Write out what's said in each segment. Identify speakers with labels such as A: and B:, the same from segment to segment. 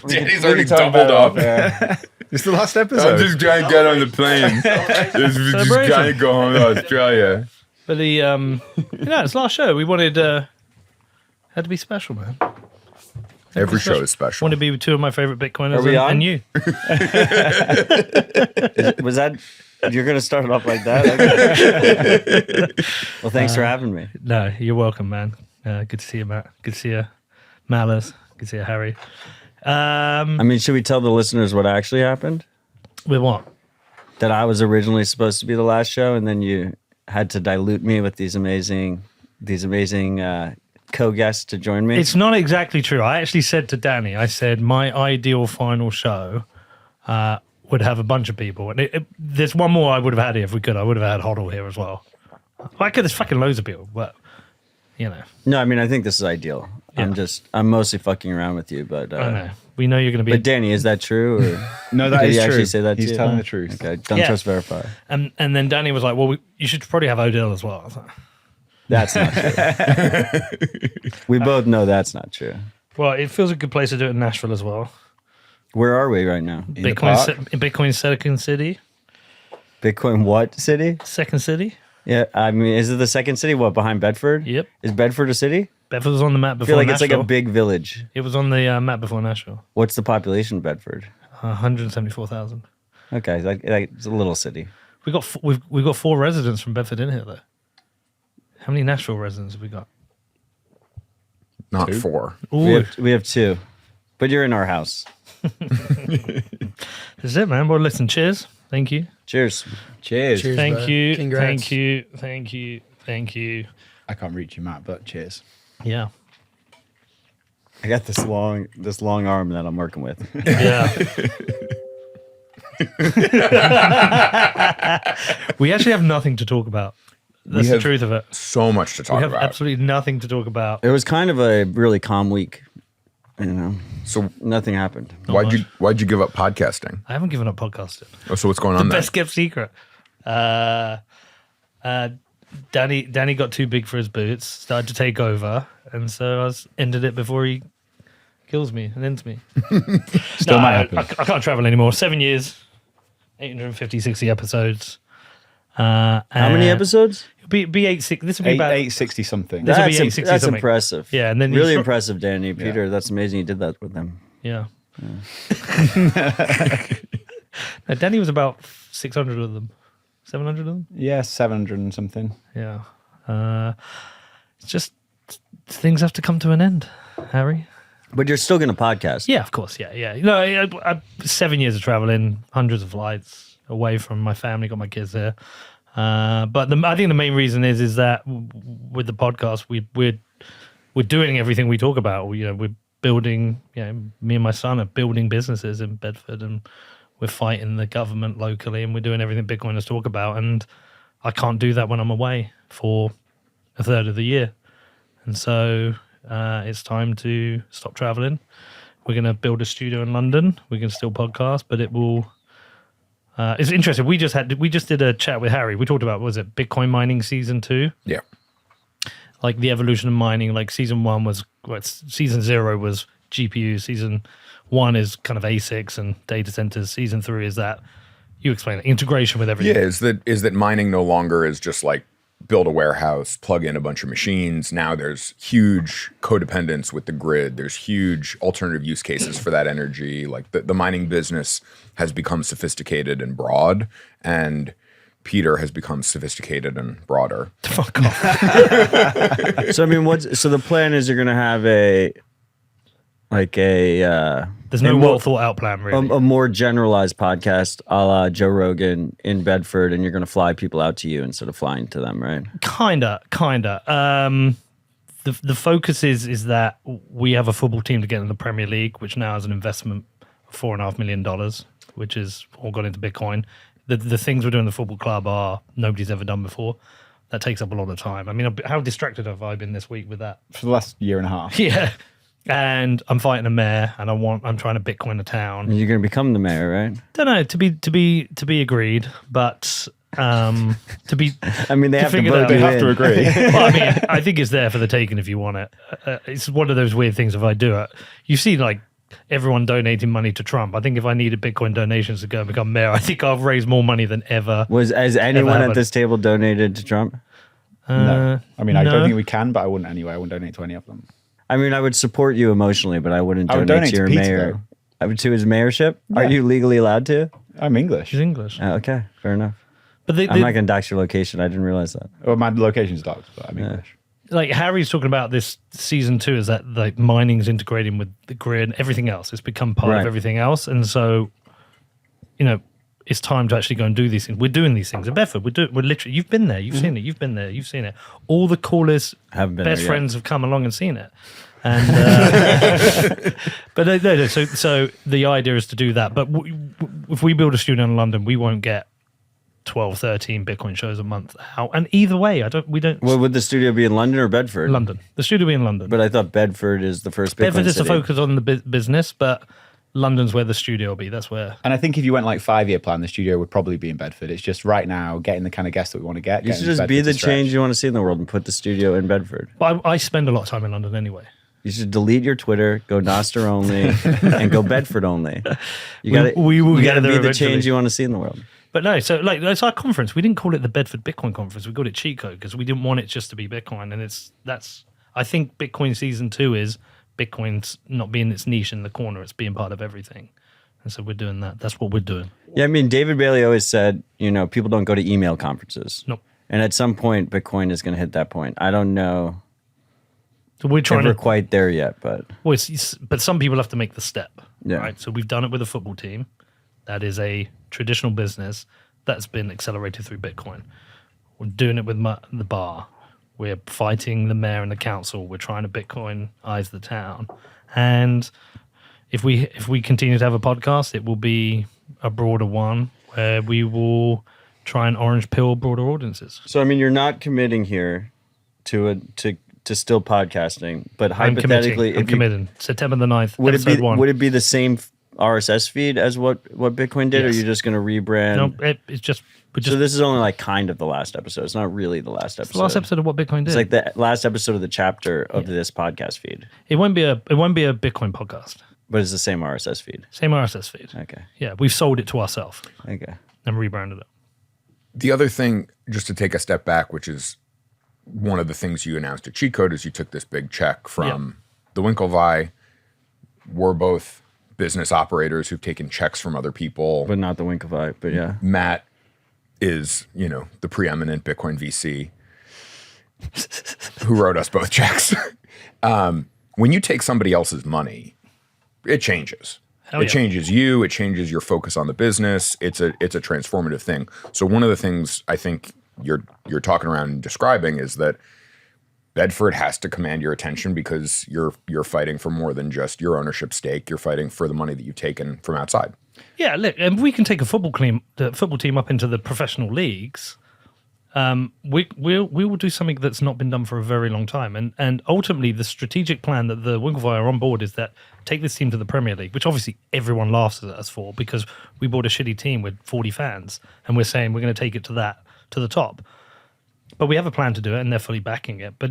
A: Danny's already doubled up.
B: Yeah. It's the last episode.
A: I'm just trying to get on the plane. just trying to go home to Australia.
C: But it's last show. We wanted had to be special, man.
A: Every show is special.
C: Want to be with two of my favorite Bitcoiners and you.
D: Was that? You're going to start it off like that? Okay. Well, thanks for having me.
C: No, you're welcome, man. Good to see you, Matt. Good to see you, Malice. Good to see you, Harry.
D: I mean, should we tell the listeners what actually happened?
C: With what?
D: That I was originally supposed to be the last show, and then you had to dilute me with these amazing co-guests to join me.
C: It's not exactly true. I actually said to Danny, I said my ideal final show would have a bunch of people. And there's one more I would have had here if we could. I would have had Hoddle here as well. There's fucking loads of people, but, you know.
D: No, I mean, I think this is ideal. Yeah. I'm mostly fucking around with you, but...
C: I know. We know you're going to be...
D: But Danny, is that true? Or
B: no, that is true. Did he
D: actually say that
B: He's
D: to you?
B: telling the truth.
D: Okay, don't trust verify.
C: And then Danny was like, well, you should probably have Odell as well. I was like,
D: that's not true. We both know that's not true.
C: Well, it feels a good place to do it in Nashville as well.
D: Where are we right now?
C: Bitcoin second city.
D: Bitcoin what city?
C: Second city.
D: Yeah, I mean, is it the second city? What, behind Bedford?
C: Yep.
D: Is Bedford a city?
C: Bedford was on the map before
D: I feel like
C: Nashville.
D: It's like a big village.
C: It was on the map before Nashville.
D: What's the population of Bedford?
C: 174,000.
D: Okay, like it's a little city.
C: We've got 4 residents from Bedford in here, though. How many Nashville residents have we got?
A: Not
B: 2?
A: 4.
D: We have 2, but you're in our house.
C: That's it, man. Well, listen, cheers. Thank you.
D: Cheers.
B: Cheers.
C: Thank you.
E: Congrats.
C: Thank you. Thank you. Thank you.
B: I can't reach you, Matt, but cheers.
C: Yeah.
D: I got this long arm that I'm working with.
C: Yeah. We actually have nothing to talk about. That's the truth of it.
A: So much to talk
C: We have
A: about.
C: absolutely nothing to talk about.
D: It was kind of a really calm week, you know.
A: So
D: nothing happened.
A: why'd you give up podcasting?
C: I haven't given up podcasting.
A: Oh, so what's going on
C: The
A: there?
C: best kept secret. Danny got too big for his boots, started to take over, and so I ended it before he kills me and ends me.
B: Still might happen.
C: I can't travel anymore. 7 years, 850, 60 episodes.
D: How many episodes?
C: Be 860. This will be about
B: 860 something.
C: This will be
D: That's
C: 860
D: that's
C: something.
D: impressive.
C: Yeah, and then
D: really impressive, Danny. Peter,
B: Yeah.
D: that's amazing you did that with them.
C: Yeah. No, Danny was about 600 of them, 700 of them.
B: Yeah, 700 and something.
C: Yeah. It's just things have to come to an end, Harry.
D: But you're still going to podcast.
C: Yeah, of course. Yeah, yeah. You know, I 7 years of traveling, hundreds of flights away from my family, got my kids there. But I think the main reason is that with the podcast, we're doing everything we talk about. You know, we're building. You know, me and my son are building businesses in Bedford, and we're fighting the government locally, and we're doing everything Bitcoiners talk about. And I can't do that when I'm away for a third of the year, and so it's time to stop traveling. We're going to build a studio in London. We can still podcast, but it will. It's interesting. We just did a chat with Harry. We talked about, was it Bitcoin mining season 2?
A: Yeah.
C: Like the evolution of mining. Like season 1 was, season 0 was GPU. Season 1 is kind of ASICs and data centers. Season 3 is that, you explain it, integration with everything.
A: Yeah, is that mining no longer is just like build a warehouse, plug in a bunch of machines. Now there's huge codependence with the grid. There's huge alternative use cases for that energy. Like the mining business has become sophisticated and broad, and Peter has become sophisticated and broader.
C: Fuck off.
D: So I mean, so the plan is you're going to have
C: There's no well thought out plan, really.
D: a more generalized podcast a la Joe Rogan in Bedford, and you're going to fly people out to you instead of flying to them, right?
C: Kinda. The focus is that we have a football team to get in the Premier League, which now has an investment of $4.5 million, which is all gone into Bitcoin. The things we're doing in the football club are nobody's ever done before. That takes up a lot of time. I mean, how distracted have I been this week with that?
B: For the last year and a half.
C: Yeah. And I'm fighting a mayor, and I'm trying to Bitcoin a town.
D: And you're going to become the mayor, right?
C: Don't know, to be agreed, but To be,
D: I mean, they have to
C: figure
D: vote
C: that
D: you
C: out.
B: They have to
D: in.
B: agree.
C: well, I mean, I think it's there for the taking if you want it. It's one of those weird things. If I do it, you see, like everyone donating money to Trump. I think if I needed Bitcoin donations to go and become mayor, I think I'll raise more money than ever.
D: Has anyone at
C: happened.
D: this table donated to Trump?
B: No. I mean, I
C: no.
B: don't think we can, but I wouldn't anyway. I wouldn't donate to any of them.
D: I mean, I would support you emotionally, but I wouldn't
B: I would
D: donate
B: donate
D: to your
B: to Peter,
D: mayor.
B: though.
D: I would to his mayorship. Are
B: Yeah.
D: you legally allowed to?
B: I'm English.
C: She's English,
D: Okay, fair enough.
C: but they,
D: I'm not going to dox your location. I didn't realize that.
B: Well, my location's docked, but I'm English.
C: like Harry's talking about this season 2 is that like mining's integrating with the grid and everything else. It's become part
D: Right.
C: of everything else, and so it's time to actually go and do these things. We're doing these things in Bedford. We're literally. You've been there. You've seen it. You've been there. You've seen it. All the coolest
D: Haven't been
C: best
D: there yet.
C: friends have come along and seen it. And but no. So the idea is to do that. But if we build a studio in London, we won't get 12, 13 Bitcoin shows a month out. And either way, we don't.
D: Well, would the studio be in London or Bedford?
C: London. The studio will be in London.
D: But I thought Bedford is the first Bitcoin
C: Bedford is to
D: city.
C: focus on the business, but London's where the studio will be. That's where.
B: And I think if you went like 5-year plan, the studio would probably be in Bedford. It's just right now getting the kind of guests that we want to get.
D: You should just be the change you want to see in the world and put the studio in Bedford.
C: But I spend a lot of time in London anyway.
D: You should delete your Twitter, go Nostr only, and go Bedford only. You got to
C: we will
D: you
C: get
D: got to
C: there
D: be the
C: eventually.
D: change you want to see in the world.
C: But no, so like it's our conference. We didn't call it the Bedford Bitcoin Conference. We called it Cheat Code because we didn't want it just to be Bitcoin. And that's I think Bitcoin season 2 is Bitcoin's not being its niche in the corner. It's being part of everything. And so we're doing that. That's what we're doing.
D: Yeah, I mean, David Bailey always said, people don't go to email conferences.
C: Nope.
D: And at some point, Bitcoin is going to hit that point. I don't know
C: So we're
D: if
C: trying
D: we're
C: to.
D: quite there yet, but
C: Well, but some people have to make the step.
D: Yeah.
C: Right. So we've done it with a football team. That is a traditional business that's been accelerated through Bitcoin. We're doing it with the bar. We're fighting the mayor and the council. We're trying to Bitcoinize the town. And if we continue to have a podcast, it will be a broader one where we will try and orange pill broader audiences.
D: So I mean, you're not committing here to still podcasting, but hypothetically,
C: I'm committing. September the 9th,
D: would
C: episode 1.
D: it be the same RSS feed as what Bitcoin did, or
C: Yes.
D: are you just going to rebrand?
C: No, it's just
D: So this is only like kind of the last episode. It's not really the last episode.
C: the last episode of what Bitcoin did.
D: It's like the last episode of the chapter of this podcast feed,
C: It won't be a Bitcoin podcast.
D: but it's the same RSS feed.
C: Same RSS feed.
D: Okay.
C: Yeah, we've sold it to ourselves
D: Okay.
C: and rebranded it.
A: The other thing, just to take a step back, which is one of the things you announced at Cheat Code, is you took this big check from the Winklevi. We're both business operators who've taken checks from other people.
D: But not the Winklevi, but yeah.
A: Matt is, the preeminent Bitcoin VC who wrote us both checks. When you take somebody else's money, it changes.
C: Hell
A: It
C: yeah.
A: changes you. It changes your focus on the business. It's a transformative thing. So one of the things I think you're talking around and describing is that Bedford has to command your attention because you're fighting for more than just your ownership stake. You're fighting for the money that you've taken from outside.
C: Yeah, look, and we can take the football team up into the professional leagues. We will do something that's not been done for a very long time, and ultimately the strategic plan that the Winklevi are on board is that take this team to the Premier League, which obviously everyone laughs at us for because we bought a shitty team with 40 fans, and we're saying we're going to take it to the top. But we have a plan to do it, and they're fully backing it. But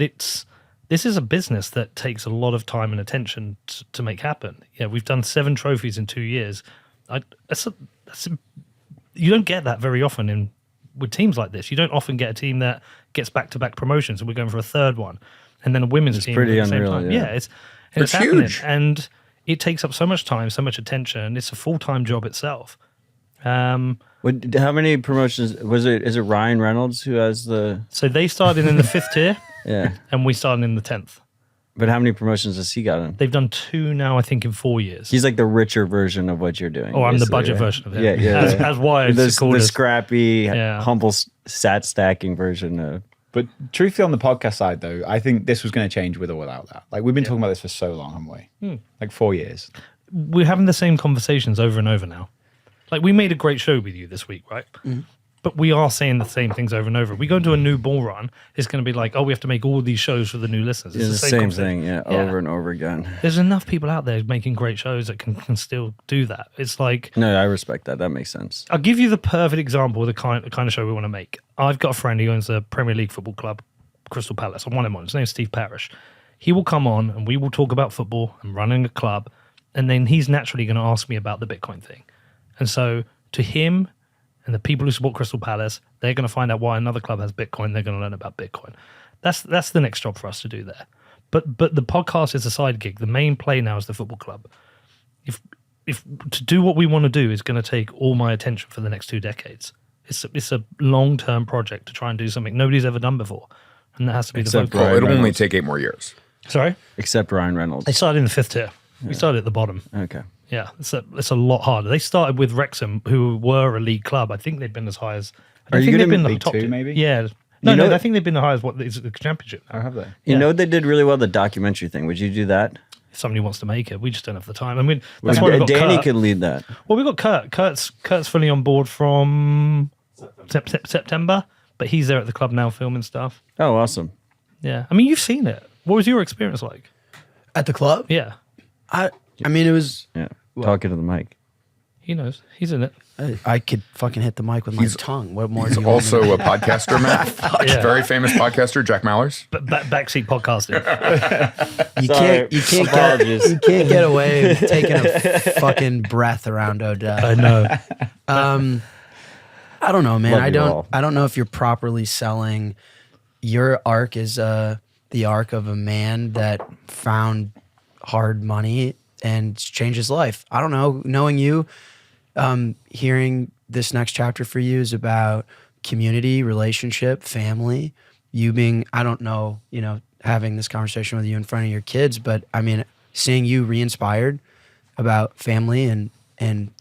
C: this is a business that takes a lot of time and attention to make happen. Yeah, we've done 7 trophies in 2 years. You don't get that very often with teams like this. You don't often get a team that gets back-to-back promotions, and we're going for a third one, and then a women's team
D: pretty
C: at the same
D: unreal,
C: time.
D: yeah.
C: It's
A: It's
C: happening,
A: huge.
C: and it takes up so much time, so much attention. It's a full-time job itself.
D: How many promotions is it Ryan Reynolds who has the
C: So they started in the 5th tier,
D: yeah?
C: and we started in the 10th.
D: But how many promotions has he gotten?
C: They've done 2 now, I think, in 4 years.
D: He's like the richer version of what you're doing.
C: Oh, I'm the
D: basically,
C: budget
D: right?
C: version of him.
D: Yeah.
C: As Wired
D: the
C: called us.
D: scrappy,
C: Yeah.
D: humble sat stacking version of.
B: But truthfully, on the podcast side, though, I think this was going to change with or without that. Like, we've been talking about this for so long, haven't we? Like 4 years.
C: We're having the same conversations over and over now. Like, we made a great show with you this week, right?
D: Mm-hmm.
C: but we are saying the same things over and over. We go into a new bull run, it's going to be like, oh, we have to make all these shows for the new listeners.
D: It's the same
C: concept.
D: thing, over and over again.
C: There's enough people out there making great shows that can still do that. It's like,
D: No, I respect that. That makes sense.
C: I'll give you the perfect example of the kind of show we want to make. I've got a friend who owns a Premier League football club, Crystal Palace. I want him on. His name's Steve Parrish. He will come on and we will talk about football and running a club. And then he's naturally going to ask me about the Bitcoin thing. And so to him and the people who support Crystal Palace, they're going to find out why another club has Bitcoin. They're going to learn about Bitcoin. That's the next job for us to do there. But the podcast is a side gig. The main play now is the football club. If to do what we want to do is going to take all my attention for the next 2 decades. It's a long-term project to try and do something nobody's ever done before. And that has to be
D: Except
C: the
A: Well,
C: focus.
A: it'll only
D: Reynolds.
A: take 8 more years.
C: Sorry?
D: Except Ryan Reynolds.
C: They started in the 5th tier. We started at the bottom.
D: Okay.
C: Yeah, it's a lot harder. They started with Wrexham, who were a league club. I think they've been as high as. I
B: Are you
C: think
B: good
C: they've
B: in
C: been
B: League
C: top
B: Two,
C: tier.
B: maybe?
C: Yeah.
D: You know-
C: I think they've been as high as what is the championship.
B: Oh, have they?
D: You
C: Yeah.
D: know they did really well, the documentary thing. Would you do that?
C: If somebody wants to make it, we just don't have the time. I mean, that's why we've got
D: Danny
C: Kurt.
D: could lead that.
C: Well, we've got Kurt. Kurt's fully on board from September, but he's there at the club now filming stuff.
D: Oh, awesome.
C: Yeah. I mean, you've seen it. What was your experience like?
E: At the club?
C: Yeah.
E: I mean, it was.
D: Yeah. Talking to the mic.
C: He knows. He's in it.
E: I could fucking hit the mic with my tongue. What more?
A: He's
E: do you want me
A: also a podcaster, Matt.
C: Yeah.
A: Very famous podcaster, Jack Mallers.
C: But backseat podcasting.
E: to- You
D: Sorry.
E: can't. You can't
D: Apologies.
E: get. You can't get away with taking a fucking breath around Odell.
C: I know.
E: I don't know, man.
D: Love you all.
E: I don't know if you're properly selling. Your arc is the arc of a man that found hard money and changed his life. I don't know. Knowing you, hearing this next chapter for you is about community, relationship, family. You being, I don't know, having this conversation with you in front of your kids, but I mean, seeing you re-inspired about family and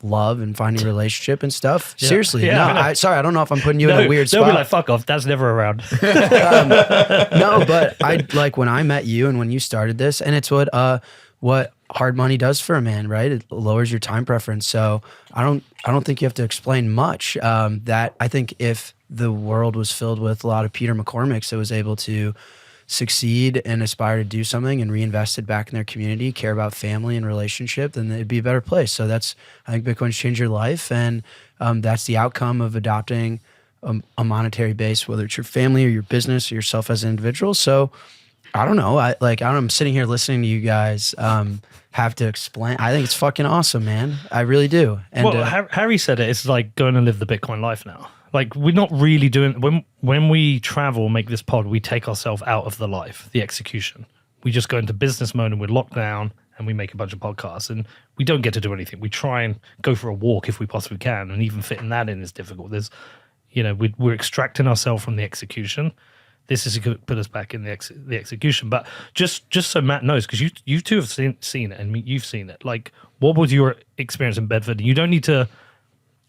E: love and finding a relationship and stuff.
C: Yeah.
E: Seriously,
C: Yeah,
E: no.
C: I know.
E: Sorry, I don't know if I'm putting you in a weird
C: they'll
E: spot.
C: be like, fuck off. Dad's never around.
E: No, but I like when I met you and when you started this, and it's what hard money does for a man, right? It lowers your time preference. So I don't think you have to explain much. That I think if the world was filled with a lot of Peter McCormicks that was able to succeed and aspire to do something and reinvest it back in their community, care about family and relationship, then it'd be a better place. So I think Bitcoin's changed your life, and that's the outcome of adopting a monetary base, whether it's your family or your business or yourself as an individual. So I don't know. I'm sitting here listening to you guys have to explain. I think it's fucking awesome, man. I really do. And
C: Well, Harry said it. It's like going to live the Bitcoin life now. Like we're not really doing when we travel, make this pod, we take ourselves out of the life, the execution. We just go into business mode and we're locked down and we make a bunch of podcasts and we don't get to do anything. We try and go for a walk if we possibly can, and even fitting that in is difficult. There's, we're extracting ourselves from the execution. This is going to put us back in the execution. But just so Matt knows, because you two have seen it and you've seen it. Like, what was your experience in Bedford? You don't need to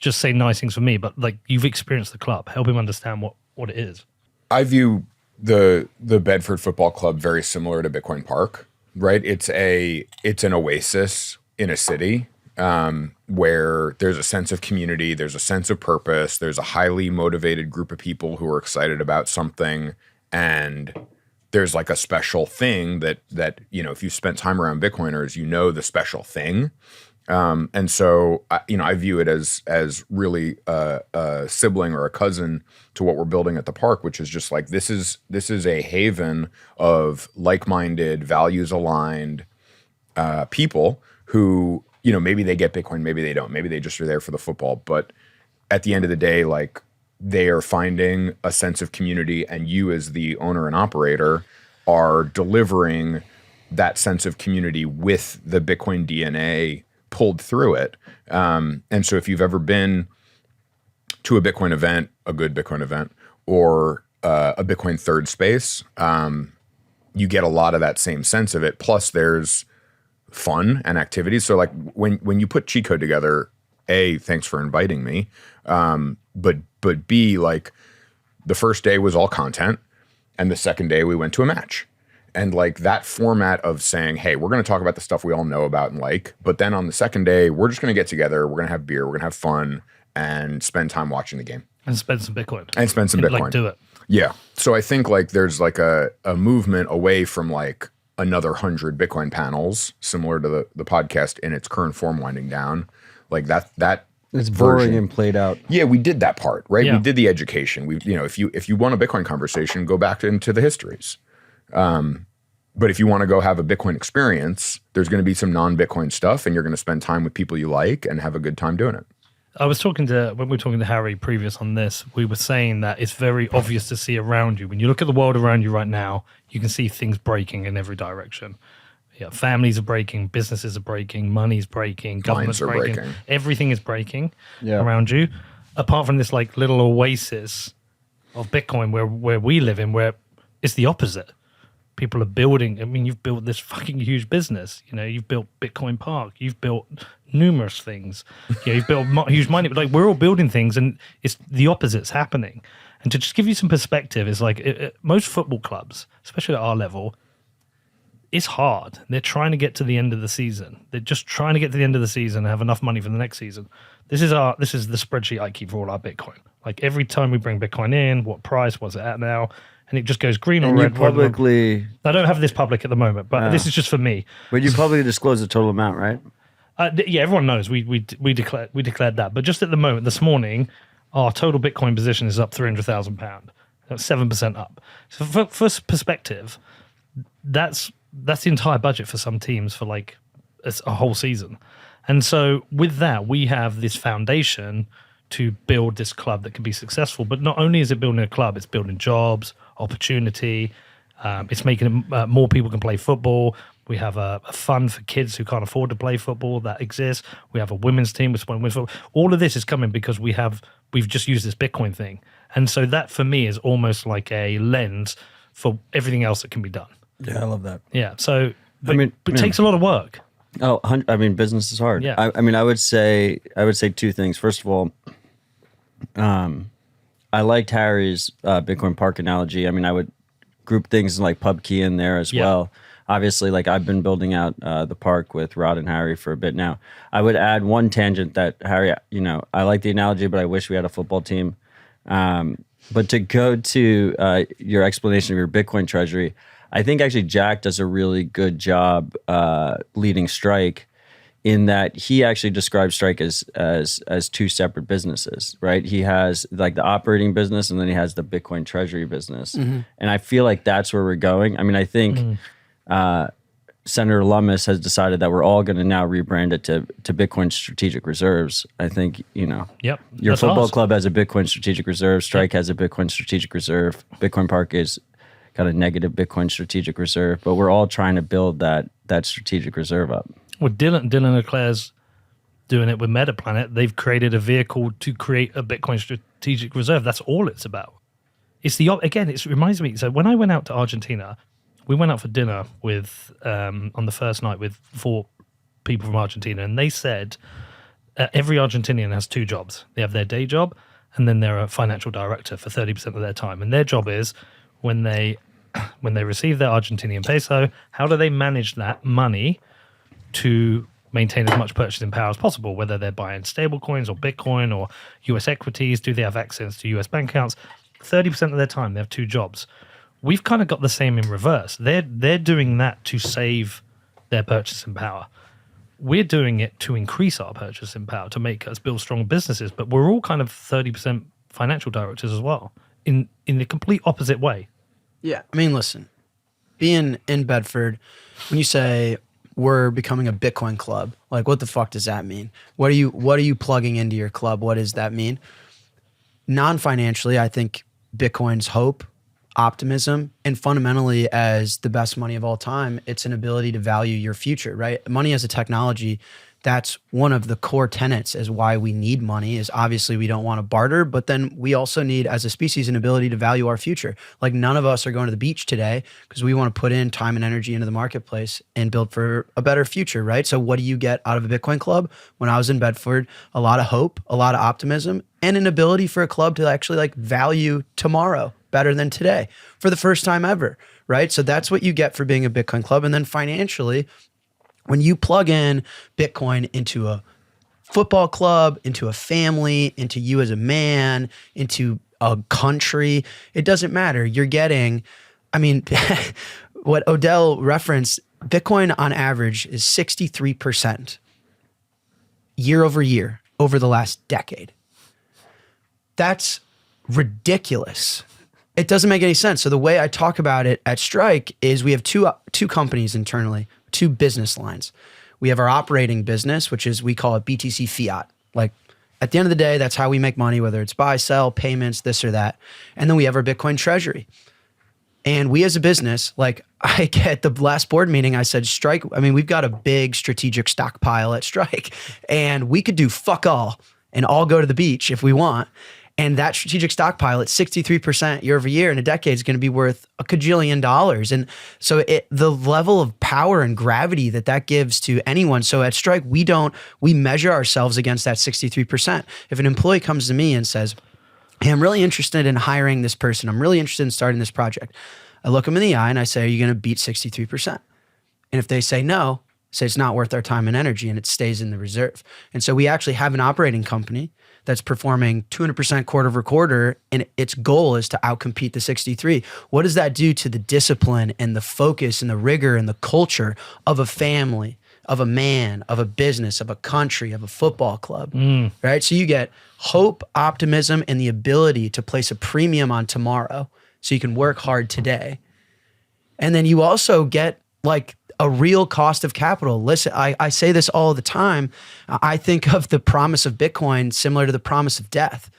C: just say nice things for me, but like you've experienced the club. Help him understand what it is.
A: I view the Bedford Football Club very similar to Bitcoin Park, right? It's an oasis in a city where there's a sense of community, there's a sense of purpose, there's a highly motivated group of people who are excited about something, and there's like a special thing that if you spent time around Bitcoiners, the special thing. And so, I view it as really a sibling or a cousin to what we're building at the park, which is just like, this is a haven of like-minded, values-aligned people who, maybe they get Bitcoin, maybe they don't, maybe they just are there for the football. But at the end of the day, like, they are finding a sense of community, and you as the owner and operator are delivering that sense of community with the Bitcoin DNA pulled through it. And so if you've ever been to a Bitcoin event, a good Bitcoin event, or a Bitcoin third space, you get a lot of that same sense of it. Plus there's fun and activities. So like when you put cheat code together, A, thanks for inviting me. But B, like the first day was all content, and the second day we went to a match. And like that format of saying, hey, we're going to talk about the stuff we all know about and like, but then on the second day, we're just going to get together, we're going to have beer, we're going to have fun and spend time watching the game.
C: And spend some Bitcoin.
A: And spend some Bitcoin.
C: Like, do it.
A: Yeah. So I think like there's like a movement away from like another 100 Bitcoin panels, similar to the podcast in its current form winding down. Like that
D: It's boring and played out.
A: Yeah, we did that part, right?
C: Yeah.
A: We did the education. We, you know, if you want a Bitcoin conversation, go back into the histories. But if you want to go have a Bitcoin experience, there's going to be some non-Bitcoin stuff, and you're going to spend time with people you like and have a good time doing it.
C: I was when we were talking to Harry previous on this, we were saying that it's very obvious to see around you. When you look at the world around you right now, you can see things breaking in every direction. Yeah, families are breaking, businesses are breaking, money's breaking, government's breaking. Everything is breaking around you. Apart from this like little oasis of Bitcoin where we live in, where it's the opposite. People are building. I mean, you've built this fucking huge business. You know, you've built Bitcoin Park. You've built numerous things. You know, you've built huge money. Like, we're all building things, and it's the opposite's happening. And to just give you some perspective, is like most football clubs, especially at our level, it's hard. They're trying to get to the end of the season. They're just trying to get to the end of the season and have enough money for the next season. This is the spreadsheet I keep for all our Bitcoin. Like, every time we bring Bitcoin in, what price was it at now? And it just goes green or red.
D: Publicly,
C: I don't have this public at the moment, but this is just for me.
D: But you publicly disclose the total amount, right?
C: Yeah, everyone knows we declared that. But just at the moment, this morning, our total Bitcoin position is up £300,000. That's 7% up. So for perspective, that's the entire budget for some teams for like a whole season. And so with that, we have this foundation to build this club that can be successful. But not only is it building a club, it's building jobs, opportunity. It's making it, more people can play football. We have a fund for kids who can't afford to play football that exists. We have a women's team with women's football. All of this is coming because we've just used this Bitcoin thing. And so that for me is almost like a lens for everything else that can be done.
D: Yeah, I love that.
C: Yeah. So, but it takes a lot of work.
D: Oh, I mean, business is hard.
C: Yeah.
D: I mean, I would say two things. First of all, I liked Harry's Bitcoin Park analogy. I mean, I would group things like pub key in there as well. Obviously, like, I've been building out the park with Rod and Harry for a bit now. I would add one tangent that, Harry, you know, I like the analogy, but I wish we had a football team. But to go to your explanation of your Bitcoin treasury, I think actually Jack does a really good job leading Strike, in that he actually describes Strike as two separate businesses, right? He has like the operating business, and then he has the Bitcoin treasury business. Mm-hmm. And I feel like that's where we're going. I mean, I think Senator Lummis has decided that we're all going to now rebrand it to Bitcoin Strategic Reserves. I think, you know, your
C: that's
D: football
C: awesome.
D: club has a Bitcoin Strategic Reserve. Strike has a Bitcoin Strategic Reserve. Bitcoin Park is got a negative Bitcoin Strategic Reserve, but we're all trying to build that strategic reserve up.
C: Well, Dylan Leclerc's doing it with MetaPlanet. They've created a vehicle to create a Bitcoin strategic reserve. That's all it's about. It's it reminds me. So when I went out to Argentina, we went out for dinner with on the first night with 4 people from Argentina, and they said every Argentinian has 2 jobs. They have their day job, and then they're a financial director for 30% of their time. And their job is when they receive their Argentinian peso, how do they manage that money to maintain as much purchasing power as possible, whether they're buying stable coins or Bitcoin or US equities? Do they have access to US bank accounts? 30% of their time, they have 2 jobs. We've kind of got the same in reverse. They're doing that to save their purchasing power. We're doing it to increase our purchasing power, to make us build strong businesses, but we're all kind of 30% financial directors as well, in the complete opposite way.
E: Yeah, I mean, listen, being in Bedford, when you say we're becoming a Bitcoin club, like, what the fuck does that mean? What are you plugging into your club? What does that mean? Non-financially, I think Bitcoin's hope, optimism, and fundamentally as the best money of all time, it's an ability to value your future, right? Money as a technology, that's one of the core tenets as why we need money, is obviously we don't want to barter, but then we also need, as a species, an ability to value our future. Like, none of us are going to the beach today because we want to put in time and energy into the marketplace and build for a better future, right? So what do you get out of a Bitcoin club? When I was in Bedford, a lot of hope, a lot of optimism, and an ability for a club to actually like value tomorrow better than today for the first time ever, right? So that's what you get for being a Bitcoin club. And then financially, when you plug in Bitcoin into a football club, into a family, into you as a man, into a country. It doesn't matter. You're getting, I mean, what Odell referenced, Bitcoin on average is 63% year over year over the last decade. That's ridiculous. It doesn't make any sense. So the way I talk about it at Strike is we have two companies internally, two business lines. We have our operating business, which is, we call it BTC Fiat. Like, at the end of the day, that's how we make money, whether it's buy, sell, payments, this or that. And then we have our Bitcoin treasury. And we as a business, like, at the last board meeting, I said, Strike, I mean, we've got a big strategic stockpile at Strike, and we could do fuck all and all go to the beach if we want. And that strategic stockpile at 63% year over year in a decade is going to be worth $1 gajillion. And so the level of power and gravity that gives to anyone. So at Strike, we measure ourselves against that 63%. If an employee comes to me and says, hey, I'm really interested in hiring this person, I'm really interested in starting this project, I look them in the eye and I say, are you going to beat 63%? And if they say no, say it's not worth our time and energy, and it stays in the reserve. And so we actually have an operating company that's performing 200% quarter over quarter, and its goal is to outcompete the 63. What does that do to the discipline and the focus and the rigor and the culture of a family, of a man, of a business, of a country, of a football club, right? So you get hope, optimism, and the ability to place a premium on tomorrow so you can work hard today. And then you also get like a real cost of capital. Listen, I say this all the time. I think of the promise of Bitcoin similar to the promise of death.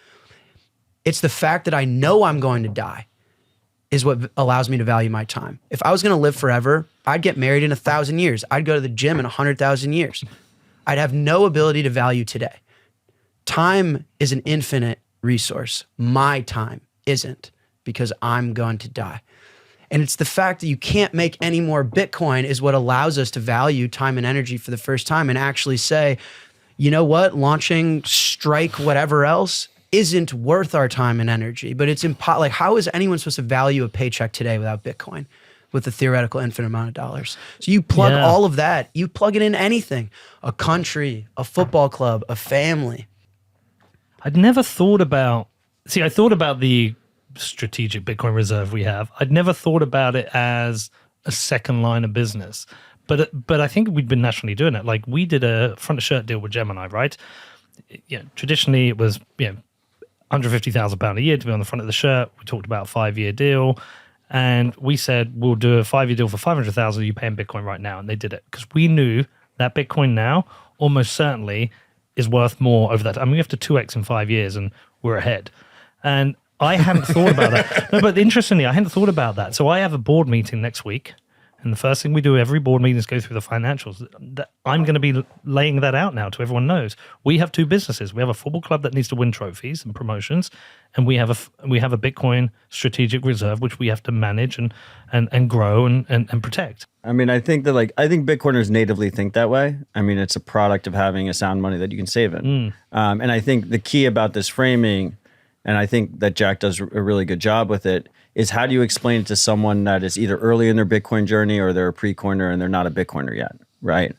E: It's the fact that I know I'm going to die is what allows me to value my time. If I was going to live forever, I'd get married in 1,000 years. I'd go to the gym in 100,000 years. I'd have no ability to value today. Time is an infinite resource. My time isn't, because I'm going to die. And it's the fact that you can't make any more Bitcoin is what allows us to value time and energy for the first time and actually say, you know what, launching Strike, whatever else, isn't worth our time and energy. But it's like, how is anyone supposed to value a paycheck today without Bitcoin with a theoretical infinite amount of dollars? So you plug all of that, you plug it in anything, a country, a football club, a family.
C: I'd never thought about, I thought about the strategic Bitcoin reserve we have. I'd never thought about it as a second line of business, but I think we'd been naturally doing it. Like, we did a front of shirt deal with Gemini, right? Traditionally it was £150,000 a year to be on the front of the shirt. We talked about a 5-year deal, and we said we'll do a 5-year deal for $500,000. You pay in Bitcoin right now, and they did it because we knew that Bitcoin now almost certainly is worth more over that. I mean, we have to 2x in 5 years, and we're ahead. And I hadn't thought about that. No, but interestingly, I hadn't thought about that. So I have a board meeting next week, and the first thing we do every board meeting is go through the financials. I'm going to be laying that out now to everyone knows. We have two businesses. We have a football club that needs to win trophies and promotions, and we have a Bitcoin strategic reserve which we have to manage and grow and protect.
D: I mean, I think Bitcoiners natively think that way. I mean, it's a product of having a sound money that you can save in. And I think the key about this framing, and I think that Jack does a really good job with it, is how do you explain it to someone that is either early in their Bitcoin journey or they're a pre-coiner and they're not a Bitcoiner yet, right?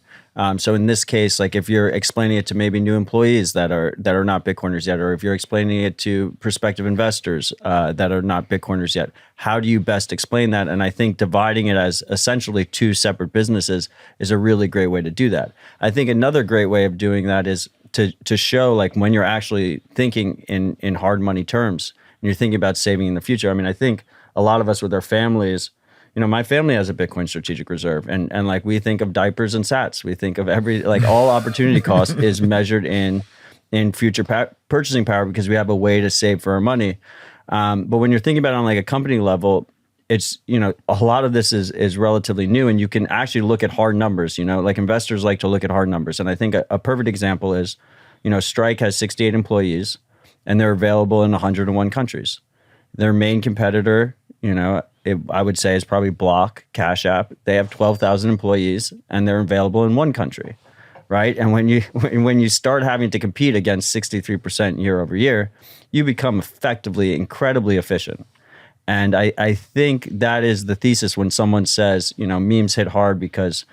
D: So in this case, like, if you're explaining it to maybe new employees that are not Bitcoiners yet, or if you're explaining it to prospective investors that are not Bitcoiners yet, how do you best explain that? And I think dividing it as essentially two separate businesses is a really great way to do that. I think another great way of doing that is to show, like, when you're actually thinking in hard money terms and you're thinking about saving in the future. I mean, I think a lot of us with our families, my family has a Bitcoin strategic reserve, and like, we think of diapers and sats. We think of all opportunity cost is measured in future purchasing power, because we have a way to save for our money. But when you're thinking about it on like a company level, it's, a lot of this is relatively new, and you can actually look at hard numbers. Like, investors like to look at hard numbers. And I think a perfect example is, Strike has 68 employees, and they're available in 101 countries. Their main competitor, I would say, is probably Block, Cash App. They have 12,000 employees, and they're available in one country, right? And when you start having to compete against 63% year over year, you become effectively incredibly efficient. And I think that is the thesis when someone says, memes hit hard because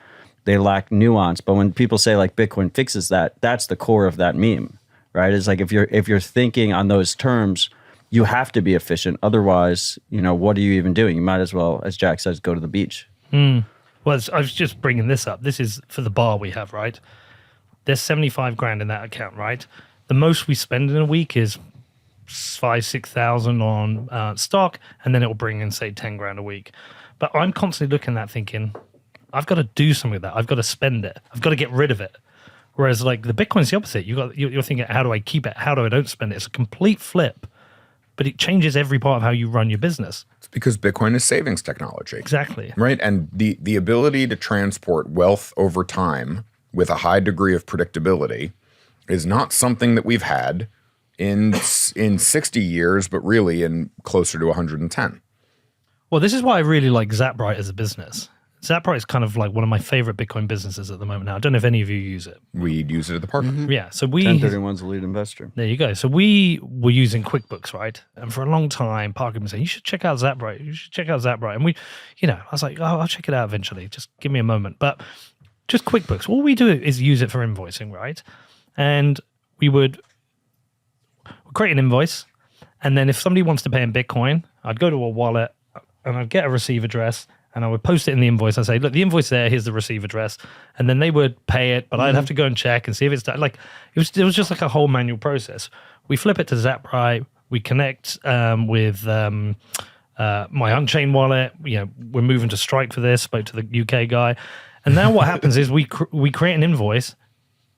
D: they lack nuance. But when people say like Bitcoin fixes that, that's the core of that meme, right? It's like if you're thinking on those terms, you have to be efficient. Otherwise, what are you even doing? You might as well, as Jack says, go to the beach.
C: Well, I was just bringing this up. This is for the bar we have, right? There's 75 grand in that account, right? The most we spend in a week is 5,000-6,000 on stock, and then it will bring in, say, 10 grand a week. But I'm constantly looking at that thinking, I've got to do something with that. I've got to spend it. I've got to get rid of it. Whereas like the Bitcoin's the opposite. You're thinking, how do I keep it? How do I don't spend it? It's a complete flip, but it changes every part of how you run your business.
A: It's because Bitcoin is savings technology.
C: Exactly.
A: Right. And the ability to transport wealth over time with a high degree of predictability is not something that we've had in 60 years, but really in closer to 110.
C: Well, this is why I really like Zapbright as a business. Zapbright is kind of like one of my favorite Bitcoin businesses at the moment now. I don't know if any of you use it.
A: We use it at the park.
C: Yeah. So
D: 1031's the lead investor.
C: There you go. So we were using QuickBooks, right? And for a long time, Parker had been saying, you should check out Zapbright. You should check out Zapbright. And I was like, oh, I'll check it out eventually. Just give me a moment. But just QuickBooks. All we do is use it for invoicing, right? And we would create an invoice. And then if somebody wants to pay in Bitcoin, I'd go to a wallet and I'd get a receive address and I would post it in the invoice. I'd say, look, the invoice there, here's the receive address. And then they would pay it, but I'd have to go and check and see if it's done. Like it was just like a whole manual process. We flip it to Zapbright. We connect with my Unchained wallet. We're moving to Strike for this. Spoke to the UK guy. And now what happens is we create an invoice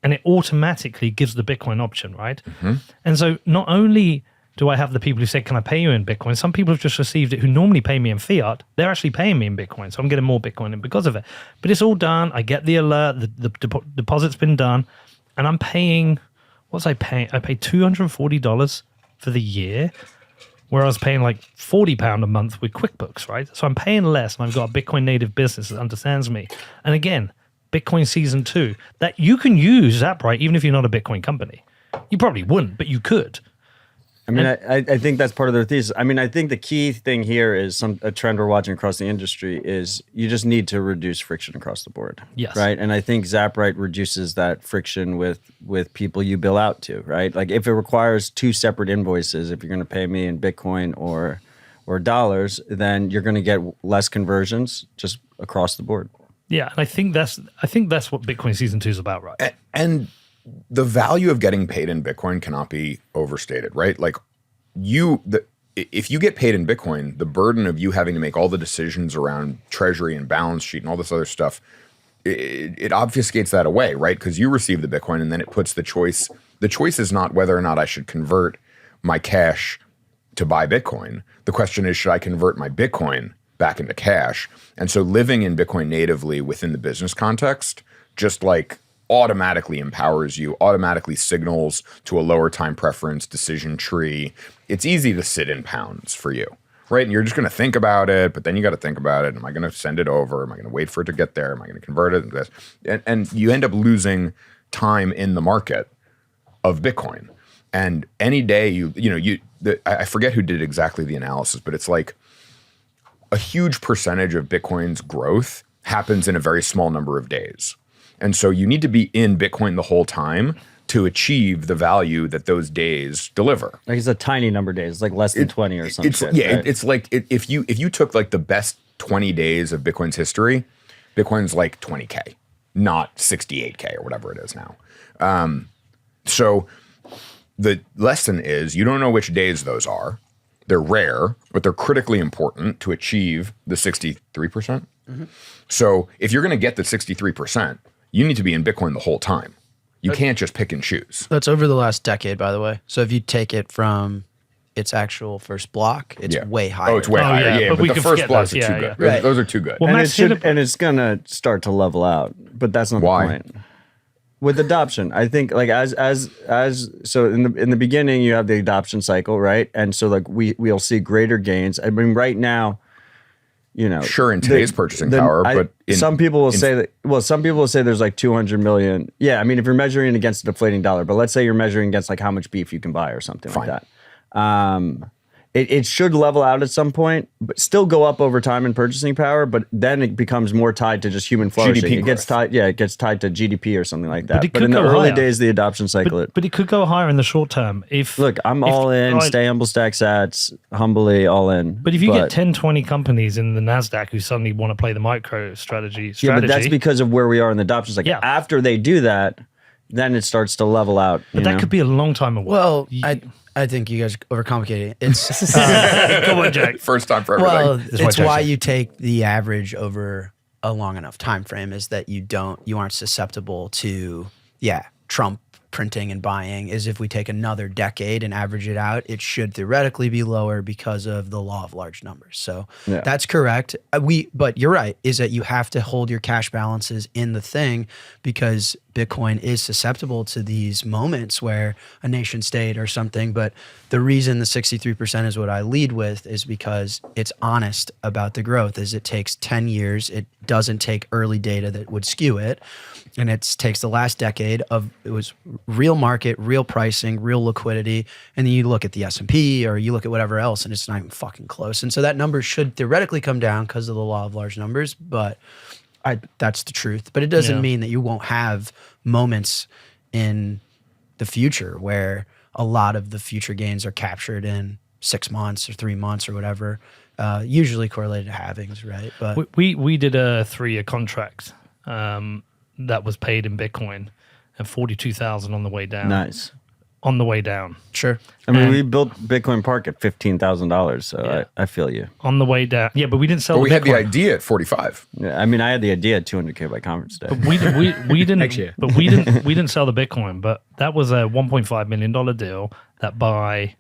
C: and it automatically gives the Bitcoin option, right? Mm-hmm. And so not only do I have the people who say, can I pay you in Bitcoin? Some people have just received it who normally pay me in fiat. They're actually paying me in Bitcoin. So I'm getting more Bitcoin in because of it. But it's all done. I get the alert. The deposit's been done. And I'm paying, what's I paying? I paid $240 for the year, where I was paying like £40 a month with QuickBooks, right? So I'm paying less and I've got a Bitcoin native business that understands me. And again, Bitcoin season 2, that you can use Zapbright even if you're not a Bitcoin company. You probably wouldn't, but you could.
D: I mean, I think that's part of their thesis. I mean, I think the key thing here is a trend we're watching across the industry is you just need to reduce friction across the board.
C: Yes.
D: Right. And I think Zapbright reduces that friction with people you bill out to, right? Like if it requires 2 separate invoices, if you're going to pay me in Bitcoin or dollars, then you're going to get less conversions just across the board.
C: Yeah. And I think that's what Bitcoin season 2 is about, right?
A: And the value of getting paid in Bitcoin cannot be overstated, right? Like if you get paid in Bitcoin, the burden of you having to make all the decisions around treasury and balance sheet and all this other stuff, it obfuscates that away, right? Because you receive the Bitcoin and then it puts the choice. The choice is not whether or not I should convert my cash to buy Bitcoin. The question is, should I convert my Bitcoin back into cash? And so living in Bitcoin natively within the business context, just like automatically empowers you, automatically signals to a lower time preference decision tree. It's easy to sit in pounds for you, right? And you're just going to think about it, but then you got to think about it. Am I going to send it over? Am I going to wait for it to get there? Am I going to convert it into this? And you end up losing time in the market of Bitcoin. And any day I forget who did exactly the analysis, but it's like a huge percentage of Bitcoin's growth happens in a very small number of days. And so you need to be in Bitcoin the whole time to achieve the value that those days deliver.
D: Like it's a tiny number of days, like less than 20 or something.
A: Right? It's like if you took like the best 20 days of Bitcoin's history, Bitcoin's like 20K, not 68K or whatever it is now. So the lesson is you don't know which days those are. They're rare, but they're critically important to achieve the 63%. Mm-hmm. So if you're going to get the 63%, you need to be in Bitcoin the whole time. You can't just pick and choose.
E: That's over the last decade, by the way. So if you take it from its actual first block, it's way higher.
A: Oh, it's way higher. Yeah, but
C: we
A: the
C: can
A: first
C: forget
A: blocks
C: those.
A: are too
C: Yeah,
A: good.
C: yeah.
E: Right.
A: Those are too good.
C: Well,
D: And it's going to start to level out, but that's not
A: Why?
D: the point. With adoption, I think like as so in the beginning you have the adoption cycle, right? And so like we'll see greater gains. I mean, right now,
A: sure, in today's purchasing power, but
D: some people will say that. Well, some people will say there's like 200 million. Yeah, I mean, if you're measuring against a deflating dollar, but let's say you're measuring against like how much beef you can buy or something like that. it should level out at some point, but still go up over time in purchasing power. But then it becomes more tied to just human flourishing.
A: GDP
D: It gets
A: growth.
D: tied, it gets tied to GDP or something like that.
C: it
D: But
C: could
D: in the
C: go
D: early
C: higher.
D: days, of the adoption cycle,
C: But it could go higher in the short term.
D: look, I'm all in.
C: right.
D: Stay humble, stack sats, humbly all in.
C: But if you get 10, 20 companies in the NASDAQ who suddenly want to play the micro strategy,
D: yeah, but that's because of where we are in the adoption cycle.
C: Yeah.
D: After they do that, then it starts to level out.
C: but that could be a long time away.
E: Well, I think you guys are overcomplicating it. It's
C: Come on, Jack.
A: First time for everything.
E: well,
C: That's what
E: it's
C: Jack
E: why
C: said.
E: you take the average over a long enough time frame is that you aren't susceptible to Trump printing and buying. Is if we take another decade and average it out, it should theoretically be lower because of the law of large numbers. So
D: Yeah.
E: that's correct. But you're right, is that you have to hold your cash balances in the thing because Bitcoin is susceptible to these moments where a nation state or something. But the reason the 63% is what I lead with is because it's honest about the growth. Is it takes 10 years. It doesn't take early data that would skew it. And it takes the last decade of it was real market, real pricing, real liquidity. And then you look at the S&P or you look at whatever else and it's not even fucking close. And so that number should theoretically come down because of the law of large numbers. But that's the truth. But it doesn't mean that you won't have moments in the future where a lot of the future gains are captured in 6 months or 3 months or whatever, usually correlated to halvings, right? But
C: We did a 3-year contract that was paid in Bitcoin and 42,000 on the way down.
D: nice.
C: On the way down.
E: sure.
D: I mean,
C: And-
D: we built Bitcoin Park at $15,000, so
C: Yeah.
D: I feel you.
C: On the way down. Yeah, but we didn't sell
A: But
C: the
A: we had the
C: Bitcoin.
A: idea at 45.
D: Yeah, I mean, I had the idea at 200K by conference day.
C: We didn't
B: Next year.
C: but we didn't sell the Bitcoin, but that was a $1.5 million deal that by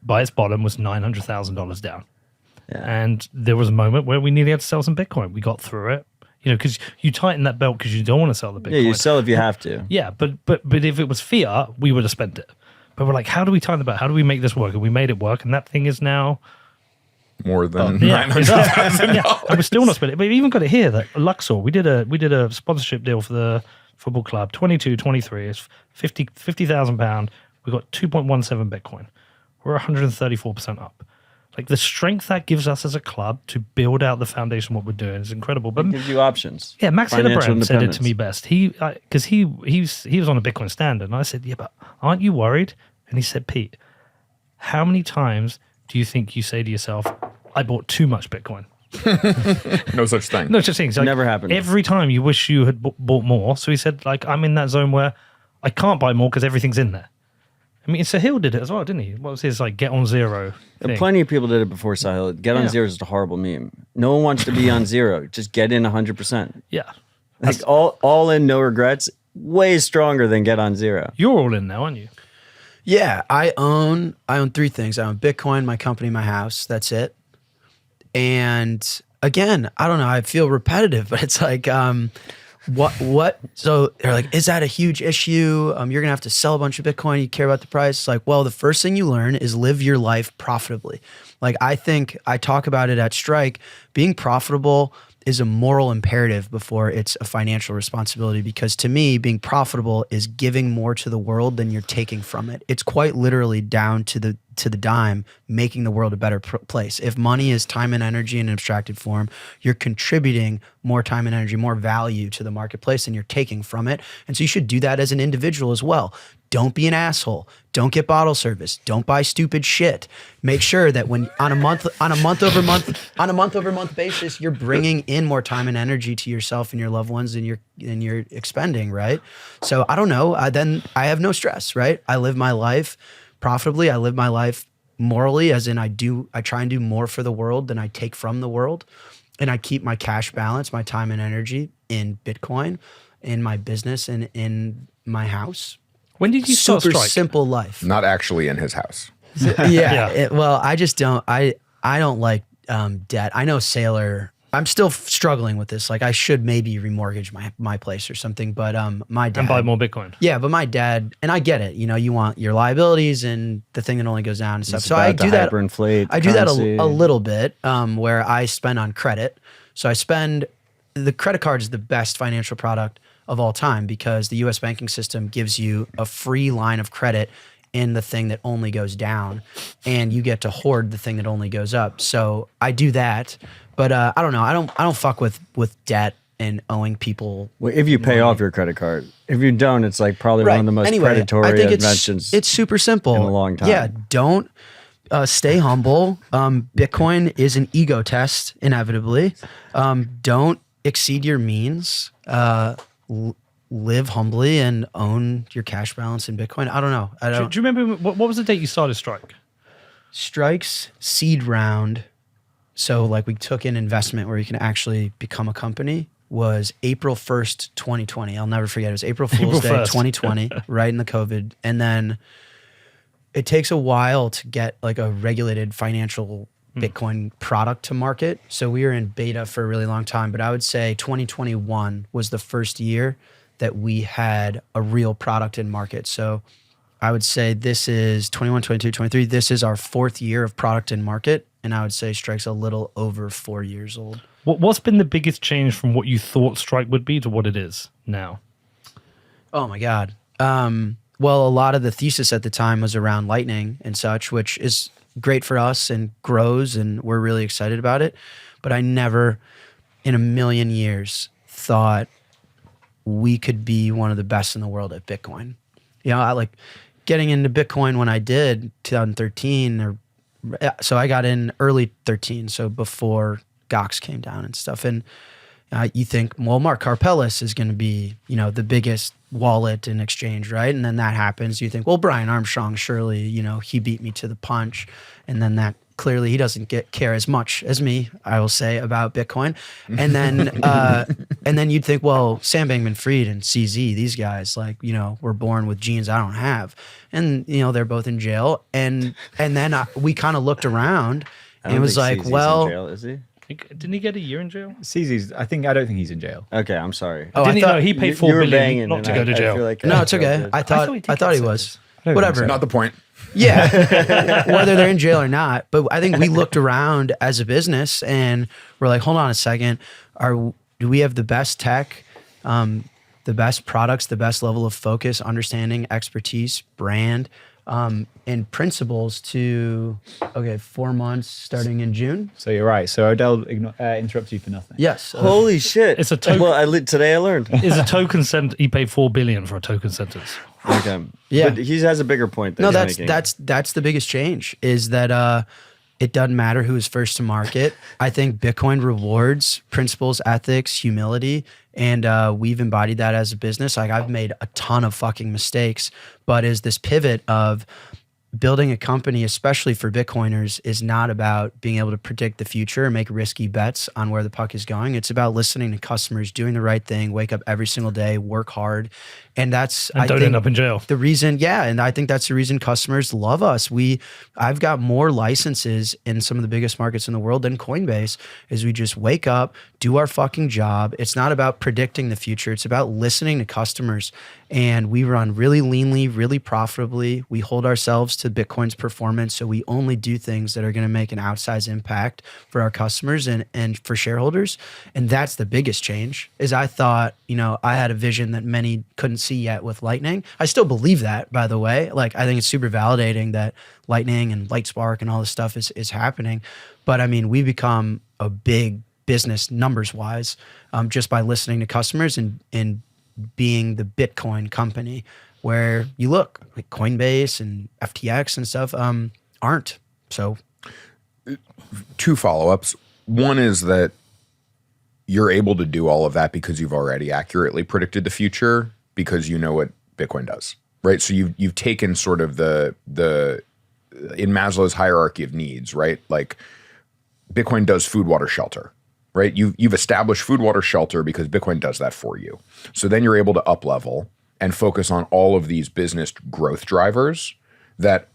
C: its bottom was $900,000 down.
D: Yeah.
C: And there was a moment where we nearly had to sell some Bitcoin. We got through it, because you tighten that belt because you don't want to sell the Bitcoin.
D: Yeah, you sell if you have to.
C: Yeah, but if it was fiat, we would have spent it. But we're like, how do we tighten the belt? How do we make this work? And we made it work, and that thing is now
A: More than
C: yeah,
A: $900,000.
C: yeah. And we're still not spending it. But we've even got it here that Luxor. We did a sponsorship deal for the football club. 22-23 is £50,000. We got 2.17 Bitcoin. We're 134% up. Like the strength that gives us as a club to build out the foundation, what we're doing is incredible. But
D: It gives you options.
C: yeah, Max
D: Financial
C: Hildebrand said it to
D: independence.
C: me best. Because he was on a Bitcoin standard, and I said, "Yeah, but aren't you worried?" And he said, "Pete, how many times do you think you say to yourself, I bought too much Bitcoin?"
A: No such thing.
C: No, just things like
D: Never happened.
C: Every time you wish you had bought more. So he said, like, I'm in that zone where I can't buy more because everything's in there. I mean, Sahil did it as well, didn't he? What was his like get on zero? Thing?
D: Plenty of people did it before Sahil. Get on
C: Yeah.
D: zero is a horrible meme. No one wants to be on zero. Just get in 100%.
C: Yeah,
D: Like all in, no regrets. Way stronger than get on zero.
C: you're all in now, aren't you?
E: Yeah, I own 3 things. I own Bitcoin, my company, my house. That's it. And again, I don't know. I feel repetitive, but it's like, what? So they're like, is that a huge issue? You're gonna have to sell a bunch of Bitcoin. You care about the price? It's like, well, the first thing you learn is live your life profitably. Like I think I talk about it at Strike. Being profitable is a moral imperative before it's a financial responsibility, because to me, being profitable is giving more to the world than you're taking from it. It's quite literally down to the dime, making the world a better place. If money is time and energy in an abstracted form, you're contributing more time and energy, more value to the marketplace than you're taking from it. And so you should do that as an individual as well. Don't be an asshole. Don't get bottle service. Don't buy stupid shit. Make sure that when on a month over month basis, you're bringing in more time and energy to yourself and your loved ones than you're expending, right? So I don't know. Then I have no stress, right? I live my life profitably. I live my life morally, as in I try and do more for the world than I take from the world. And I keep my cash balance, my time and energy in Bitcoin, in my business, and in my house.
C: When did you start
E: Super
C: Strike?
E: simple life.
A: Not actually in his house.
E: Yeah. Well, I just don't. I don't like debt. I know Sailor. I'm still struggling with this. Like I should maybe remortgage my place or something. But my dad
C: And buy more Bitcoin.
E: Yeah, but my dad, and I get it. You want your liabilities and the thing that only goes down and stuff.
D: It's
E: So I
D: about to
E: do that.
D: hyperinflate
E: I do that
D: currency.
E: a little bit, where I spend on credit. So the credit card is the best financial product of all time because the U.S. banking system gives you a free line of credit in the thing that only goes down, and you get to hoard the thing that only goes up. So I do that, but I don't know. I don't fuck with debt and owing people.
D: Well, if you pay off your credit card, if you don't, it's like probably one of the most predatory
E: I think
D: inventions.
E: It's super simple.
D: In a long time.
E: Yeah, don't stay humble. Bitcoin is an ego test, inevitably. Don't exceed your means. Live humbly and own your cash balance in Bitcoin. I don't know.
C: Do you remember what was the date you started Strike?
E: Strike's seed round, so like we took an investment where you can actually become a company, was April 1st, 2020. I'll never forget. It was April Fool's Day, 2020, right in the COVID. And then it takes a while to get like a regulated financial Bitcoin product to market. So we were in beta for a really long time, but I would say 2021 was the first year that we had a real product in market. So I would say this is 21, 22, 23. This is our 4th year of product in market. And I would say Strike's a little over 4 years old.
C: What's been the biggest change from what you thought Strike would be to what it is now?
E: Oh my God. Well, a lot of the thesis at the time was around Lightning and such, which is great for us and grows, and we're really excited about it. But I never in a million years thought we could be one of the best in the world at Bitcoin. You know, I like getting into Bitcoin when I did 2013 so I got in early 13, so before Gox came down and stuff. And you think, well, Mark Karpeles is going to be, the biggest wallet and exchange, right? And then that happens. You think, well, Brian Armstrong, surely, he beat me to the punch. And then that clearly he doesn't care as much as me, I will say, about Bitcoin. And then you'd think, well, Sam Bankman-Fried and CZ, these guys, like, were born with genes I don't have. And, they're both in jail. And then we kind of looked around and it was like,
D: CZ's
E: well,
D: in jail, is he?
C: Didn't he get a year in jail?
B: CZ's, I don't think he's in jail.
D: Okay, I'm sorry.
E: Oh,
C: Didn't he? No, he paid $4 billion
D: banging
C: not to go to
D: I
C: jail.
D: feel like
E: no, it's okay. I thought he was. Whatever.
A: Not the point.
E: Yeah, whether they're in jail or not. But I think we looked around as a business and we're like, hold on a second. Do we have the best tech, the best products, the best level of focus, understanding, expertise, brand, and principles to, 4 months starting in June?
B: So you're right. So Odell interrupts you for nothing.
E: Yes.
D: Holy shit.
C: It's a token.
D: Well, today I learned.
C: Is a token cent? He paid $4 billion for a token sentence.
D: Okay.
E: Yeah.
D: But he has a bigger point.
E: No, that's the biggest change is that it doesn't matter who is first to market. I think Bitcoin rewards principles, ethics, humility, and we've embodied that as a business. Like I've made a ton of fucking mistakes, but is this pivot of building a company, especially for Bitcoiners, is not about being able to predict the future and make risky bets on where the puck is going. It's about listening to customers, doing the right thing, wake up every single day, work hard. And that's,
C: And don't end up in jail.
E: the reason, and I think that's the reason customers love us. I've got more licenses in some of the biggest markets in the world than Coinbase, is we just wake up, do our fucking job. It's not about predicting the future. It's about listening to customers. And we run really leanly, really profitably. We hold ourselves to Bitcoin's performance. So we only do things that are going to make an outsized impact for our customers and for shareholders. And that's the biggest change, is I thought, I had a vision that many couldn't see yet with Lightning. I still believe that, by the way. Like, I think it's super validating that Lightning and Lightspark and all this stuff is happening. But I mean, we become a big business numbers wise, just by listening to customers and being the Bitcoin company, where you look like Coinbase and FTX and stuff aren't. So
A: 2 follow-ups. One is that you're able to do all of that because you've already accurately predicted the future, because you know what Bitcoin does, right? So you've taken sort of the in Maslow's hierarchy of needs, right? Like Bitcoin does food, water, shelter, right? You've established food, water, shelter because Bitcoin does that for you. So then you're able to up level and focus on all of these business growth drivers that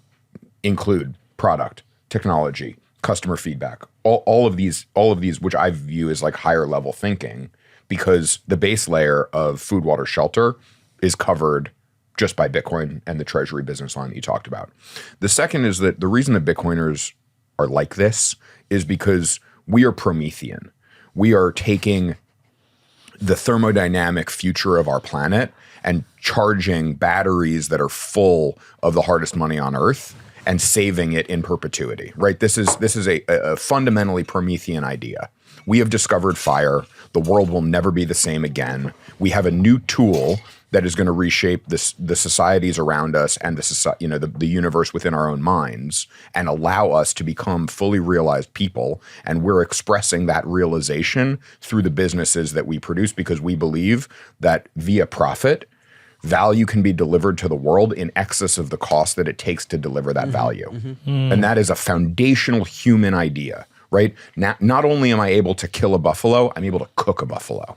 A: include product, technology, customer feedback, all of these, which I view as like higher level thinking, because the base layer of food, water, shelter is covered just by Bitcoin and the treasury business line that you talked about. The second is that the reason that Bitcoiners are like this is because we are promethean. We are taking the thermodynamic future of our planet and charging batteries that are full of the hardest money on earth and saving it in perpetuity, right? This is a fundamentally Promethean idea. We have discovered fire. The world will never be the same again. We have a new tool that is going to reshape the societies around us and the universe within our own minds and allow us to become fully realized people. And we're expressing that realization through the businesses that we produce because we believe that via profit, value can be delivered to the world in excess of the cost that it takes to deliver that value. And that is a foundational human idea, right? Now, not only am I able to kill a buffalo, I'm able to cook a buffalo.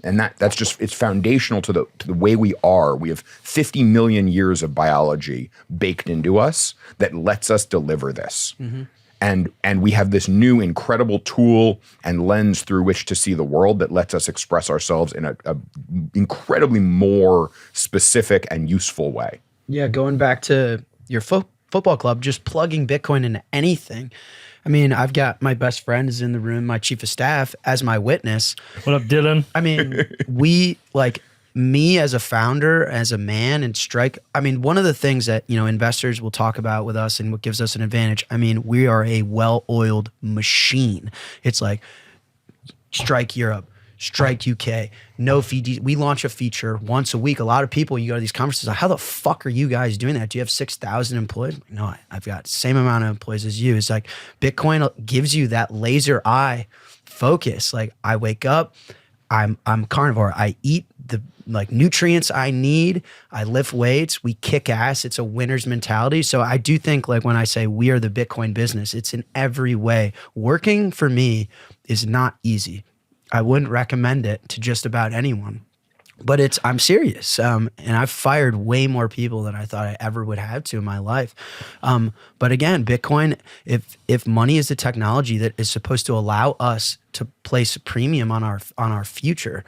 A: And that's just, it's foundational to the way we are. We have 50 million years of biology baked into us that lets us deliver this. And we have this new incredible tool and lens through which to see the world that lets us express ourselves in a incredibly more specific and useful way.
E: Yeah, going back to your football club, just plugging Bitcoin into anything. I mean, I've got my best friend is in the room, my chief of staff, as my witness.
C: What up, Dylan?
E: I mean, me as a founder, as a man, and Strike. I mean, one of the things that, investors will talk about with us and what gives us an advantage, I mean, we are a well-oiled machine. It's like Strike Europe, Strike UK, no fee. We launch a feature once a week. A lot of people, you go to these conferences, like, how the fuck are you guys doing that? Do you have 6,000 employees? No, I've got the same amount of employees as you. It's like Bitcoin gives you that laser eye focus. Like, I wake up, I'm carnivore. I eat the nutrients I need. I lift weights. We kick ass. It's a winner's mentality. So I do think, like, when I say we are the Bitcoin business, it's in every way. Working for me is not easy. I wouldn't recommend it to just about anyone, but I'm serious. And I've fired way more people than I thought I ever would have to in my life. But again, Bitcoin, if money is the technology that is supposed to allow us to place a premium on our future,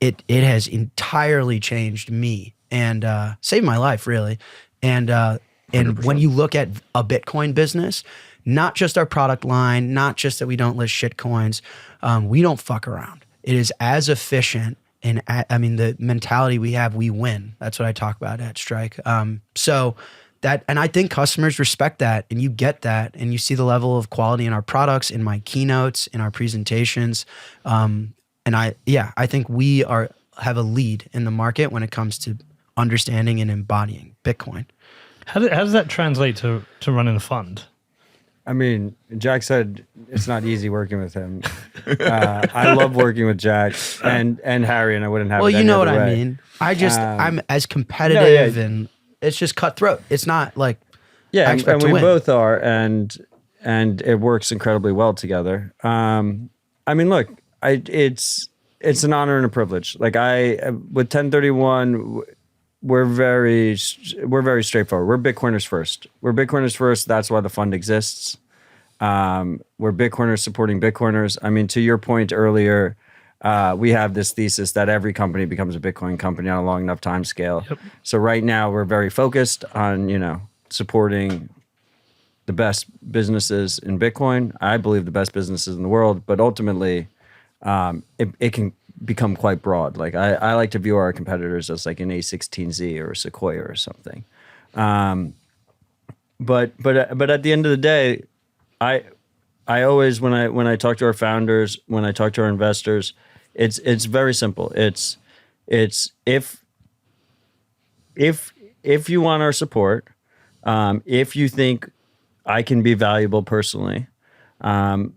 E: it has entirely changed me and saved my life, really. And 100%. When you look at a Bitcoin business, not just our product line, not just that we don't list shit coins, we don't fuck around. It is as efficient, and the mentality we have, we win. That's what I talk about at Strike. And I think customers respect that, and you get that, and you see the level of quality in our products, in my keynotes, in our presentations. I think we have a lead in the market when it comes to understanding and embodying Bitcoin.
C: How does that translate to running a fund?
D: I mean, Jack said it's not easy working with him. I love working with Jack and Harry, and I wouldn't have.
E: Well,
D: it
E: you
D: any
E: know what
D: other
E: I
D: way.
E: mean. I'm as competitive, and it's just cutthroat. It's not like
D: and we both are, and it works incredibly well together. I mean, look, it's an honor and a privilege. Like with 1031. We're very straightforward. We're Bitcoiners first. That's why the fund exists. We're Bitcoiners supporting Bitcoiners. I mean, to your point earlier, we have this thesis that every company becomes a Bitcoin company on a long enough time scale. Yep. So right now we're very focused on, supporting the best businesses in Bitcoin. I believe the best businesses in the world, but ultimately it can become quite broad. Like I like to view our competitors as like an A16Z or a Sequoia or something. But at the end of the day, I always when I talk to our founders, when I talk to our investors, it's very simple. It's if you want our support, if you think I can be valuable personally, I'm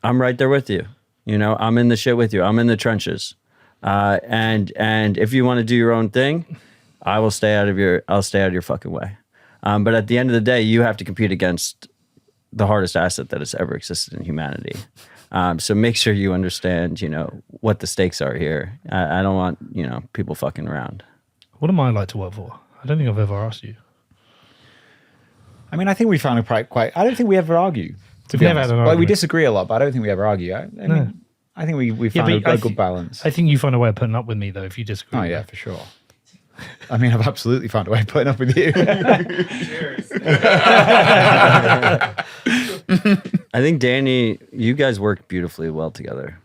D: right there with you. I'm in the shit with you. I'm in the trenches. And if you want to do your own thing, I'll stay out of your fucking way. But at the end of the day, you have to compete against the hardest asset that has ever existed in humanity. So make sure you understand, what the stakes are here. I don't want, people fucking around.
C: What am I like to work for? I don't think I've ever asked you.
B: I mean, I think we found it quite. I don't think we ever argue. To be
C: Never
B: honest,
C: had an
B: like we
C: argument.
B: disagree a lot, but I don't think we ever argue. I think we found a good balance.
C: I think you find a way of putting up with me, though, if you disagree.
B: Oh yeah, for sure. I mean, I've absolutely found a way of putting up with you.
A: Cheers.
D: I think Danny, you guys work beautifully well together.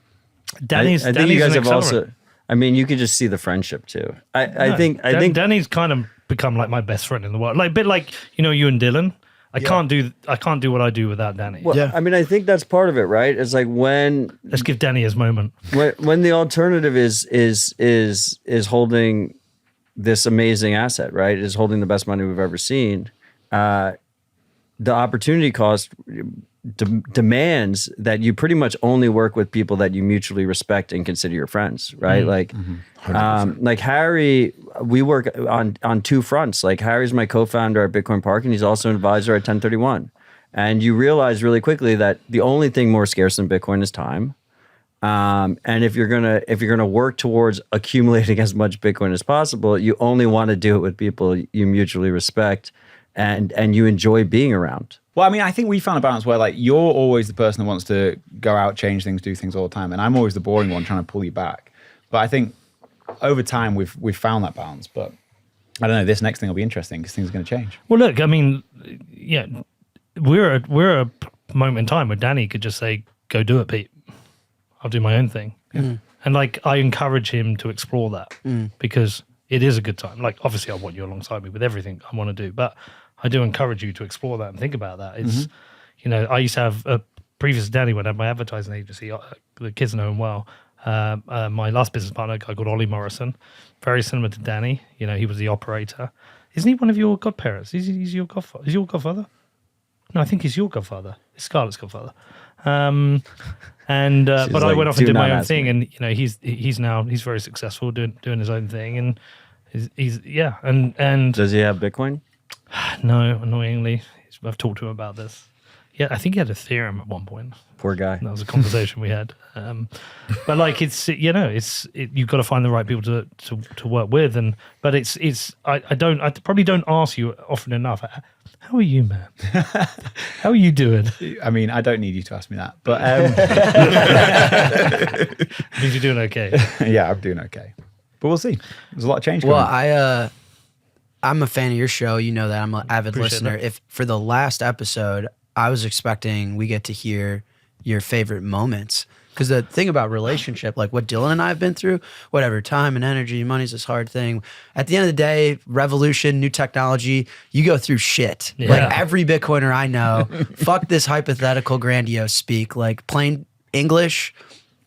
C: Danny's
D: I think you guys have
C: an
D: also.
C: accelerant.
D: I mean, you could just see the friendship too. I think
C: Danny's kind of become like my best friend in the world. Like a bit like, you and Dylan. I can't do what I do without Danny.
D: Well, I mean, I think that's part of it, right? It's like
C: let's give Danny his moment.
D: When the alternative is holding this amazing asset, right? Is holding the best money we've ever seen. The opportunity cost demands that you pretty much only work with people that you mutually respect and consider your friends, right? Like, like Harry, we work on two fronts. Like Harry's my co-founder at Bitcoin Park, and he's also an advisor at 1031. And you realize really quickly that the only thing more scarce than Bitcoin is time. And if you're gonna work towards accumulating as much Bitcoin as possible, you only want to do it with people you mutually respect and you enjoy being around.
B: Well, I mean, I think we found a balance where like you're always the person that wants to go out, change things, do things all the time, and I'm always the boring one trying to pull you back. But I think over time we've found that balance. But I don't know. This next thing will be interesting because things are going to change.
C: Well, look, I mean, yeah, we're a moment in time where Danny could just say, "Go do it, Pete. I'll do my own thing." And like I encourage him to explore that because it is a good time. Like obviously, I want you alongside me with everything I want to do, but I do encourage you to explore that and think about that. It's, I used to have a previous Danny when I had my advertising agency. The kids know him well. My last business partner, a guy called Ollie Morrison, very similar to Danny. He was the operator. Isn't he one of your godparents? He's your godfather. Is your godfather? No, I think he's your godfather. It's Scarlett's godfather. But I went off and did my own thing, and he's very successful doing his own thing, and and
D: does he have Bitcoin?
C: No, annoyingly, I've talked to him about this. Yeah, I think he had Ethereum at one point.
D: Poor guy.
C: That was a conversation we had. But like you've got to find the right people to work with, but I probably don't ask you often enough. How are you, man? How are you doing?
B: I mean, I don't need you to ask me that, but
C: means you're doing okay.
B: Yeah, I'm doing okay. But we'll see. There's a lot of change going on.
E: Well, I'm a fan of your show. You know that I'm an avid listener.
C: That.
E: If for the last episode, I was expecting we get to hear your favorite moments. Because the thing about relationship, like what Dylan and I have been through, whatever, time and energy, money's this hard thing. At the end of the day, revolution, new technology, you go through shit.
C: Yeah.
E: Like every Bitcoiner I know, fuck this hypothetical grandiose speak. Like plain English,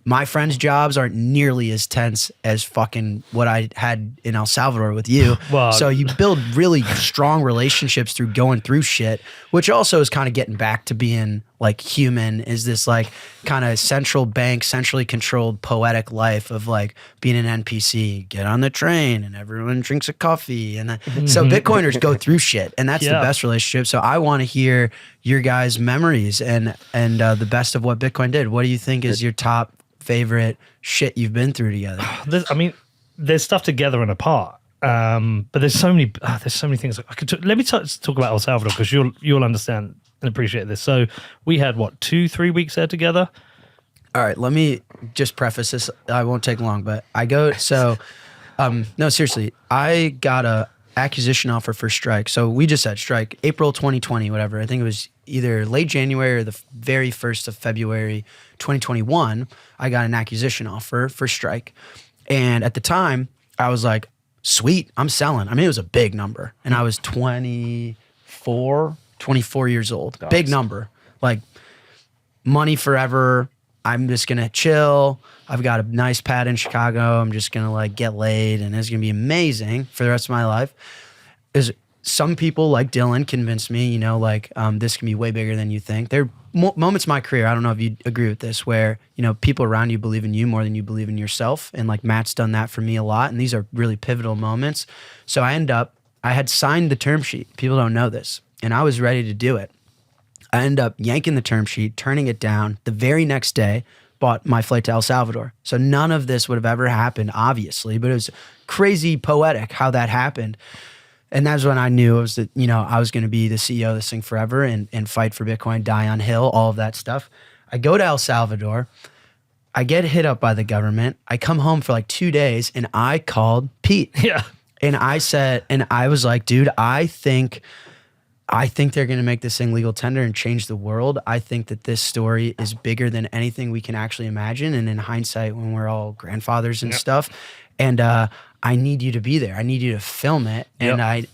E: my friends' jobs aren't nearly as tense as fucking what I had in El Salvador with you.
C: Well,
E: so you build really strong relationships through going through shit, which also is kind of getting back to being like human, is this like kind of central bank, centrally controlled poetic life of like being an NPC, get on the train and everyone drinks a coffee. And so Bitcoiners go through shit, and that's the best relationship. So I want to hear your guys' memories and the best of what Bitcoin did. What do you think is your top favorite shit you've been through together?
C: There's stuff together and apart, but there's so many things I could. Let me talk about El Salvador because you'll understand and appreciate this. So we had 2-3 weeks there together.
E: All right, let me just preface this. I won't take long, but no, seriously, I got a acquisition offer for Strike. So we just had Strike April 2020, whatever. I think it was either late January or the very 1st of February 2021. I got an acquisition offer for Strike. And at the time, I was like, sweet, I'm selling. I mean, it was a big number. And I was 24 years old. That's big number. Like, money forever. I'm just going to chill. I've got a nice pad in Chicago. I'm just going to like get laid, and it's going to be amazing for the rest of my life. Some people like Dylan convinced me, this can be way bigger than you think. There are moments in my career, I don't know if you agree with this, where, people around you believe in you more than you believe in yourself. And like Matt's done that for me a lot. And these are really pivotal moments. So I had signed the term sheet. People don't know this. And I was ready to do it. I ended up yanking the term sheet, turning it down. The very next day, bought my flight to El Salvador. So none of this would have ever happened, obviously, but it was crazy poetic how that happened. And that's when I knew I was going to be the CEO of this thing forever and fight for Bitcoin, die on Hill, all of that stuff. I go to El Salvador. I get hit up by the government. I come home for like 2 days, and I called Pete.
C: Yeah.
E: And I was like, dude, I think I think they're going to make this thing legal tender and change the world. I think that this story is bigger than anything we can actually imagine. And in hindsight, when we're all grandfathers and stuff, and I need you to be there. I need you to film it. And I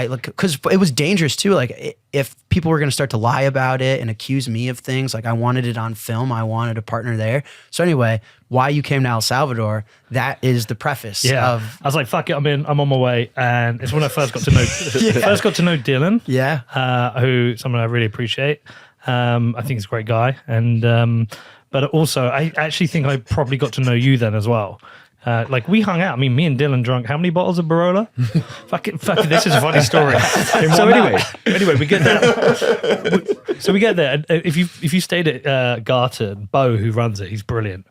E: look, because it was dangerous too. Like if people were going to start to lie about it and accuse me of things, like I wanted it on film. I wanted a partner there. So anyway, why you came to El Salvador, that is the preface of.
C: I was like, fuck it, I'm on my way. And it's when I first got to know, Dylan.
E: Yeah.
C: Who, someone I really appreciate. I think he's a great guy. And, but also I actually think I probably got to know you then as well. Like we hung out. I mean, me and Dylan drank how many bottles of Barola? fuck it, this is a funny story. So anyway, we get there. So we get there. If you stayed at Garton, Bo, who runs it, he's brilliant.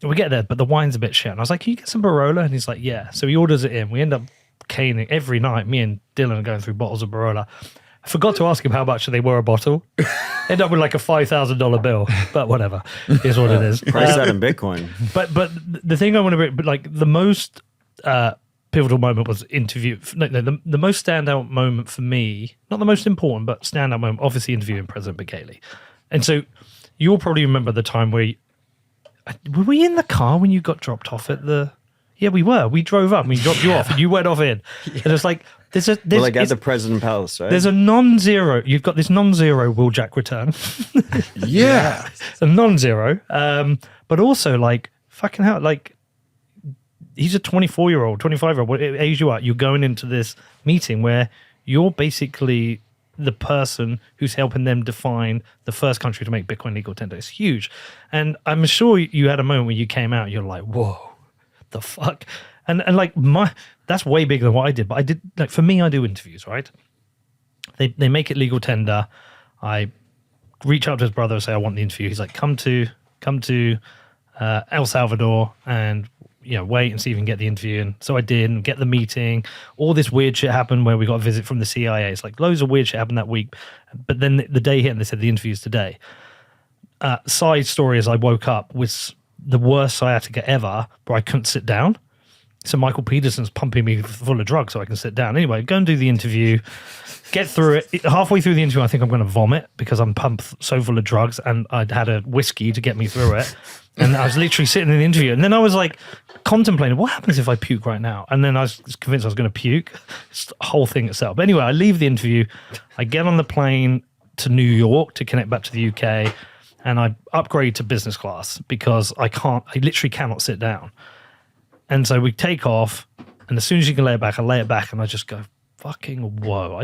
C: We get there, but the wine's a bit shit. And I was like, "Can you get some Barola?" And he's like, "Yeah." So he orders it in. We end up caning every night. Me and Dylan are going through bottles of Barola. I forgot to ask him how much they were a bottle. End up with like a $5,000 bill, but whatever, is what it is.
D: Price that in Bitcoin.
C: But the thing I want to, but like the most pivotal moment was interview. No, the most standout moment for me, not the most important, but standout moment, obviously interviewing President Bukele. And so you'll probably remember the time where were we in the car when you got dropped off at the? Yeah, we were. We drove up and we dropped you off, and you went off in. And it's like.
D: Like at the President Palace, right?
C: There's a non-zero. You've got this non-zero Will Jack return.
A: Yeah.
C: A non-zero. But also like fucking hell, like he's a 24-year-old, 25-year-old. What age you are? You're going into this meeting where you're basically the person who's helping them define the first country to make Bitcoin legal tender. It's huge. And I'm sure you had a moment when you came out, you're like, whoa, the fuck? And like that's way bigger than what I did. But I did, like, for me, I do interviews, right? They make it legal tender. I reach out to his brother and say, I want the interview. He's like, come to El Salvador and, wait and see if you can get the interview. And so I did, and get the meeting. All this weird shit happened where we got a visit from the CIA. It's like loads of weird shit happened that week. But then the day hit and they said the interview's today. Side story is I woke up with the worst sciatica ever, where I couldn't sit down. So Michael Peterson's pumping me full of drugs so I can sit down. Anyway, go and do the interview, get through it. Halfway through the interview, I think I'm going to vomit because I'm pumped so full of drugs, and I'd had a whiskey to get me through it. And I was literally sitting in the interview. And then I was like contemplating, what happens if I puke right now? And then I was convinced I was going to puke. It's the whole thing itself. But anyway, I leave the interview. I get on the plane to New York to connect back to the UK. And I upgrade to business class because I literally cannot sit down. And so we take off, and as soon as you can lay it back, I lay it back, and I just go, fucking whoa.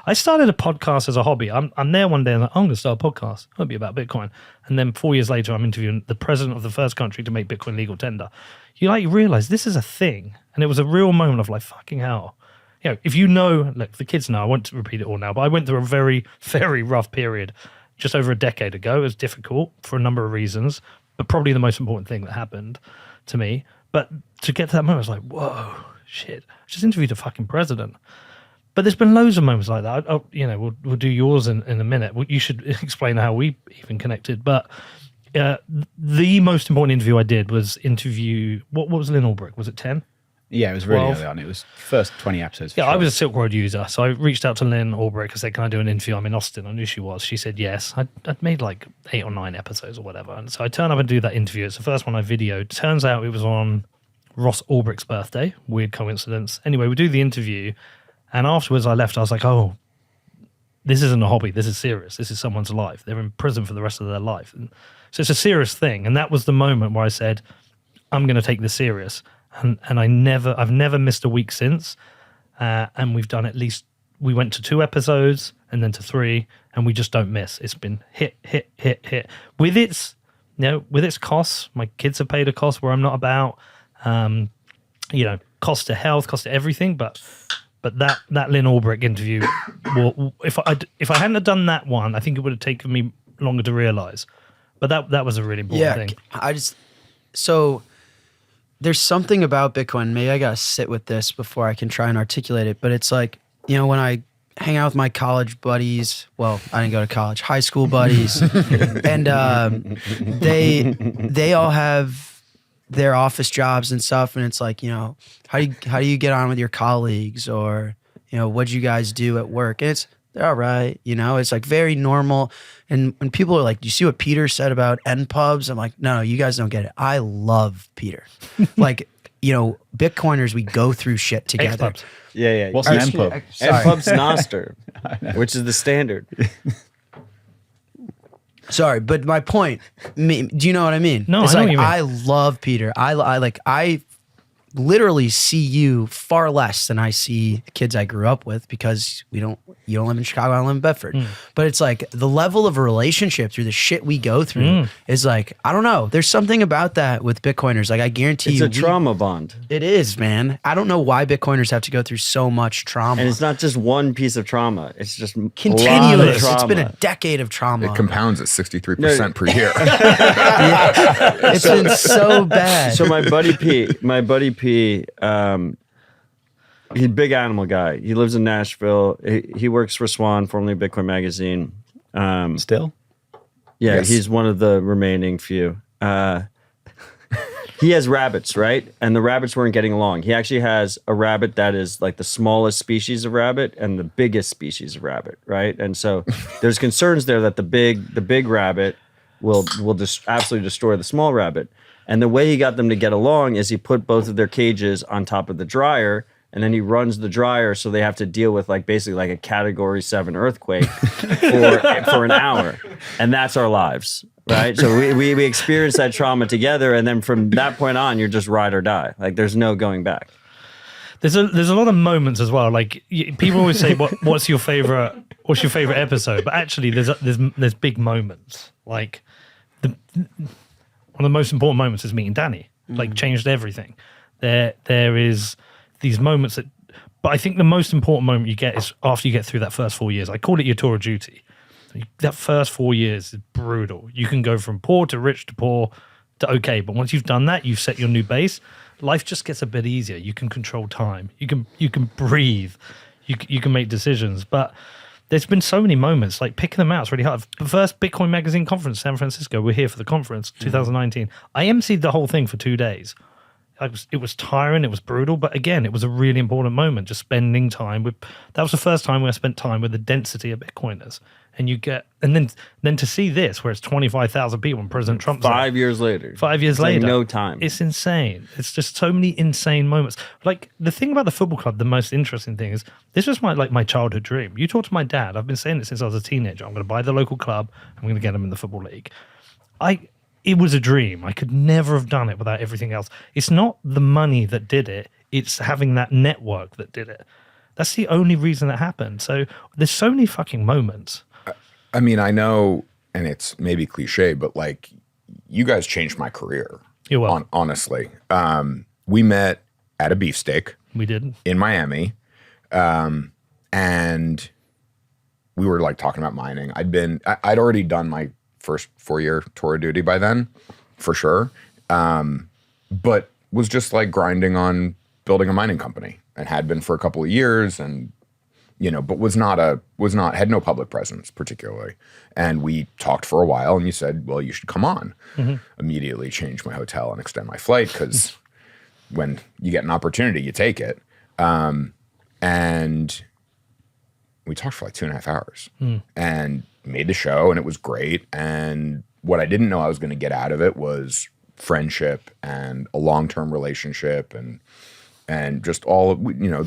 C: I started a podcast as a hobby. I'm there one day, and I'm going to start a podcast. It'll be about Bitcoin. And then 4 years later, I'm interviewing the president of the first country to make Bitcoin legal tender. You realize this is a thing. And it was a real moment of like, fucking hell. If look, the kids know, I won't repeat it all now, but I went through a very, very rough period just over a decade ago. It was difficult for a number of reasons, but probably the most important thing that happened to me. But to get to that moment, I was like, whoa, shit. I just interviewed a fucking president. But there's been loads of moments like that. We'll do yours in a minute. You should explain how we even connected. But the most important interview I did was what was Lynn Ulbricht? Was it 10?
B: Yeah, it was really early on. It was first 20 episodes.
C: Yeah, sure. I was a Silk Road user. So I reached out to Lynn Ulbricht and said, can I do an interview? I'm in Austin. I knew she was. She said yes. I'd made like 8 or 9 episodes or whatever. And so I turn up and do that interview. It's the first one I videoed. Turns out it was on Ross Ulbricht's birthday. Weird coincidence. Anyway, we do the interview. And afterwards I left. I was like, oh, this isn't a hobby. This is serious. This is someone's life. They're in prison for the rest of their life. And so it's a serious thing. And that was the moment where I said, I'm going to take this serious. And I've never missed a week since. And we've done we went to 2 episodes and then to 3, and we just don't miss. It's been hit. With its costs, my kids have paid a cost where I'm not about, cost to health, cost to everything. But that Lynn Ulbricht interview, if I hadn't have done that one, I think it would have taken me longer to realize. But that was a really important thing.
E: So there's something about Bitcoin. Maybe I got to sit with this before I can try and articulate it. But it's like, when I hang out with my college buddies, well, I didn't go to college, high school buddies, and they all have their office jobs and stuff. And it's like, how do you get on with your colleagues, or, what'd you guys do at work? And they're all right. You know, it's like very normal. And when people are like, do you see what Peter said about NPubs? I'm like, no, you guys don't get it. I love Peter. Like, you know, Bitcoiners, we go through shit together.
C: X-Pubs.
D: Yeah.
B: What's an NPub?
D: NPub's Noster, which is the standard.
E: Sorry, but my point, do you know what I mean?
C: No,
E: it's
C: I know
E: like,
C: what you mean.
E: I love Peter. I literally see you far less than I see the kids I grew up with because you don't live in Chicago, I live in Bedford. But it's like the level of a relationship through the shit we go through is like, I don't know. There's something about that with Bitcoiners. Like I guarantee
D: It's
E: you
D: a trauma bond.
E: it is, man. I don't know why Bitcoiners have to go through so much trauma.
D: And it's not just one piece of trauma. It's just a lot of
E: continuous. It's been a
D: trauma.
E: decade of trauma.
A: It compounds at 63% per year.
E: It's been so bad.
D: So my buddy P, he's a big animal guy. He lives in Nashville. He works for Swan, formerly Bitcoin Magazine.
B: Still?
D: Yeah,
A: Yes.
D: he's one of the remaining few. He has rabbits, right? And the rabbits weren't getting along. He actually has a rabbit that is like the smallest species of rabbit and the biggest species of rabbit, right? And so there's concerns there that the big rabbit will just absolutely destroy the small rabbit. And the way he got them to get along is he put both of their cages on top of the dryer, and then he runs the dryer so they have to deal with like basically like a Category 7 earthquake for an hour. And that's our lives, right? So we experience that trauma together, and then from that point on, you're just ride or die. Like there's no going back.
C: There's a lot of moments as well. Like people always say, what's your favorite episode? But actually, there's big moments. Like one of the most important moments is meeting Danny. Like changed everything. There is these moments but I think the most important moment you get is after you get through that first 4 years. I call it your tour of duty. That first 4 years is brutal. You can go from poor to rich to poor to okay, but once you've done that, you've set your new base. Life just gets a bit easier. You can control time. You can breathe. You can make decisions. But there's been so many moments, like picking them out, it's really hard. The first Bitcoin Magazine conference, San Francisco, we're here for the conference, 2019. I emceed the whole thing for 2 days. It was tiring, it was brutal, but again, it was a really important moment, just spending time with, that was the first time where I spent time with the density of Bitcoiners. And then to see this, where it's 25,000 people and President Trump's
D: 5 years later.
C: 5 years
D: It's like
C: later.
D: no time.
C: It's insane. It's just so many insane moments. Like the thing about the football club, the most interesting thing is this was my childhood dream. You talk to my dad, I've been saying it since I was a teenager. I'm going to buy the local club. I'm going to get them in the football league. It was a dream. I could never have done it without everything else. It's not the money that did it. It's having that network that did it. That's the only reason that happened. So there's so many fucking moments.
A: I mean, I know, and it's maybe cliche, but like you guys changed my career.
C: You're welcome.
A: Honestly. We met at a beefsteak
C: We did.
A: in Miami. And we were like talking about mining. I'd already done my first 4-year tour of duty by then, for sure. But was just like grinding on building a mining company and had been for a couple of years and, but had no public presence particularly. And we talked for a while and you said, well, you should come on. Immediately changed my hotel and extend my flight because when you get an opportunity, you take it. And we talked for like 2.5 hours and made the show and it was great. And what I didn't know I was going to get out of it was friendship and a long-term relationship and just all of, no,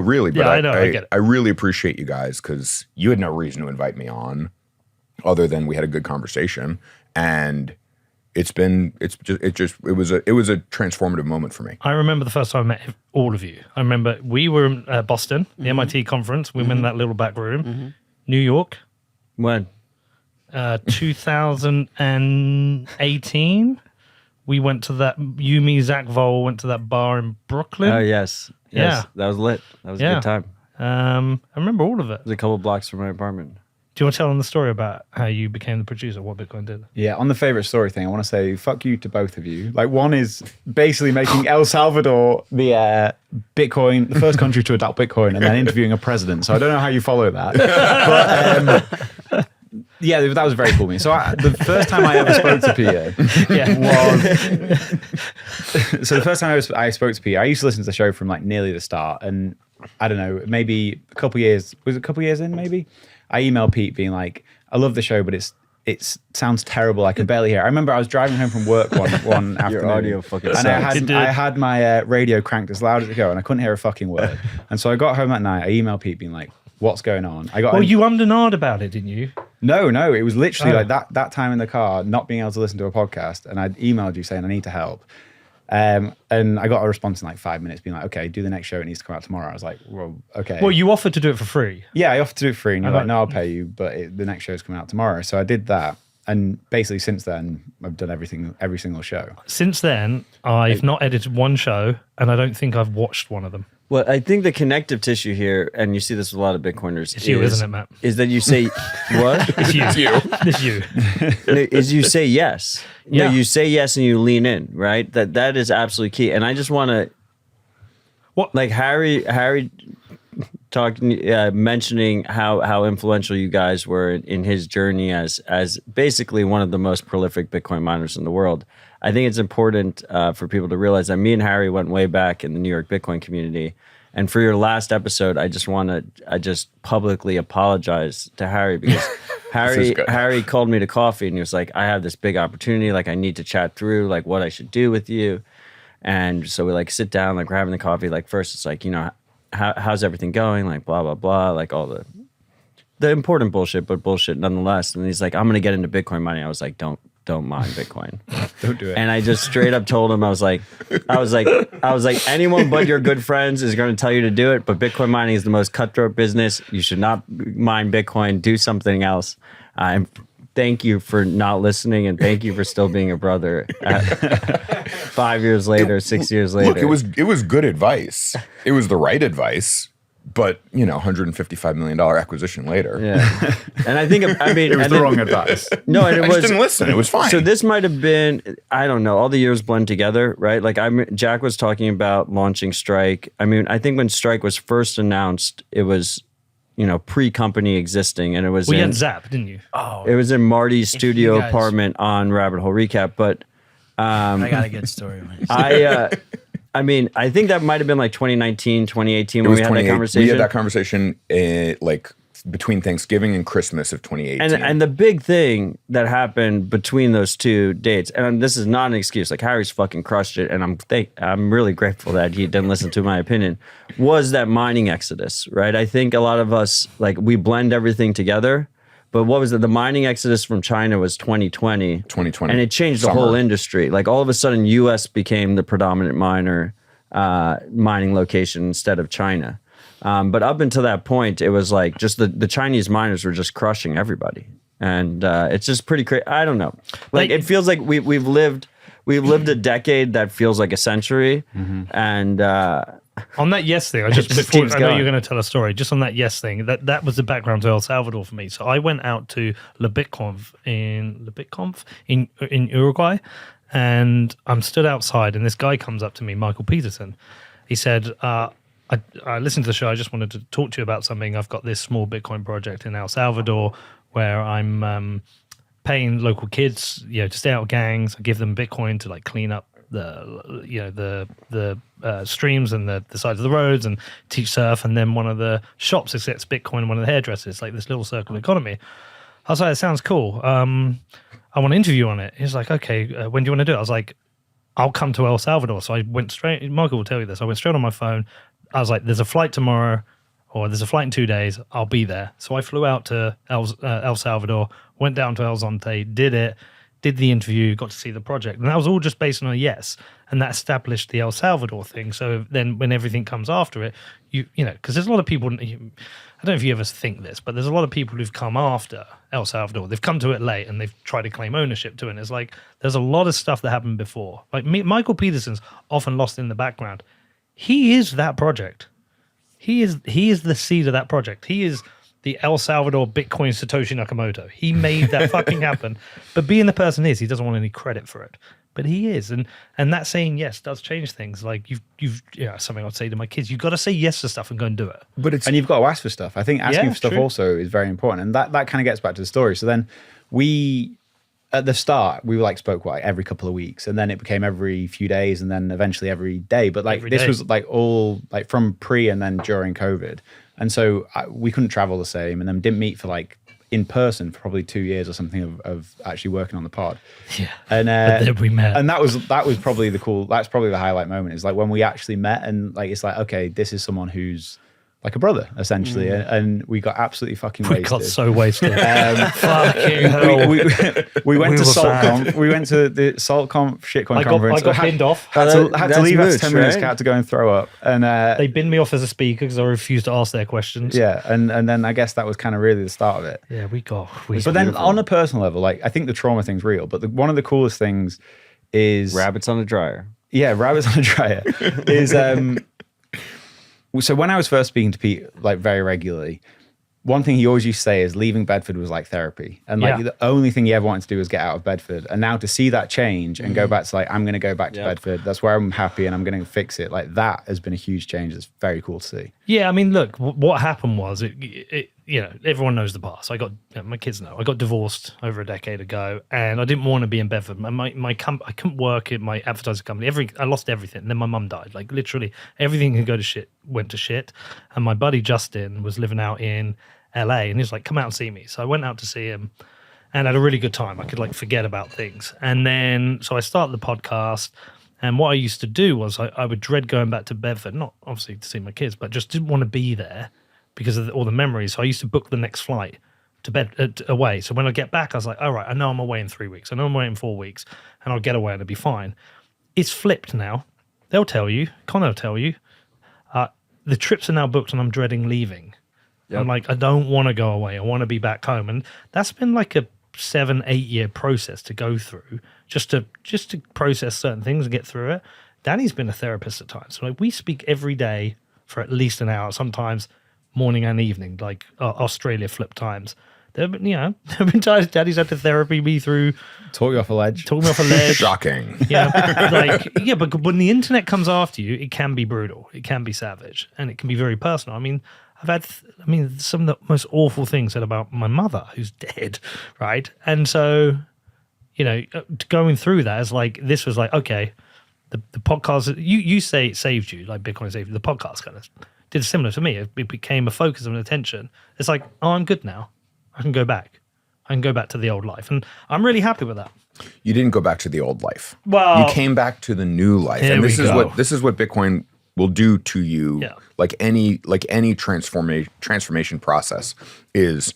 A: really, but
C: Yeah, I know, I get it.
A: I really appreciate you guys because you had no reason to invite me on other than we had a good conversation. And it was a transformative moment for me.
C: I remember the first time I met all of you. I remember we were in Boston, the MIT conference. We were in that little back room. New York,
D: When?
C: 2018. We went to that, Zach Vol went to that bar in Brooklyn.
D: Oh, yes.
C: Yeah.
D: That was lit. That was a
C: Yeah.
D: good time. It
C: I remember all of it.
D: was a couple blocks from my apartment.
C: Do you want to tell them the story about how you became the producer, what Bitcoin did?
B: Yeah, on the favorite story thing, I want to say fuck you to both of you. Like, one is basically making El Salvador the first country to adopt Bitcoin, and then interviewing a president. So I don't know how you follow that. But Yeah, that was very cool of me. So the first time I ever spoke to Peter was... So the first time I spoke to Peter, I used to listen to the show from like nearly the start. And I don't know, maybe a couple years, was it a couple years in maybe? I emailed Pete being like, I love the show, but it sounds terrible. I can barely hear. I remember I was driving home from work one afternoon.
D: Your audio fucking
B: and
D: sucks.
B: I had my radio cranked as loud as it go, and I couldn't hear a fucking word. And so I got home that night. I emailed Pete being like, "What's going on?"
C: You ummed and ahed about it, didn't you?
B: No. It was literally like that time in the car, not being able to listen to a podcast, and I emailed you saying I need to help. And I got a response in like 5 minutes being like, okay, do the next show. It needs to come out tomorrow. I was like, well, okay.
C: Well, you offered to do it for free.
B: Yeah, I offered to do it for free. And you're like, no, I'll pay you. But the next show is coming out tomorrow. So I did that. And basically since then, I've done every single show.
C: Since then, I've not edited one show, and I don't think I've watched one of them.
D: Well, I think the connective tissue here, and you see this with a lot of Bitcoiners,
C: It's you, isn't it, Matt?
D: is that you say, what?
C: It's you. It's you.
D: No, is you say yes.
C: Yeah.
D: No, you say yes and you lean in, right? That is absolutely key. And I just want to, like Harry talking, mentioning how influential you guys were in his journey as basically one of the most prolific Bitcoin miners in the world. I think it's important for people to realize that me and Harry went way back in the New York Bitcoin community. And for your last episode, I just publicly apologize to Harry because Harry called me to coffee and he was like, I have this big opportunity. Like, I need to chat through like what I should do with you. And so we like sit down, like we're having the coffee. Like first it's like, you know, how's everything going? Like blah, blah, blah, like all the important bullshit, but bullshit nonetheless. And he's like, I'm going to get into Bitcoin mining. I was like, don't mine Bitcoin.
B: Don't do it.
D: And I just straight up told him, I was like, anyone but your good friends is going to tell you to do it. But Bitcoin mining is the most cutthroat business. You should not mine Bitcoin. Do something else. And thank you for not listening, and thank you for still being a brother. 5 years later, 6 years later.
A: Look, it was good advice. It was the right advice. But, you know, $155 million acquisition later.
D: Yeah. And I think,
B: it was the wrong advice.
D: No, and
A: I just didn't listen. It was fine.
D: So this might have been, I don't know, all the years blend together, right? Like Jack was talking about launching Strike. I mean, I think when Strike was first announced, it was, you know, pre-company existing, and it was
C: you had Zap, didn't you?
E: Oh,
D: it was in Marty's studio
E: guys-
D: apartment on Rabbit Hole Recap. But
E: I got a good story.
D: I mean, I think that might have been like 2019, 2018 when we had that conversation.
A: We had that conversation like between Thanksgiving and Christmas of 2018.
D: And the big thing that happened between those two dates, and this is not an excuse, like Harry's fucking crushed it, and I'm really grateful that he didn't listen to my opinion, was that mining exodus, right? I think a lot of us, like, we blend everything together. But what was it? The mining exodus from China was 2020.
A: 2020.
D: And it changed the whole industry. Like all of a sudden, US became the predominant mining location instead of China. But up until that point, it was like just the Chinese miners were just crushing everybody. And it's just pretty crazy. I don't know. Like it feels like we've lived a decade that feels like a century.
B: Mm-hmm.
D: And
C: on that yes thing, I
D: just
C: before
D: keeps
C: I know
D: going.
C: you're going to tell a story. Just on that yes thing, that was the background to El Salvador for me. So I went out to Le Bitconf in Uruguay, and I'm stood outside, and this guy comes up to me, Michael Peterson. He said, I listened to the show. I just wanted to talk to you about something. I've got this small Bitcoin project in El Salvador where I'm paying local kids, you know, to stay out of gangs. I give them Bitcoin to like clean up the streams and the sides of the roads and teach surf. And then one of the shops accepts Bitcoin, one of the hairdressers, like this little circle economy. I was like, it sounds cool. I want to interview on it. He's like, okay, when do you want to do it? I was like, I'll come to El Salvador. So I went straight, Michael will tell you this. I went straight on my phone. I was like, there's a flight tomorrow, or there's a flight in 2 days. I'll be there. So I flew out to El Salvador, went down to El Zonte, did the interview, got to see the project. And that was all just based on a yes. And that established the El Salvador thing. So then when everything comes after it, you know, because there's a lot of people, I don't know if you ever think this, but there's a lot of people who've come after El Salvador. They've come to it late and they've tried to claim ownership to it. And it's like, there's a lot of stuff that happened before. Like Michael Peterson's often lost in the background. He is that project. He is the seed of that project. He is the El Salvador Bitcoin Satoshi Nakamoto. He made that fucking happen. But being the person he is, he doesn't want any credit for it. but he is. And that saying yes does change things. Like you've something I'd say to my kids, you've got to say yes to stuff and go and do it.
B: And you've got to ask for stuff. I think asking for stuff
C: true.
B: also is very important. And that kind of gets back to the story. So then at the start, we like spoke every couple of weeks, and then it became every few days, and then eventually every day. But like
C: Every
B: this
C: day.
B: was like all like from pre and then during COVID, and so we couldn't travel the same, and then didn't meet for like in person for probably 2 years or something of actually working on the pod.
C: Yeah.
B: And
C: But then we met.
B: and that was probably that's probably the highlight moment, is like when we actually met, and like it's like, okay, this is someone who's like a brother essentially, and we got absolutely fucking
C: We
B: wasted.
C: got so wasted. Fucking hell.
B: We went
C: We
B: to
C: were
B: SaltConf.
C: sad.
B: We went to the SaltConf shitcoin
C: I
B: conference.
C: got binned off.
B: Had to
D: That's
B: leave after 10 minutes.
D: right?
B: Had to go and throw up. And
C: They binned me off as a speaker because I refused to ask their questions.
B: yeah, and then I guess that was kind of really the start of it.
C: Yeah, we got.
B: But then on a personal level, like I think the trauma thing's real. But one of the coolest things is
D: Rabbits on a dryer.
B: Yeah, rabbits on a dryer is so when I was first speaking to Pete like very regularly, one thing he always used to say is leaving Bedford was like therapy. And like
C: Yeah.
B: the only thing he ever wanted to do was get out of Bedford. And now to see that change and go back to like, I'm going to go back to
D: Yep.
B: Bedford. That's where I'm happy and I'm going to fix it. Like that has been a huge change. It's very cool to see.
C: Yeah, I mean, look, what happened was, everyone knows the past. My kids know. I got divorced over a decade ago, and I didn't want to be in Bedford. I couldn't work at my advertising company. I lost everything. And then my mum died. Like literally, everything went to shit. And my buddy Justin was living out in LA, and he was like, "Come out and see me." So I went out to see him, and had a really good time. I could like forget about things, and then so I started the podcast. And what I used to do was I would dread going back to Bedford, not obviously to see my kids, but just didn't want to be there because of all the memories. So I used to book the next flight to away. So when I get back, I was like, all right, I know I'm away in 3 weeks. I know I'm away in 4 weeks, and I'll get away and it'll be fine. It's flipped now. They'll tell you, Connor will tell you, the trips are now booked and I'm dreading leaving.
D: Yep.
C: I'm like, I don't want to go away. I want to be back home. And that's been like a 7-8 year process to go through just to process certain things and get through it. Danny's been a therapist at times. So like we speak every day for at least an hour, sometimes morning and evening, like Australia flip times. There have been times Daddy's had to therapy me through
B: Talk you off a ledge.
C: talking me off a ledge.
A: Shocking.
C: But when the internet comes after you, it can be brutal. It can be savage, and it can be very personal. I mean, I've had, some of the most awful things said about my mother, who's dead, right? And so, going through that is like, this was like, okay, the podcast, you say it saved you, like Bitcoin saved you. The podcast kind of did similar to me. It became a focus of attention. It's like, oh, I'm good now. I can go back. I can go back to the old life. And I'm really happy with that.
A: You didn't go back to the old life.
C: Well,
A: You came back to the new life.
C: There
A: And
C: we go.
A: this is what Bitcoin will do to you.
C: Yeah.
A: Like any transformation process is,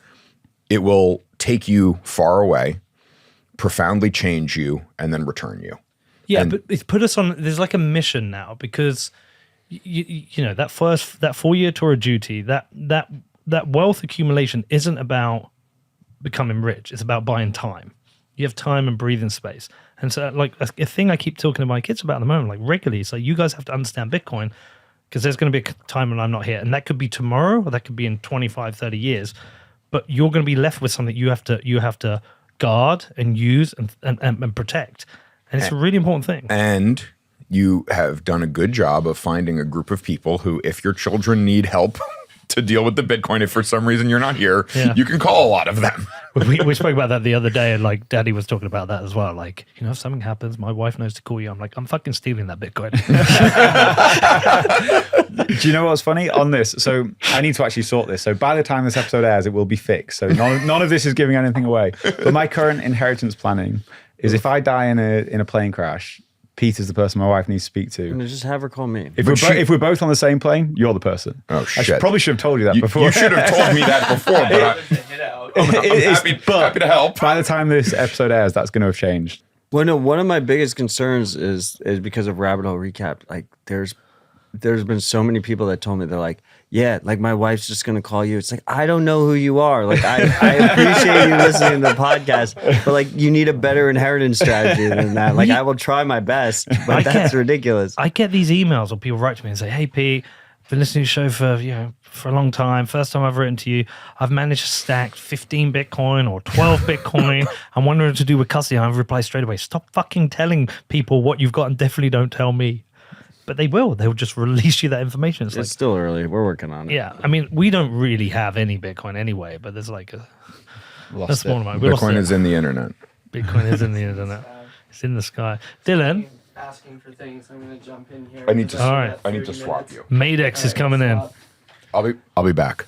A: it will take you far away, profoundly change you, and then return you.
C: Yeah, but it's put us on. There's like a mission now because that 4 year tour of duty, that wealth accumulation isn't about becoming rich. It's about buying time. You have time and breathing space. And so, like a thing I keep talking to my kids about at the moment, like regularly, is like, you guys have to understand Bitcoin because there's going to be a time when I'm not here, and that could be tomorrow or that could be in 25, 30 years. But you're going to be left with something you have to guard and use and protect. And it's a really important thing.
A: And you have done a good job of finding a group of people who, if your children need help to deal with the Bitcoin, if for some reason you're not here,
C: Yeah.
A: you can call a lot of them.
C: We spoke about that the other day, and like Daddy was talking about that as well. Like, if something happens, my wife knows to call you. I'm like, I'm fucking stealing that Bitcoin.
B: Do you know what's funny on this? So I need to actually sort this. So by the time this episode airs, it will be fixed. So none of this is giving anything away. But my current inheritance planning is, if I die in a plane crash, Pete is the person my wife needs to speak to.
D: Just have her call me.
B: If we're both on the same plane, you're the person.
A: Oh,
B: I
A: shit.
B: probably should have told you that before.
A: You should have told me that before, but I'm happy to help.
B: By the time this episode airs, that's going to have changed.
D: Well, no, one of my biggest concerns is because of Rabbit Hole Recap. Like, there's been so many people that told me, they're like, yeah, like my wife's just gonna call you. It's like, I don't know who you are. Like, I appreciate you listening to the podcast, but like, you need a better inheritance strategy than that. Like, I will try my best, but that's ridiculous.
C: I get these emails or people write to me and say, hey, Pete, been listening to your show for a long time. First time I've written to you. I've managed to stack 15 Bitcoin or 12 Bitcoin. I'm wondering what to do with custody. I've replied straight away. Stop fucking telling people what you've got and definitely don't tell me. But they will. They'll just release you that information.
D: It's still early. We're working on it.
C: Yeah. I mean, we don't really have any Bitcoin anyway, but there's like a small amount.
A: Bitcoin is in the internet.
C: Bitcoin is in the internet. It's in the sky. Dylan.
E: Asking for things. I'm going to jump in here.
A: I need to.
C: All right.
A: I need to swap you.
C: Madex is coming in.
A: I'll be back.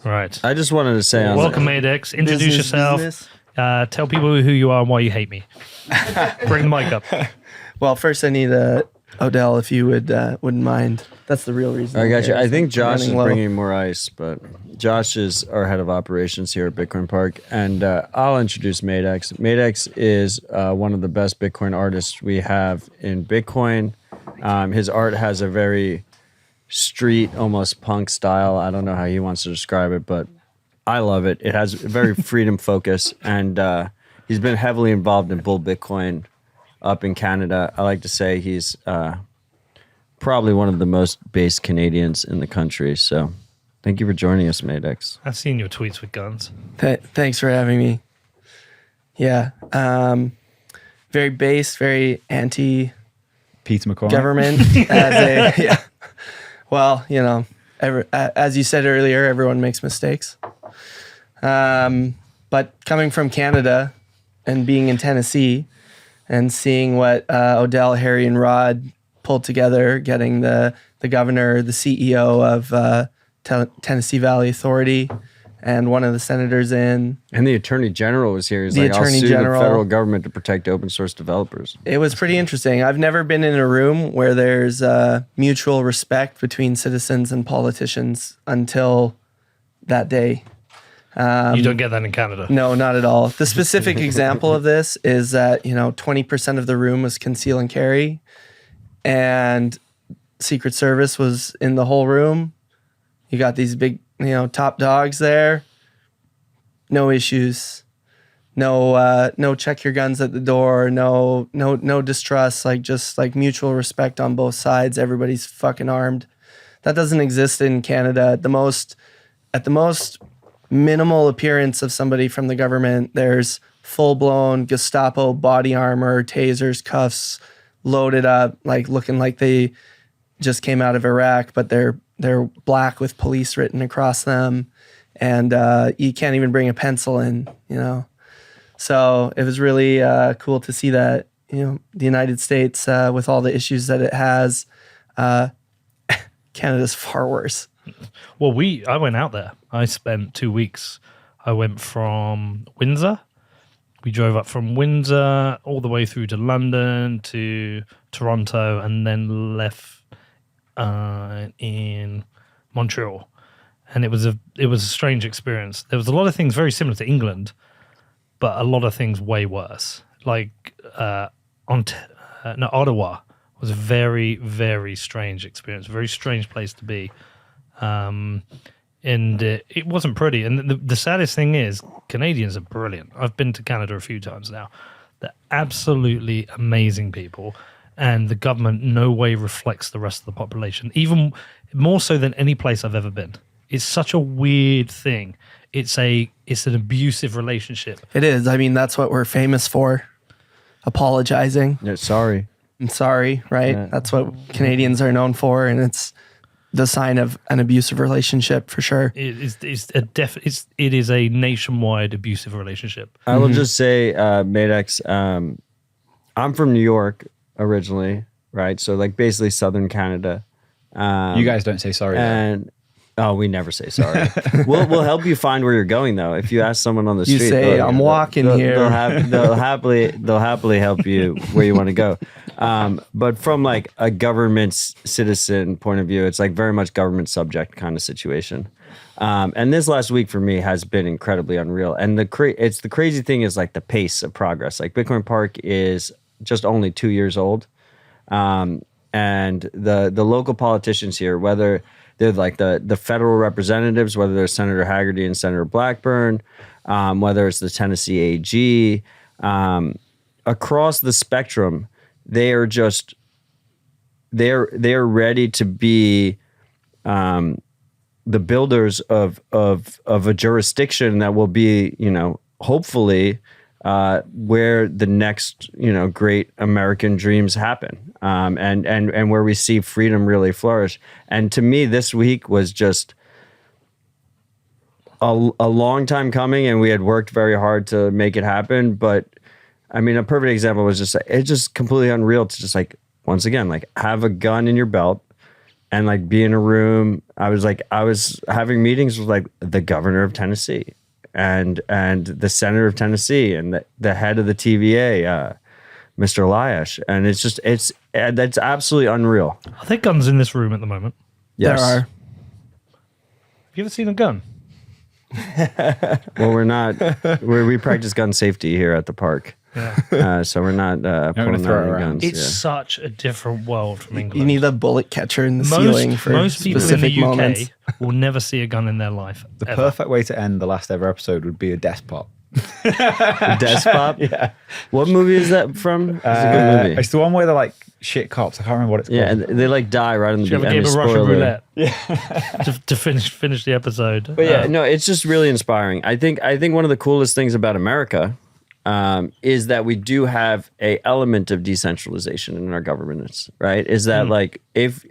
C: Right.
D: I just wanted to say,
C: Welcome, Madex. Introduce yourself. Tell people who you are and why you hate me. Bring the mic up.
F: Well, first I need Odell, if you wouldn't mind. That's the real reason.
D: I got you. I think Josh is
F: running low.
D: bringing more ice, but Josh is our head of operations here at Bitcoin Park, and I'll introduce Madex. Madex is one of the best Bitcoin artists we have in Bitcoin. His art has a very street, almost punk style. I don't know how he wants to describe it, but I love it. It has a very freedom focus, and he's been heavily involved in Bull Bitcoin up in Canada. I like to say he's probably one of the most based Canadians in the country. So thank you for joining us, Madex.
C: I've seen your tweets with guns.
F: Thanks for having me. Yeah. Very based, very anti-government.
B: Peter McCormick.
F: Well, as you said earlier, everyone makes mistakes. But coming from Canada and being in Tennessee and seeing what Odell, Harry, and Rod pulled together, getting the governor, the CEO of Tennessee Valley Authority, and one of the senators in.
D: And the attorney general was here. He's
F: The
D: like, I'll
F: Attorney
D: sue
F: General.
D: the federal government to protect open source developers.
F: It was pretty interesting. I've never been in a room where there's mutual respect between citizens and politicians until that day.
C: You don't get that in Canada.
F: No, not at all. The specific example of this is that, 20% of the room was conceal and carry, and Secret Service was in the whole room. You got these big, top dogs there. No issues. No check your guns at the door. No distrust. Just mutual respect on both sides. Everybody's fucking armed. That doesn't exist in Canada. At the most minimal appearance of somebody from the government, there's full-blown Gestapo body armor, tasers, cuffs, loaded up, looking like they just came out of Iraq, but they're black with police written across them, and you can't even bring a pencil in, So it was really cool to see that, the United States, with all the issues that it has, Canada's far worse.
C: Well, I went out there. I spent 2 weeks. I went from Windsor. We drove up from Windsor all the way through to London, to Toronto, and then left in Montreal. And it was a strange experience. There was a lot of things very similar to England, but a lot of things way worse. Ottawa was a very, very strange experience. Very strange place to be. And it wasn't pretty. And the saddest thing is, Canadians are brilliant. I've been to Canada a few times now. They're absolutely amazing people. And the government no way reflects the rest of the population, even more so than any place I've ever been. It's such a weird thing. It's an abusive relationship.
F: It is. I mean, that's what we're famous for. Apologizing.
D: Yeah, sorry.
F: I'm sorry, right?
D: Yeah.
F: That's what Canadians are known for, and it's the sign of an abusive relationship for sure.
C: It is a nationwide abusive relationship.
D: I will just say, Madex, I'm from New York originally, right? So basically Southern Canada.
B: You guys don't say sorry.
D: And we never say sorry. We'll help you find where you're going though. If you ask someone on the
F: You
D: street,
F: say, "I'm walking here."
D: They'll happily help you where you want to go. But from a government citizen point of view, it's very much government subject kind of situation. And this last week for me has been incredibly unreal. And the crazy thing is the pace of progress. Bitcoin Park is just only 2 years old. And the local politicians here, whether they're the federal representatives, whether they're Senator Haggerty and Senator Blackburn, whether it's the Tennessee AG, across the spectrum, they're ready to be the builders of a jurisdiction that will be, hopefully where the next, great American dreams happen, and where we see freedom really flourish. And to me, this week was just a long time coming, and we had worked very hard to make it happen. But I mean, a perfect example was it's just completely unreal to just like, once again, like have a gun in your belt and like be in a room. I was having meetings with like the governor of Tennessee and the senator of Tennessee and the head of the TVA, Mr. Eliash. And that's absolutely unreal.
C: Are there guns in this room at the moment?
D: Yes.
F: There are.
C: Have you ever seen a gun?
D: Well, we're not, we practice gun safety here at the park.
C: Yeah.
D: So we're not pulling
B: throw
D: out
B: it
D: any
B: around.
D: guns.
C: It's such a different world from England.
F: You need a bullet catcher in the ceiling for
C: most people in
F: specific
C: the UK
F: moments.
C: will never see a gun in their life.
B: The
C: ever.
B: perfect way to end the last ever episode would be a despot.
D: Despot?
B: Yeah.
D: What movie is that from? It's a good movie.
B: It's the one where they're like shit cops. I can't remember what it's called.
D: Yeah, and they like die right in the
C: Should have a
D: beginning.
C: game of Russian roulette.
B: Yeah.
C: to finish the episode.
D: But yeah, no, it's just really inspiring. I think one of the coolest things about America is that we do have a element of decentralization in our governance, right? Is that like if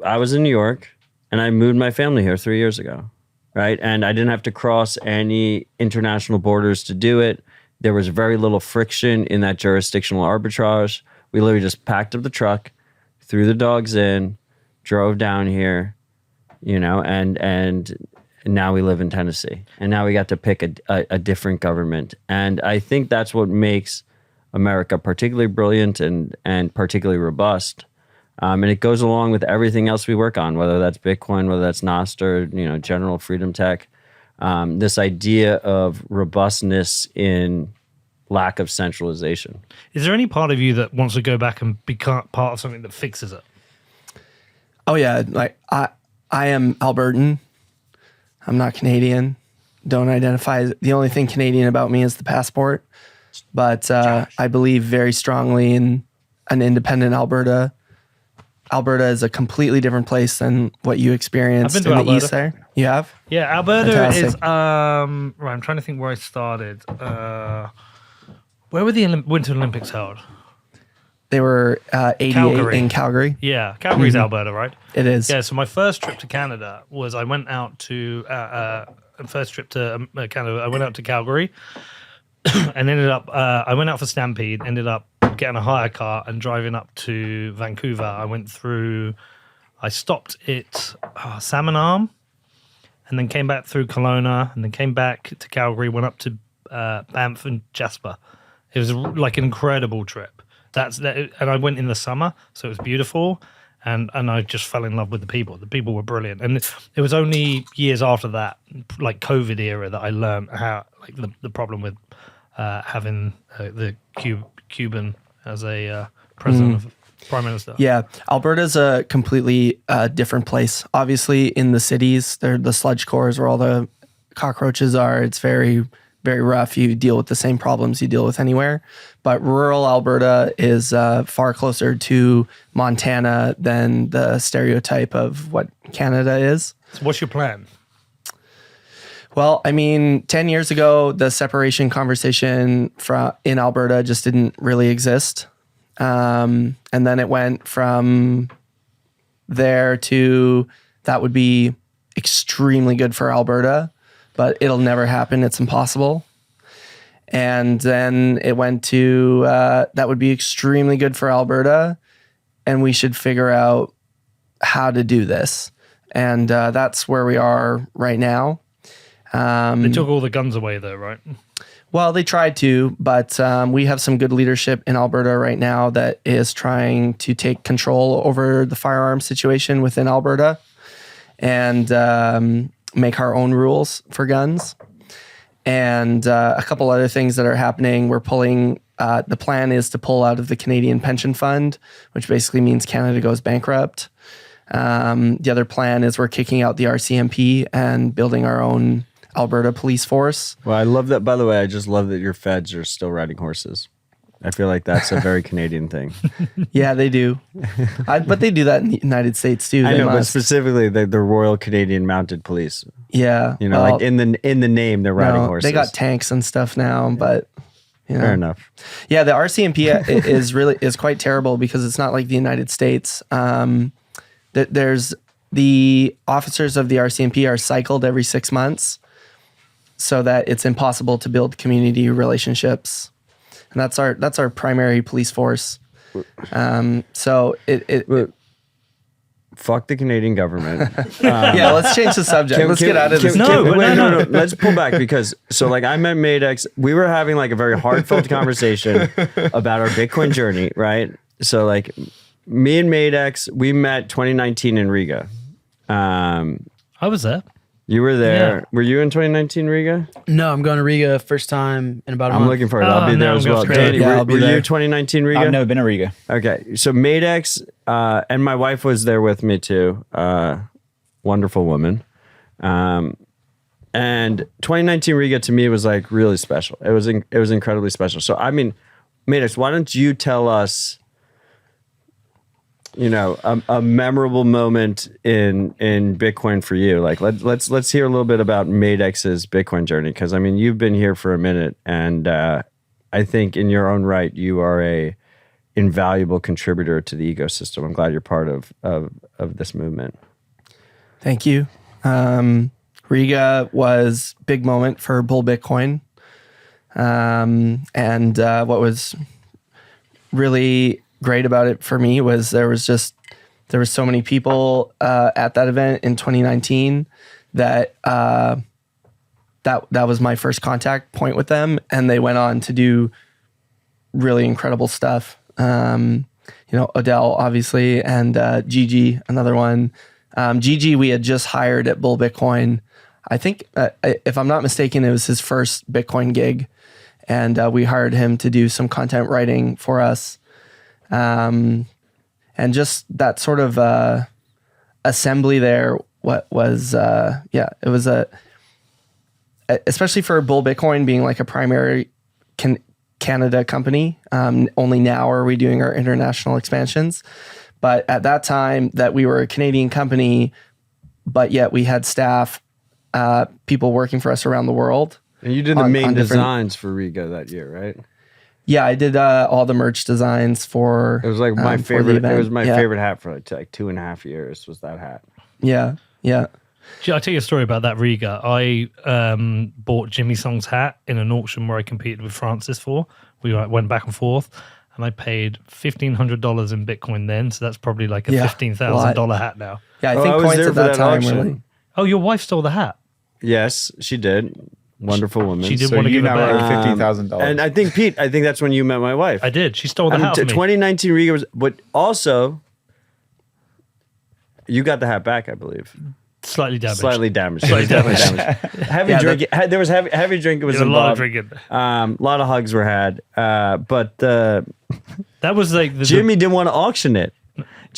D: I was in New York and I moved my family here 3 years ago, right? And I didn't have to cross any international borders to do it. There was very little friction in that jurisdictional arbitrage. We literally just packed up the truck, threw the dogs in, drove down here, and now we live in Tennessee. And now we got to pick a different government. And I think that's what makes America particularly brilliant and particularly robust. And it goes along with everything else we work on, whether that's Bitcoin, whether that's Nostr, general freedom tech. This idea of robustness in lack of centralization.
C: Is there any part of you that wants to go back and become part of something that fixes it?
F: Oh yeah, like I am Albertan. I'm not Canadian. Don't identify. The only thing Canadian about me is the passport. But I believe very strongly in an independent Alberta. Alberta is a completely different place than what you experienced in the
C: Alberta.
F: east there. You have?
C: Yeah, Alberta
F: Fantastic.
C: is right. I'm trying to think where I started. Where were the Winter Olympics held?
F: They were 88
C: Calgary.
F: in Calgary.
C: Yeah, Calgary's Alberta, right?
F: It is.
C: Yeah. So my first trip to Canada was I went out to first trip to Canada. I went out to Calgary and ended up. I went out for Stampede. Ended up getting a hire car and driving up to Vancouver. I stopped at Salmon Arm, and then came back through Kelowna, and then came back to Calgary. Went up to Banff and Jasper. It was like an incredible trip. And I went in the summer, so it was beautiful, and I just fell in love with the people. The people were brilliant, and it was only years after that, like COVID era, that I learned how like the problem with having the Cuban as a president of prime minister.
F: Yeah, Alberta's a completely different place. Obviously, in the cities, they're the sludge cores where all the cockroaches are. It's very, very rough. You deal with the same problems you deal with anywhere. But rural Alberta is far closer to Montana than the stereotype of what Canada is.
C: So what's your plan?
F: Well, I mean, 10 years ago, the separation conversation in Alberta just didn't really exist. And then it went from there to that would be extremely good for Alberta, but it'll never happen. It's impossible. And then it went to that would be extremely good for Alberta, and we should figure out how to do this. And that's where we are right now.
C: They took all the guns away, though, right?
F: Well, they tried to, but we have some good leadership in Alberta right now that is trying to take control over the firearm situation within Alberta and make our own rules for guns. And a couple other things that are happening. We're pulling, the plan is to pull out of the Canadian Pension Fund, which basically means Canada goes bankrupt. The other plan is we're kicking out the RCMP and building our own Alberta police force.
D: Well, I love that. By the way, I just love that your feds are still riding horses. I feel like that's a very Canadian thing.
F: Yeah, they do. But they do that in the United States too.
D: I
F: They
D: know, but
F: must.
D: specifically the Royal Canadian Mounted Police.
F: Yeah.
D: You know,
F: well,
D: like in the name, they're riding
F: no,
D: horses.
F: they got tanks and stuff now, but you know.
D: Fair enough.
F: Yeah, the RCMP is quite terrible because it's not like the United States. There's the officers of the RCMP are cycled every 6 months, so that it's impossible to build community relationships, and that's our primary police force. So it
D: Fuck the Canadian government.
F: yeah. Let's change the subject. Let's get out of this.
C: No,
D: no. Let's pull back because like I met Madex. We were having like a very heartfelt conversation about our Bitcoin journey, right? So like me and Madex, we met 2019 in Riga.
C: I was there.
D: You were there.
C: Yeah.
D: Were you in 2019 Riga?
E: No, I'm going to Riga first time in about a
D: I'm
E: month.
D: looking forward.
C: Oh,
D: I'll be there
C: no,
D: as
C: I'm
D: well.
C: going to
D: Danny,
E: Yeah, I'll be
D: were
E: there.
D: you 2019 Riga?
B: I've never been to Riga.
D: Okay, so Madex and my wife was there with me too. Wonderful woman. And 2019 Riga to me was like really special. It was incredibly special. So I mean, Madex, why don't you tell us, you know, a memorable moment in Bitcoin for you? Like let's hear a little bit about Madex's Bitcoin journey, because I mean you've been here for a minute, and I think in your own right you are a invaluable contributor to the ecosystem. I'm glad you're part of this movement.
F: Thank you. Riga was big moment for bull Bitcoin. And what was really great about it for me was there was so many people at that event in 2019 that that was my first contact point with them, and they went on to do really incredible stuff. You know, Odell obviously, and Gigi, another one. Gigi we had just hired at Bull Bitcoin. I think if I'm not mistaken, it was his first Bitcoin gig, and we hired him to do some content writing for us. And just that sort of assembly there, it was especially for Bull Bitcoin being like a primary Canada company. Only now are we doing our international expansions, but at that time that we were a Canadian company, but yet we had staff, people working for us around the world.
D: And you did the
F: on
D: main
F: different-
D: designs for Riga that year, right?
F: Yeah, I did all the merch designs for.
D: It was like my
F: for the
D: favorite. It
F: event.
D: was my
F: Yeah.
D: favorite hat for like 2.5 years. Was that hat?
F: Yeah, yeah.
C: I'll tell you a story about that Riga. I bought Jimmy Song's hat in an auction where I competed with Francis for. We went back and forth, and I paid $1,500 in Bitcoin then. So that's probably like a
F: Yeah,
C: $15,000 hat now.
F: Yeah, I
D: Oh,
F: think
D: I was
F: points
D: there
F: at
D: for
F: that
D: that
F: time
D: auction.
F: were like,
C: Oh, your wife stole the hat.
D: Yes, she did. Wonderful woman.
C: She did
B: So
C: want to
B: you
C: give it
B: now
C: back.
B: owe $15,000.
D: And I think Pete. I think that's when you met my wife.
C: I did. She stole the
D: I mean,
C: hat from me.
D: 2019 Riga was, but also you got the hat back, I believe.
C: Slightly damaged.
D: Slightly damaged.
C: Slightly
D: Definitely damaged. Heavy
F: Yeah,
D: drinking. There was heavy drinking was
C: There was a lot of
D: involved.
C: drinking.
D: A lot of hugs were had. But
C: That was like the
D: Jimmy didn't want to auction it.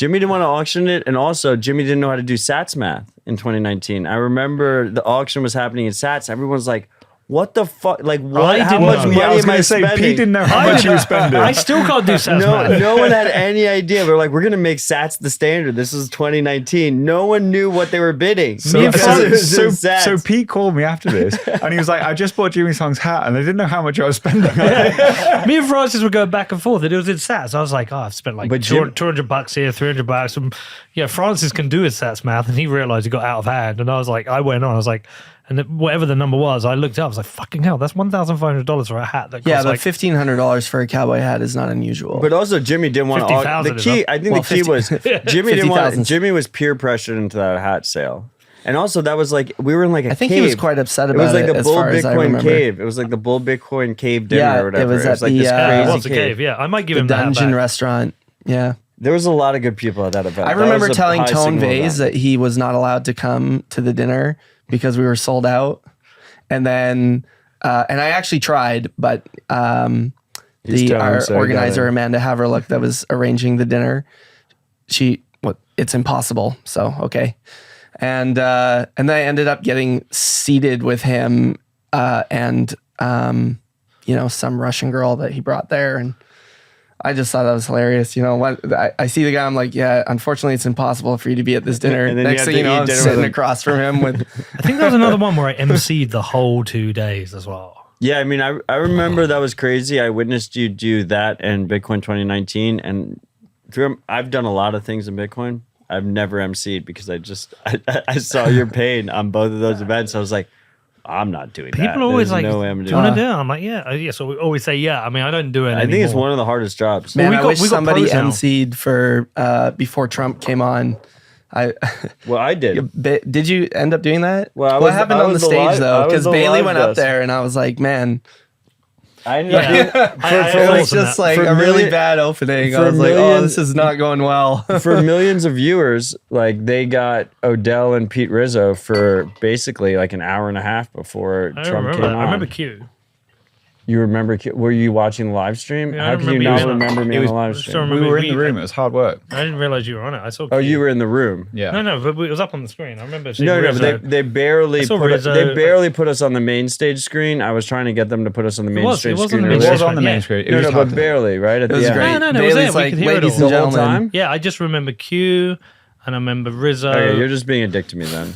D: And also Jimmy didn't know how to do Sats math in 2019. I remember the auction was happening in Sats. Everyone's like, "What the fuck? Like, what?
C: I
D: How
C: didn't
D: much
C: know.
D: money
B: I was
D: am I
B: going to say,
D: spending?"
B: Pete didn't know how much he was spending.
C: I still can't do Sats math.
D: No one had any idea. They're like, we're gonna make Sats the standard. This is 2019. No one knew what they were bidding.
B: So,
D: Because it was in Sats.
B: so Pete called me after this, and he was like, "I just bought Jimmy Song's hat, and I didn't know how much I was spending on it."
C: Me and Francis were going back and forth, and it was in Sats. I was like, I've spent like
D: But
C: $200 here, $300. And yeah, Francis can do his Sats math, and he realized he got out of hand. And I was like, I was like, and whatever the number was, I looked up, I was like, fucking hell, that's $1,500 for a hat that costs
F: yeah, but
C: like
F: $1,500 for a cowboy hat is not unusual.
D: But also, Jimmy didn't want to.
C: 50,000
D: The
C: is
D: key,
C: up.
D: I think,
F: Well,
D: the key
F: 50
D: was Jimmy didn't want.
F: 50,000.
D: Jimmy was peer pressured into that hat sale, and also that was like we were in like a
F: I think
D: cave.
F: he was quite upset
D: It
F: about
D: was like the
F: as
D: Bull
F: far as I
D: Bitcoin
F: remember.
D: cave. It was like the Bull Bitcoin cave dinner
F: Yeah,
D: or whatever.
F: it was at
D: like
F: the,
D: this
C: it
D: crazy
C: was a cave. Yeah, I might give
F: The
C: him the hat
F: dungeon
C: back.
F: restaurant. Yeah.
D: There was a lot of good people at that event.
F: I
D: That
F: remember
D: was a
F: telling
D: high
F: Tone
D: signal
F: Vase
D: event.
F: that he was not allowed to come to the dinner because we were sold out. And then, and I actually tried, but our organizer, Amanda Haverluck, that was arranging the dinner, it's impossible. So, okay. And then I ended up getting seated with him and some Russian girl that he brought there. And I just thought that was hilarious. You know, what I see the guy, I'm like, yeah, unfortunately, it's impossible for you to be at this dinner.
D: And then
F: Next
D: you
F: thing
D: have
F: you
D: to
F: know,
D: eat
F: I'm
D: dinner with
F: sitting
D: him.
F: across from him with.
C: I think there was another one where I emceed the whole 2 days as well.
D: Yeah, I mean, I remember that was crazy. I witnessed you do that and Bitcoin 2019, and I've done a lot of things in Bitcoin. I've never emceed because I saw your pain on both of those events. I was like, I'm not doing that.
C: People are always
D: There's
C: like,
D: no way I'm
C: do you
D: doing
C: want to
D: that.
C: do it? I'm like, yeah. So we always say, yeah. I mean, I don't do it
D: I
C: anymore.
D: think it's one of the hardest jobs.
F: Man,
C: we
F: I
C: got-
F: wish
C: we got
F: somebody
C: pros now.
F: emceed for before Trump came on.
D: Well, I did.
F: Did you end up doing that?
D: Well, I
F: what
D: was-
F: happened
D: I
F: on the
D: was the
F: stage
D: live- I
F: though?
D: was
F: Because
D: the
F: Bailey
D: live
F: went up
D: guest.
F: there, and I was like, man,
D: I ended up
C: Yeah.
D: being,
F: it was just like
D: for
F: a really
D: million-
F: bad opening. I
D: for
F: was like, oh,
D: millions-
F: this is not going well.
D: for millions of viewers, like they got Odell and Pete Rizzo for basically like an hour and a half before
C: I
D: Trump
C: remember
D: came
C: that.
D: on.
C: I remember Q.
D: You remember? Were you watching the live stream?
C: Yeah, I
D: How can you
C: remember
D: not
C: you in-
D: remember me
B: it
D: on
B: was-
D: the live
C: I still
D: stream?
C: remember
B: We were in the room. It was hard work.
C: I didn't realize you were on it. I saw.
D: Oh,
C: Q.
D: you were in the room.
B: Yeah.
C: No, but it was up on the screen. I remember. Seeing
D: No,
C: Rizzo.
D: but they barely
C: I saw
D: put
C: Rizzo.
D: they barely put us on the main stage screen. I was trying to get them to put us on the main
C: was-
D: stage
C: it was on
D: screen.
C: the
B: It
C: main
D: earlier.
B: was on the
C: Yeah.
B: main screen. It
D: No,
B: was
D: no,
B: hard
D: but
B: to-
D: barely, right? At
F: It was
D: the end.
F: great.
C: No, it was there.
F: Bailey's
C: We
F: like,
C: could hear it
F: ladies
C: all.
F: and
D: The whole
F: gentlemen.
D: time?
C: Yeah, I just remember Q, and I remember Rizzo.
D: Okay, you're just being a dick to me then.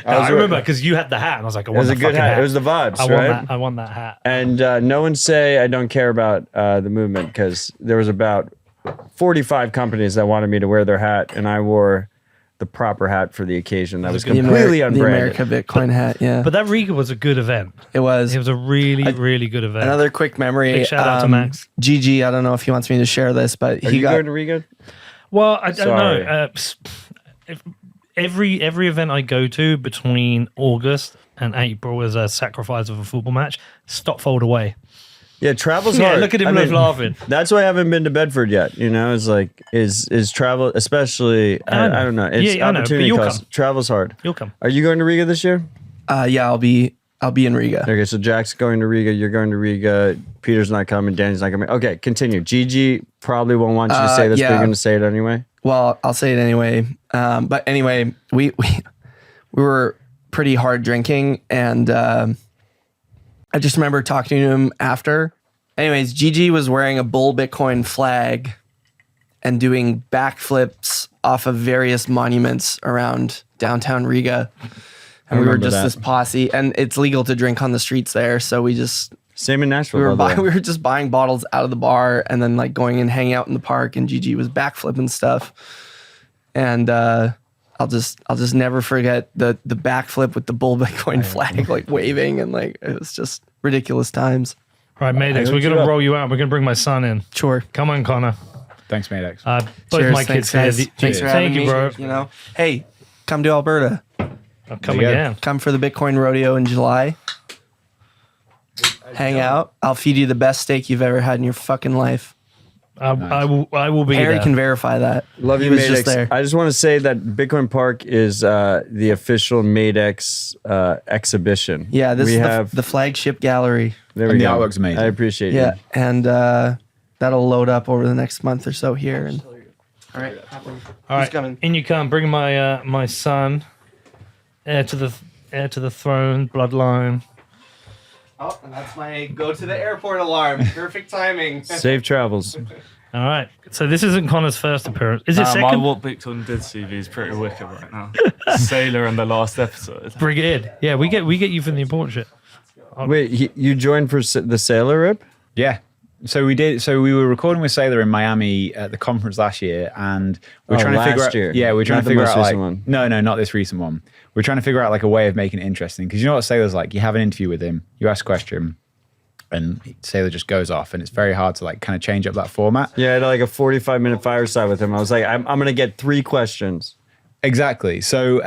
C: I remember because you had the hat, and I was like, I
D: It
C: want
D: was a
C: the
D: good
C: fucking
D: hat. It was the vibes,
C: I want
D: right?
C: that. I want that hat.
D: And no one say I don't care about the movement because there was about 45 companies that wanted me to wear their hat, and I wore the proper hat for the occasion. That was
C: good
D: completely
F: the
D: unbranded.
F: America Bitcoin hat. Yeah,
C: But that Riga was a good event.
F: it was.
C: It was a really, really good event.
F: Another quick memory.
C: Big shout out to Max.
F: GG, I don't know if he wants me to share this, but
D: Are
F: he
D: you
F: got
D: going to Riga?
C: Well, I don't
D: Sorry.
C: know. Every event I go to between August and April is a sacrifice of a football match. Stop, fold away.
D: Yeah, travel's
C: Yeah,
D: hard.
C: look at him
D: I mean,
C: laughing.
D: That's why I haven't been to Bedford yet. You know, is like is travel, especially
C: I know.
D: I don't know. It's
C: Yeah, I know, but
D: opportunity
C: you'll
D: cost.
C: come.
D: Travel's hard.
C: You'll come.
D: Are you going to Riga this year?
F: yeah, I'll be in Riga.
D: Okay, so Jack's going to Riga. You're going to Riga. Peter's not coming. Danny's not coming. Okay, continue. Gigi probably won't want you to say this, but
F: yeah.
D: you're going to say it anyway.
F: Well, I'll say it anyway. But anyway, we were pretty hard drinking, and I just remember talking to him after. Anyways, Gigi was wearing a Bull Bitcoin flag and doing backflips off of various monuments around downtown Riga. And we were
D: remember
F: just
D: that.
F: this posse, and it's legal to drink on the streets there. So we just
D: Same in Nashville.
F: we were
D: by the way.
F: we were just buying bottles out of the bar and then like going and hanging out in the park, and Gigi was backflipping stuff. And I'll just never forget the backflip with the Bull Bitcoin flag like waving, and like it was just ridiculous times.
C: All right, Madex, we're
D: hooked
C: going
D: you
C: to
D: up.
C: roll you out. We're going to bring my son in.
F: Sure.
C: Come on, Connor.
B: Thanks, Madex.
C: Both
F: Cheers,
C: my
F: thanks,
C: kids here.
F: guys. Thanks for having
C: Thank you,
F: me.
C: bro.
F: You know, hey, come to Alberta.
C: I'll come
B: There you go.
C: again.
F: Come for the Bitcoin rodeo in July. Hang out. I'll feed you the best steak you've ever had in your fucking life.
C: I will be
F: Harry
C: there.
F: can verify that.
D: Love
F: He
D: you,
F: was
D: Madex.
F: just there.
D: I just want to say that Bitcoin Park is the official Madex exhibition.
F: Yeah, this
D: we
F: is
D: have.
F: the flagship gallery.
D: There we
B: And the
D: go.
B: artwork's amazing.
D: I appreciate you.
F: Yeah, and that'll load up over the next month or so here. And all right,
C: All right,
F: coming?
C: in you come. Bring my my son, heir to the throne, bloodline.
F: Oh, and that's my go to the airport alarm. Perfect timing.
D: Safe travels.
C: All right. So this isn't Connor's first appearance. Is it
G: My
C: second?
G: What Bitcoin did CV is pretty wicked right now. Sailor in the last episode.
C: Brigade. Yeah, we get you for the important shit.
D: Wait, you joined for the Sailor Rip?
B: Yeah. So we did. So we were recording with Sailor in Miami at the conference last year, and we're
D: Oh,
B: trying to figure
D: last
B: out.
D: year.
B: Yeah, we're trying
D: Not
B: to
D: the
B: figure
D: most
B: out like
D: recent one.
B: no, not this recent one. We're trying to figure out like a way of making it interesting because you know what Sailor's like. You have an interview with him, you ask a question, and Sailor just goes off, and it's very hard to like kind of change up that format.
D: Yeah, I had like a 45-minute fireside with him. I was like, I'm going to get 3 questions.
B: Exactly. So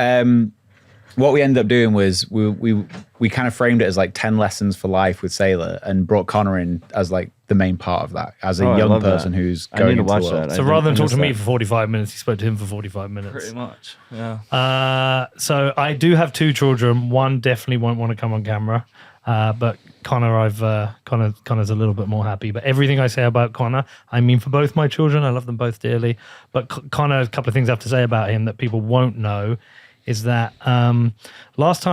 B: what we ended up doing was we kind of framed it as like 10 lessons for life with Sailor and brought Connor in as like the main part of that as a
D: Oh, I
B: young
D: love that.
B: person who's
D: I
B: going
D: need to
B: into
D: watch
B: the world.
D: that.
C: So
D: I
C: rather than
D: think I
C: talk to me
D: missed
C: for 45 minutes, he spoke to him for 45 minutes.
G: Pretty much. Yeah.
C: So I do have 2 children. One definitely won't want to come on camera, but Connor, Connor's a little bit more happy. But everything I say about Connor, I mean for both my children. I love them both dearly. But Connor, a couple of things I have to say about him that people won't know is that the last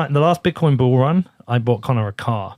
C: Bitcoin bull run, I bought Connor a car.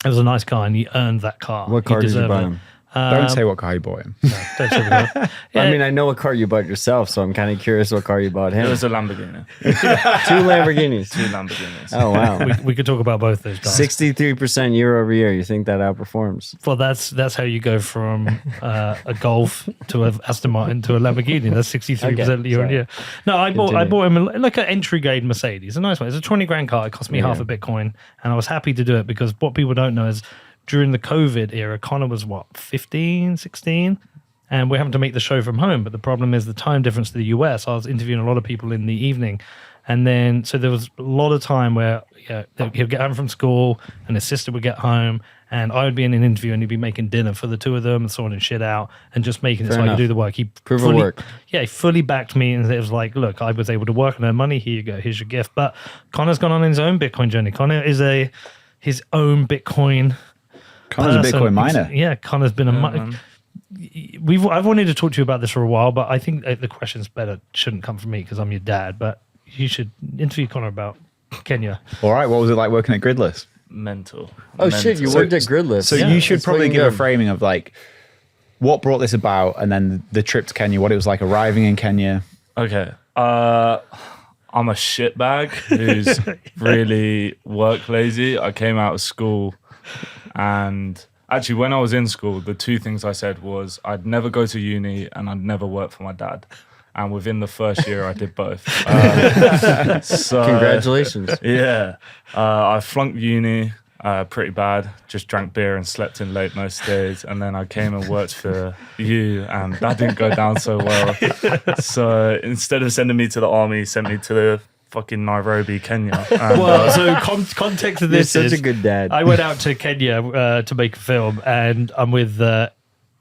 C: It was a nice car, and he earned that car.
D: What car
C: He
D: did you
C: deserved
D: buy
C: it.
D: him?
B: Don't say what car you bought him.
C: Don't say that.
D: I mean, I know what car you bought yourself, so I'm kind of curious what car you bought him.
G: It was a Lamborghini.
D: 2 Lamborghinis.
G: 2 Lamborghinis.
D: Oh, wow.
C: we could talk about both those guys.
D: 63% year over year. You think that outperforms?
C: Well, that's how you go from a Golf to a Aston Martin to a Lamborghini. That's 63% year on year. No, I bought him like an entry grade Mercedes, a nice one. It's a 20 grand car. It cost me half a Bitcoin, and I was happy to do it because what people don't know is during the COVID era, Connor was 15, 16, and we're having to make the show from home. But the problem is the time difference to the US. I was interviewing a lot of people in the evening, and then so there was a lot of time where he'd get home from school, and his sister would get home, and I would be in an interview, and he'd be making dinner for the two of them and sorting shit out and just making it so I could do the work. He
D: Proof of work.
C: Yeah, he fully backed me, and it was like, look, I was able to work and earn money. Here you go. Here's your gift. But Connor's gone on his own Bitcoin journey. Connor is his own Bitcoin.
B: Connor's a Bitcoin miner.
C: Yeah, Connor's been I've wanted to talk to you about this for a while, but I think the questions shouldn't come from me because I'm your dad. But you should interview Connor about Kenya.
B: All right, what was it like working at Gridless?
G: Mental.
D: Oh, shit, you worked at Gridless.
B: So you should probably give a framing of like what brought this about, and then the trip to Kenya, what it was like arriving in Kenya.
G: Okay. I'm a shitbag who's really work lazy. I came out of school, and actually when I was in school, the two things I said was I'd never go to uni and I'd never work for my dad. And within the first year, I did both. So
D: Congratulations.
G: Yeah. I flunked uni pretty bad, just drank beer and slept in late most days. And then I came and worked for you, and that didn't go down so well. So instead of sending me to the army, he sent me to fucking Nairobi, Kenya. And,
C: Well, so context of this
D: You're
C: is
D: such a good dad.
C: I went out to Kenya to make a film, and I'm with Eric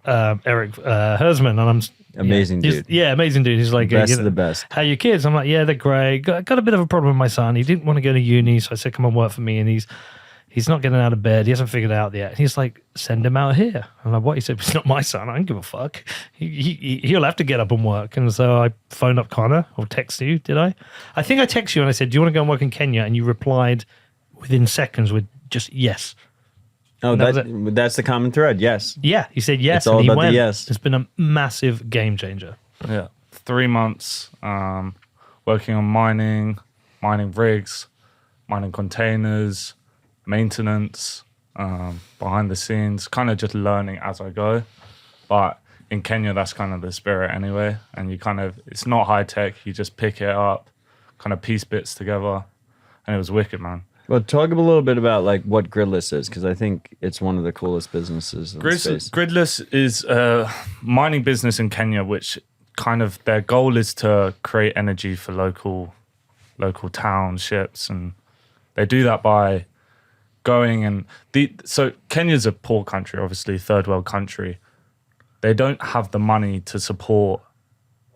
C: Hersman, and I'm
D: Amazing dude.
C: Yeah, amazing dude. He's like,
D: Best of the best.
C: How are your kids? I'm like, yeah, they're great. Got a bit of a problem with my son. He didn't want to go to uni, so I said, come and work for me, and he's not getting out of bed. He hasn't figured it out yet. He's like, send him out here. I'm like, what? He said, it's not my son. I don't give a fuck. He'll have to get up and work. And so I phoned up Connor, or text you, did I? I think I texted you and I said, do you want to go and work in Kenya? And you replied within seconds with just yes.
D: Oh,
C: And
D: that's the common thread. Yes.
C: Yeah, he said yes.
D: It's all
C: and he
D: about the
C: went.
D: yes.
C: It's been a massive game changer.
G: yeah, 3 months working on mining rigs, mining containers, maintenance, behind the scenes, kind of just learning as I go. But in Kenya, that's kind of the spirit anyway. And it's not high tech. You just pick it up, kind of piece bits together. And it was wicked, man.
D: Well, talk a little bit about like what Gridless is, because I think it's one of the coolest businesses in the space.
G: Gridless is a mining business in Kenya, which kind of their goal is to create energy for local townships, and they do that by going and so Kenya's a poor country, obviously third world country. They don't have the money to support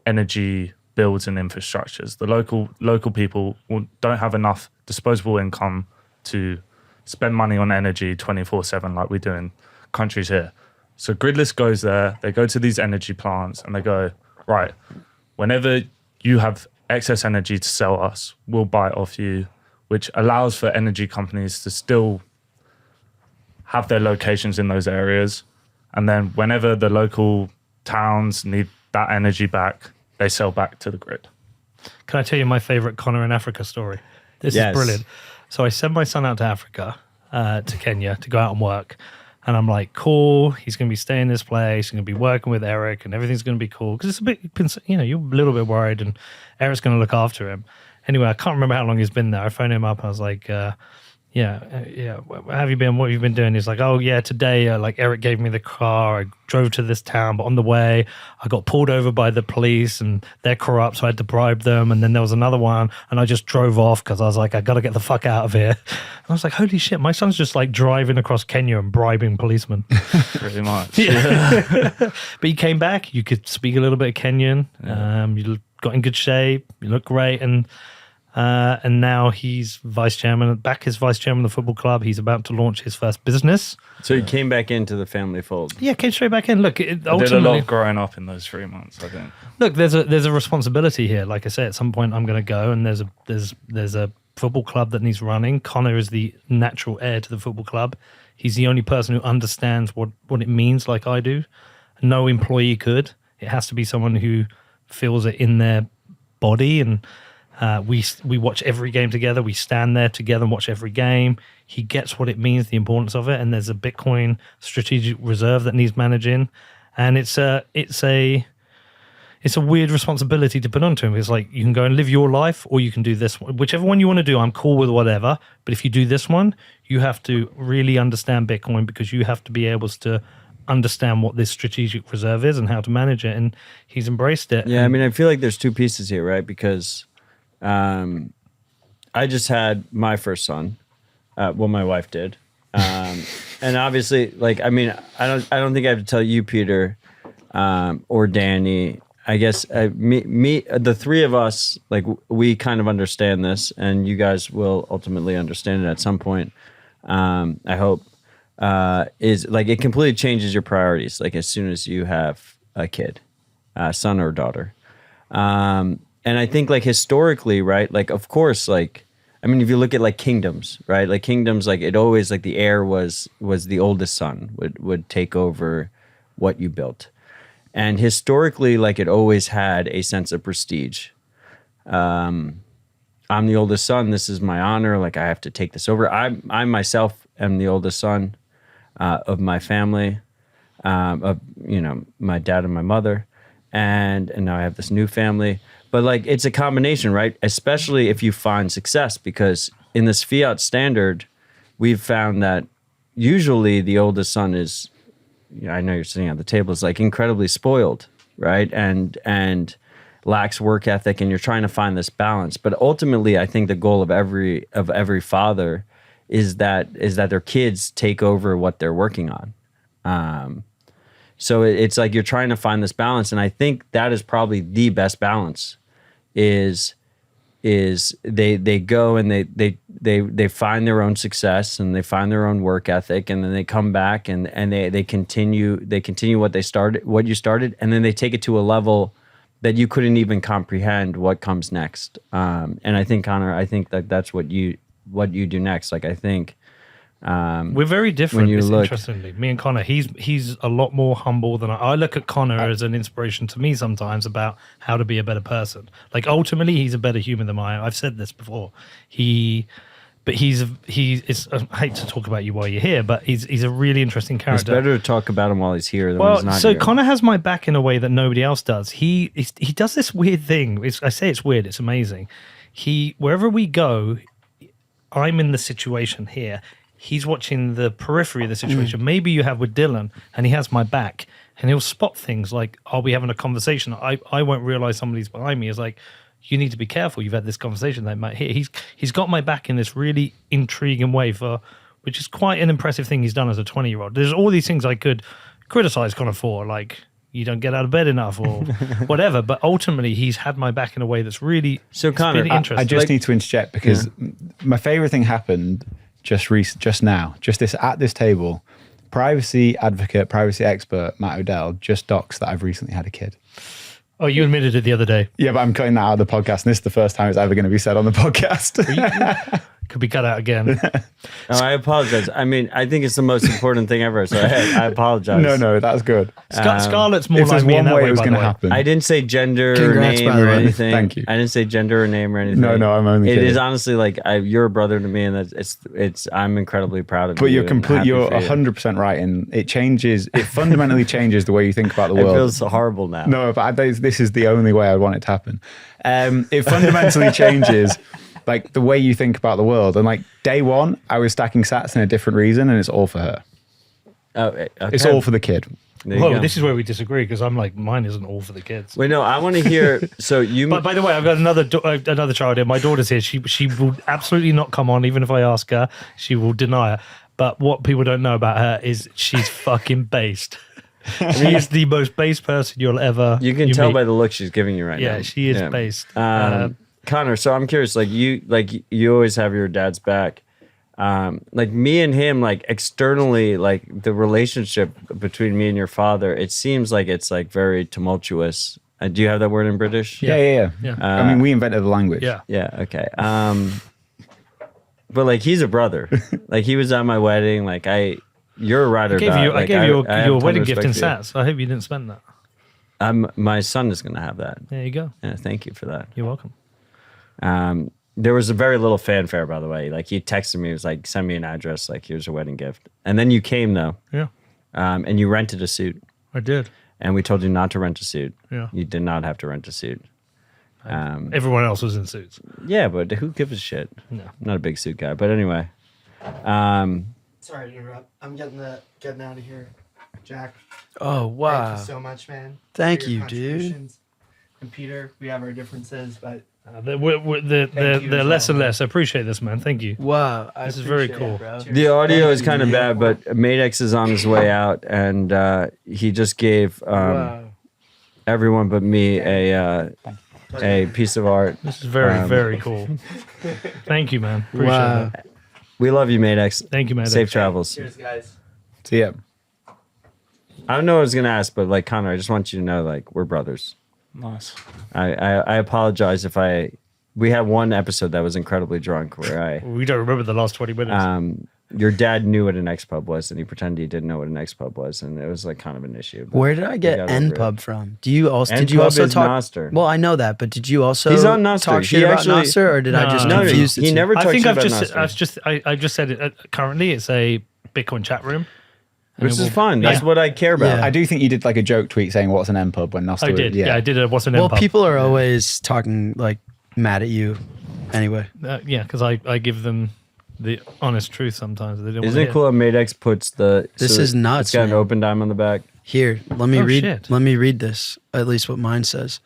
G: energy builds and infrastructures. The local people don't have enough disposable income to spend money on energy 24/7 like we do in countries here. So Gridless goes there, they go to these energy plants and they go, right, whenever you have excess energy to sell us, we'll buy it off you, which allows for energy companies to still have their locations in those areas. And then whenever the local towns need that energy back, they sell back to the grid.
C: Can I tell you my favorite Connor in Africa story? This is brilliant. So I send my son out to Africa, to Kenya, to go out and work. And I'm like, cool, he's going to be staying in this place. He's going to be working with Eric and everything's going to be cool. Because it's a bit, you're a little bit worried and Eric's going to look after him. Anyway, I can't remember how long he's been there. I phoned him up. I was like, yeah, where have you been? What have you been doing? He's like, oh yeah, today, like Eric gave me the car. I drove to this town, but on the way, I got pulled over by the police and they're corrupt, so I had to bribe them. And then there was another one, and I just drove off because I was like, I got to get the fuck out of here. And I was like, holy shit, my son's just like driving across Kenya and bribing policemen.
G: Pretty much.
C: Yeah. But he came back. You could speak a little bit of Kenyan.
G: Yeah.
C: You got in good shape. You look great. And now he's vice chairman of the football club. He's about to launch his first business.
D: So he came back into the family fold.
C: Yeah, came straight back in. Look,
G: I did a lot of growing up in those 3 months, I think.
C: Look, there's a responsibility here. Like I say, at some point I'm going to go, and there's a football club that needs running. Connor is the natural heir to the football club. He's the only person who understands what it means like I do. No employee could. It has to be someone who feels it in their body. And we watch every game together. We stand there together and watch every game. He gets what it means, the importance of it. And there's a Bitcoin strategic reserve that needs managing. And it's a weird responsibility to put onto him. It's like, you can go and live your life, or you can do this one. Whichever one you want to do, I'm cool with whatever. But if you do this one, you have to really understand Bitcoin, because you have to be able to understand what this strategic reserve is and how to manage it. And he's embraced it.
D: Yeah, I mean, I feel like there's two pieces here, right? Because I just had my first son. Well, my wife did. And obviously, like, I mean, I don't think I have to tell you, Peter, or Danny. I guess me, the three of us, like, we kind of understand this, and you guys will ultimately understand it at some point. I hope is like, it completely changes your priorities. Like, as soon as you have a kid, son or daughter, and I think, like, historically, right? Like, of course, like, I mean, if you look at, like, kingdoms, right? Like, kingdoms, like, it always, like, the heir was the oldest son would take over what you built. And historically, like, it always had a sense of prestige. I'm the oldest son. This is my honor. Like, I have to take this over. I myself am the oldest son of my family, of, you know, my dad and my mother. And now I have this new family. But, like, it's a combination, right? Especially if you find success, because in this fiat standard, we've found that usually the oldest son is, you know, I know you're sitting at the table, is like incredibly spoiled, right? And lacks work ethic, and you're trying to find this balance. But ultimately, I think the goal of every father is that their kids take over what they're working on. So it's like you're trying to find this balance, and I think that is probably the best balance. Is they go and they find their own success, and they find their own work ethic, and then they come back and they continue what you started, and then they take it to a level that you couldn't even comprehend what comes next. And I think, Connor, that's what you do next. Like, I think
C: we're very different. Interestingly, me and Connor, he's a lot more humble than I look at Connor as an inspiration to me sometimes about how to be a better person. Like, ultimately, he's a better human than I. I've said this before. I hate to talk about you while you're here, but he's a really interesting character.
D: It's better to talk about him while he's here than when he's not here.
C: Connor has my back in a way that nobody else does. He does this weird thing. I say it's weird. It's amazing. Wherever we go, I'm in the situation here. He's watching the periphery of the situation. Maybe you have with Dylan, and he has my back, and he'll spot things like, I'll be having a conversation. I won't realize somebody's behind me. It's like, you need to be careful. You've had this conversation they might hear. He's got my back in this really intriguing way, which is quite an impressive thing he's done as a 20-year-old. There's all these things I could criticize Connor for, like, you don't get out of bed enough or whatever. But ultimately, he's had my back in a way that's really,
B: Connor,
C: really interesting.
B: I just need to interject, because my favorite thing happened just now, at this table. Privacy advocate, privacy expert Matt Odell just docs that I've recently had a kid.
C: Oh, you admitted it the other day.
B: Yeah, but I'm cutting that out of the podcast, and this is the first time it's ever going to be said on the podcast.
C: Could be cut out again.
D: Oh, I apologize. I mean, I think it's the most important thing ever, so I apologize.
B: No, that's good.
C: Scarlett's more
B: if
C: like
B: there's
C: me
B: one
C: in that
B: way
C: way,
B: it was
C: by
B: going
C: the
B: to
C: way.
B: happen.
D: I didn't say gender
E: Congrats,
D: or name
E: by the
D: or
E: way.
D: anything.
B: Thank you.
D: I didn't say gender or name or anything.
B: No, I'm only kidding.
D: It is honestly like, you're a brother to me, and it's I'm incredibly proud of you.
B: But you're
D: and happy
B: you're
D: for you.
B: 100% right, and it fundamentally changes the way you think about the
D: It
B: world.
D: feels so horrible now.
B: No, but this is the only way I want it to happen. It fundamentally changes like the way you think about the world. And like day one, I was stacking sats in a different reason, and it's all for her.
D: Oh, okay.
B: It's all for the kid.
D: There you
C: Whoa,
D: go.
C: this is where we disagree, because I'm like, mine isn't all for the kids.
D: Wait, no, I want to hear. So you.
C: But by the way, I've got another child here. My daughter's here. She will absolutely not come on, even if I ask her. She will deny it. But what people don't know about her is she's fucking based. She is the most based person you'll ever.
D: You can tell
C: meet.
D: by the look she's giving you right now.
C: Yeah, she is based.
D: Connor, so I'm curious. Like you always have your dad's back. Like me and him, like externally, like the relationship between me and your father, it seems like it's like very tumultuous. Do you have that word in British?
B: Yeah.
C: Yeah.
B: I mean, we invented the language.
C: Yeah.
D: Yeah. Okay. But like he's a brother. Like he was at my wedding. Like you're a ride or die.
C: I gave you
D: I have
C: your
D: a ton
C: wedding
D: of
C: gift in
D: respect
C: sats. I hope you didn't spend that.
D: for you. My son is gonna have that.
C: There you go.
D: Yeah, thank you for that.
C: You're welcome.
D: There was a very little fanfare, by the way. Like he texted me, he was like, "Send me an address. Like here's a wedding gift." And then you came though,
C: Yeah,
D: and you rented a suit.
C: I did.
D: And we told you not to rent a suit.
C: Yeah.
D: You did not have to rent a suit.
C: Everyone else was in suits.
D: Yeah, but who gives a shit?
C: No.
D: I'm not a big suit guy. But anyway,
F: Sorry to interrupt. I'm getting out of here, Jack.
E: Oh wow.
F: Thank you so much, man.
E: Thank
F: for your
E: you, dude.
F: contributions. And Peter, we have our differences, but
C: They're
F: Thank you as
C: less and
F: well.
C: less. I appreciate this, man. Thank you.
E: Wow.
C: This is very cool.
D: the audio is
E: you,
D: kind of
E: man.
D: bad, but Madex is on his way out, and he just gave
E: Wow.
D: everyone but me a piece of art.
C: This is very, very cool. Thank you, man. Appreciate
E: Wow.
C: it.
D: We love you, Madex.
C: Thank you, man.
D: Safe travels.
F: cheers, guys.
B: So yeah.
D: I don't know what I was gonna ask, but like Connor, I just want you to know, like we're brothers.
G: Nice.
D: I apologize if we had one episode that was incredibly drunk where
C: We don't remember the last 20 minutes.
D: your dad knew what an X-pub was and he pretended he didn't know what an X-pub was, and it was like kind of an issue. But
E: Where did I get
D: got over it.
E: NPub from? Do you also did you
D: NPub
E: also
D: is
E: talk?
D: Noster.
E: Well, I know that, but did you also
D: He's on Noster.
E: talk
D: He
E: shit about
D: actually-
E: Noster, or did I just
C: No,
E: confuse the
D: he
E: two?
D: never
C: I
D: talks
C: think
D: about
C: I just said it. Currently, it's a Bitcoin chat room.
D: which
C: And
D: is fun. That's
C: yeah.
D: what I care about.
E: Yeah.
B: I do think you did like a joke tweet saying what's an NPub when Nostr
C: I did. Yeah, I did. What's an
E: Well,
C: NPub?
E: people are always talking like mad at you. Anyway,
C: Yeah, because I give them the honest truth sometimes. They don't
D: Isn't
C: want
D: it cool how Madex puts the?
E: This is nuts,
D: It's got an
E: man.
D: open dime on the back.
E: here, let me
C: Oh,
E: read.
C: shit.
E: Let me read this. At least what mine says.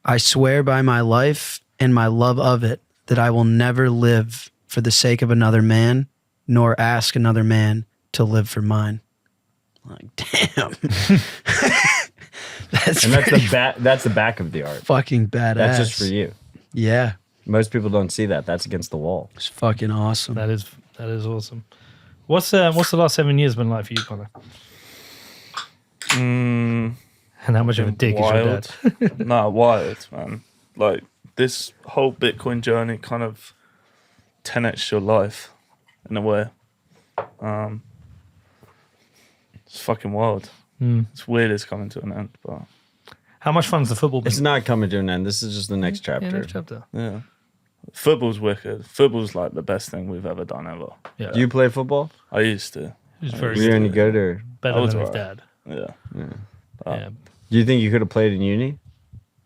E: I swear by my life and my love of it that I will never live for the sake of another man, nor ask another man to live for mine. Like, damn. That's
D: And that's
E: pretty
D: the back. That's the back of the art.
E: fucking badass.
D: That's just for you.
E: Yeah,
D: Most people don't see that. That's against the wall.
E: it's fucking awesome.
C: That is awesome. What's the last 7 years been like for you, Connor? And how much of a dick is your dad?
G: Nah, wild, man. Like this whole Bitcoin journey kind of 10x your life in a way. It's fucking wild. It's weird it's coming to an end, but
C: How much fun's the football been?
D: It's not coming to an end. This is just the next chapter.
C: Yeah, next chapter.
G: yeah. Football's wicked. Football's like the best thing we've ever done ever.
C: Yeah,
D: Do you play football?
G: I used to.
C: he's
D: Were
C: very
D: you any good, or
C: better
G: I was
C: than his
G: alright.
C: dad.
G: Yeah.
C: Yeah.
D: do you think you could have played in uni?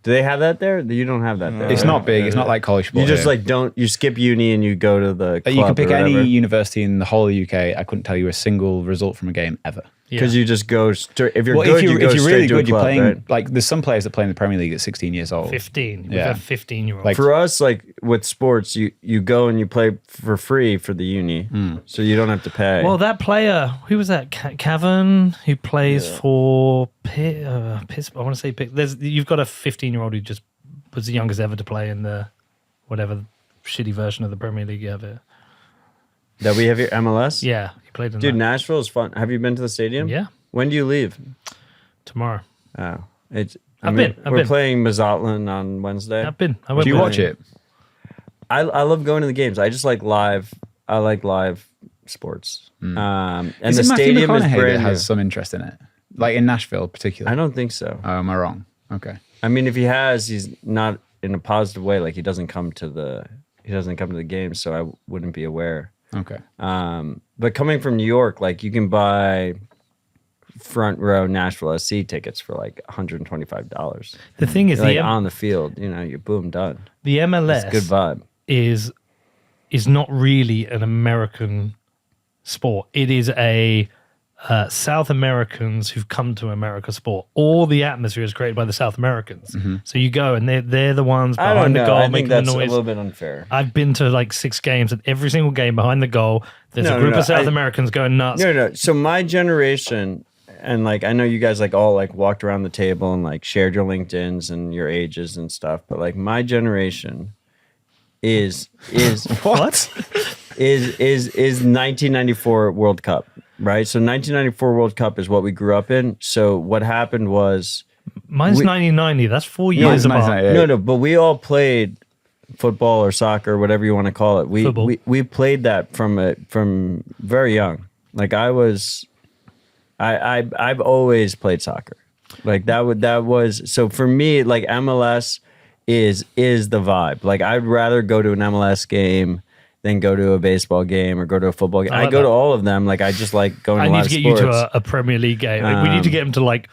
D: Do they have that there? You don't have that there.
B: It's
D: right?
B: not big. It's not like college football.
D: You just
B: here.
D: like don't. You skip uni and you go to the club
B: You can pick
D: or
B: any
D: whatever.
B: university in the whole of the UK. I couldn't tell you a single result from a game ever.
D: Because you just go straight. If you're
B: Well,
D: good,
B: if
D: you go
B: you're
D: straight
B: really
D: to a
B: good, you're
D: club,
B: playing
D: right?
B: like there's some players that play in the Premier League at 16 years old.
C: 15. We've
B: Yeah.
C: had 15-year-olds.
B: Like-
D: For us, like with sports, you go and you play for free for the uni, so you don't have to pay.
C: Well, that player, who was that? Cavan, who plays for Piss. I want to say Pitt. You've got a 15-year-old who just was the youngest ever to play in the whatever shitty version of the Premier League you have here.
D: that we have here, MLS.
C: Yeah, he played in
D: Dude,
C: that.
D: Nashville is fun. Have you been to the stadium?
C: Yeah,
D: When do you leave?
C: tomorrow.
D: Oh, it's.
C: I've
D: We're
C: been.
D: playing Mazatlan on Wednesday.
C: I've been. I went
B: Do you
C: with-
B: watch it?
D: I love going to the games. I just like live. I like live sports. And
B: Is
D: the
B: it Matthew
D: stadium is
B: McConaughey that
D: brand new.
B: has some interest in it? Like in Nashville,
D: I
B: particularly.
D: don't think so.
B: Oh, am I wrong? Okay.
D: I mean, if he has, he's not in a positive way. Like he doesn't come to the game, so I wouldn't be aware.
B: Okay.
D: But coming from New York, like you can buy front row Nashville SC tickets for like $125.
C: The thing is,
D: Like on the field, you're boom done.
C: the MLS
D: It's good vibe.
C: is not really an American sport. It is a South Americans who've come to America sport. All the atmosphere is created by the South Americans. So you go and they're the ones
D: I don't
C: behind the
D: know.
C: goal
D: I think
C: making the
D: that's a
C: noise.
D: little bit unfair.
C: I've been to like 6 games, and every single game behind the goal, there's
D: No,
C: a group
D: no,
C: of South
D: I-
C: Americans going nuts.
D: No. So my generation, and like I know you guys like all like walked around the table and like shared your LinkedIns and your ages and stuff, but like my generation is
C: What?
D: is 1994 World Cup, right? So 1994 World Cup is what we grew up in. So what happened was
C: Mine's 1990. That's 4
B: No,
C: years
B: it's
C: apart.
B: 1998.
D: no, but we all played football or soccer, whatever you want to call it.
C: Football.
D: We played that from very young. Like I've always played soccer. Like that was so for me. Like MLS is the vibe. Like I'd rather go to an MLS game than go to a baseball game or go to a football game. I go to all of them. Like I just like going to a lot of sports.
C: I need to get you to a Premier League game. Like, we need to get him to like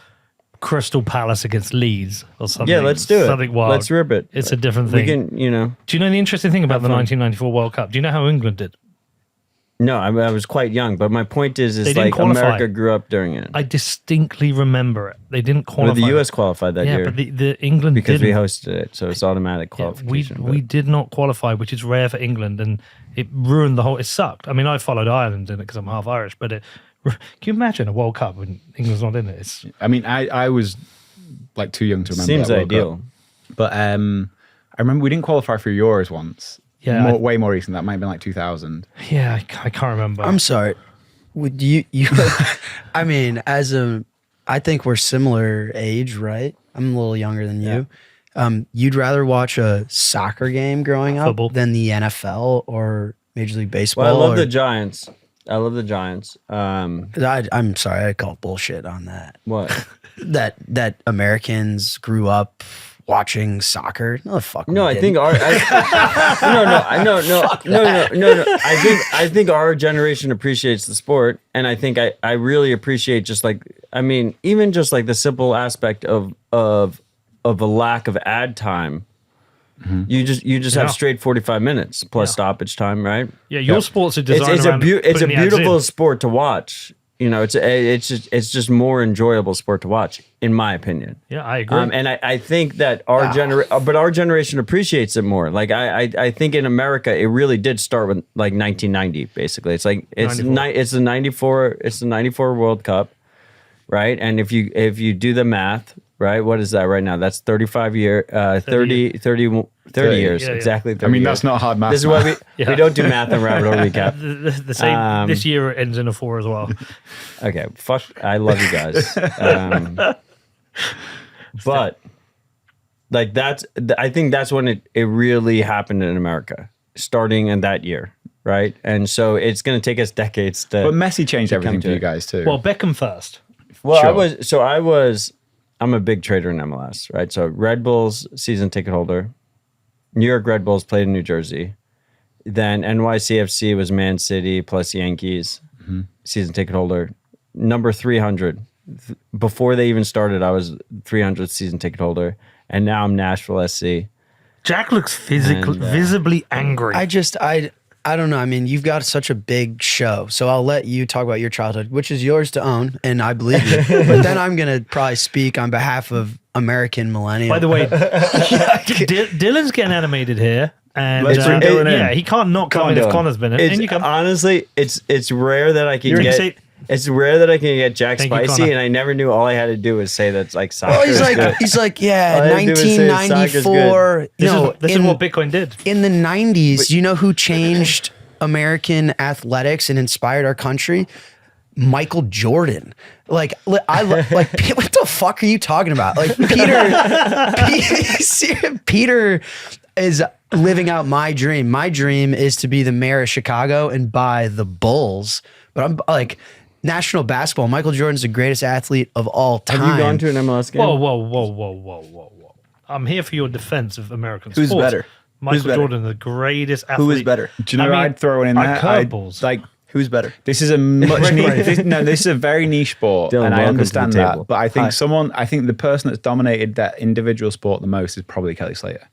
C: Crystal Palace against Leeds or something.
D: Yeah, let's do it.
C: Something wild.
D: Let's rip it.
C: It's a different thing.
D: We can, you know.
C: Do you know the interesting thing about the 1994 World Cup? Do you know how England did?
D: No, I was quite young, but my point is
C: They didn't
D: like
C: qualify.
D: America grew up during it.
C: I distinctly remember it. They didn't qualify.
D: But the U.S. qualified that
C: yeah,
D: year
C: but the England
D: because we
C: didn't.
D: hosted it, so it's automatic
C: Yeah,
D: qualification.
C: we did not qualify, which is rare for England, and it ruined the whole. It sucked. I mean, I followed Ireland in it because I'm half Irish, but can you imagine a World Cup when England's not in it? It's
B: I mean, I was like too young to remember.
D: Seems
B: that World
D: ideal.
B: Cup. But I remember we didn't qualify for Euros once.
C: Yeah,
B: way more recent. That might have been like 2000.
C: yeah, I can't remember.
E: I'm sorry. Would you I mean, I think we're similar age, right? I'm a little younger than you. You'd rather watch a soccer game growing up
C: Football.
E: than the NFL or Major League Baseball?
D: Well, I love
E: or-
D: the Giants.
E: I'm sorry, I call bullshit on that.
D: What?
E: That Americans grew up watching soccer. No, the fuck.
D: No,
E: we
D: I
E: didn't.
D: think no. I think our generation appreciates the sport, and I think I really appreciate just like even just like the simple aspect of a lack of ad time.
B: Mm-hmm.
D: You just
C: Yeah.
D: have straight 45 minutes plus stoppage time, right?
C: yeah, your sports are designed
D: It's
C: around
D: a
C: putting the ads
D: beautiful
C: in.
D: sport to watch. You know, it's just more enjoyable sport to watch, in my opinion.
C: Yeah, I agree.
D: And I think that our generation appreciates it more. Like I think in America it really did start with like 1990. Basically, it's like it's
C: 94.
D: the 94 World Cup, right? And if you do the math, right, what is that right now? That's 30 years,
C: yeah.
D: exactly. 30
B: I mean,
D: years.
B: that's not hard math.
D: This is why
C: Yeah.
D: we don't do math and rabbit hole recap.
C: The same. This year it ends in a 4 as well.
D: Okay, fuck. I love you guys. But like I think that's when it really happened in America, starting in that year, right? And so it's going to take us decades to.
B: But Messi changed everything
D: to
B: for you
D: it.
B: guys too.
C: Well, Beckham first.
D: Well,
B: Sure.
D: I'm a big trader in MLS, right? So Red Bulls season ticket holder, New York Red Bulls played in New Jersey. Then NYCFC was Man City plus Yankees, season ticket holder. Number 300. Before they even started, I was 300th season ticket holder. And now I'm Nashville SC.
C: Jack looks visibly angry.
E: I don't know. I mean, you've got such a big show, so I'll let you talk about your childhood, which is yours to own, and I believe you. But then I'm gonna probably speak on behalf of American millennials.
C: By the way, Dylan's getting animated here, and
B: Let's bring Dylan in.
C: yeah, he can't not come in if Connor's been in.
D: It's,
C: And you come.
D: honestly, it's rare that I can
C: You're
D: get.
C: gonna say-
D: It's rare that I can get Jack
C: Thank you,
D: Spicy,
C: Connor.
D: and I never knew. All I had to do was say that's like soccer.
E: well,
D: is good.
E: he's like, yeah,
D: All I had to do was say soccer's
E: 1994.
C: This is what Bitcoin did.
E: In the 90s, you know who changed American athletics and inspired our country? Michael Jordan. Like, what the fuck are you talking about? Like, Peter is living out my dream. My dream is to be the mayor of Chicago and buy the Bulls. But I'm like, national basketball, Michael Jordan's the greatest athlete of all time.
D: Have you gone to an MLS game?
C: Whoa. I'm here for your defense of American
F: Who's
C: sports.
F: better?
C: Michael
F: Who's better?
C: Jordan, the greatest athlete.
F: Who is better?
B: Do you know
C: I mean,
B: I'd throw in there?
C: curveballs.
B: Like,
F: Who's better?
B: this is a much this is a very niche sport,
D: Dylan,
B: and I
D: welcome to the
B: understand
D: table.
B: that. But I think the person that's dominated that individual sport the most is probably Kelly Slater.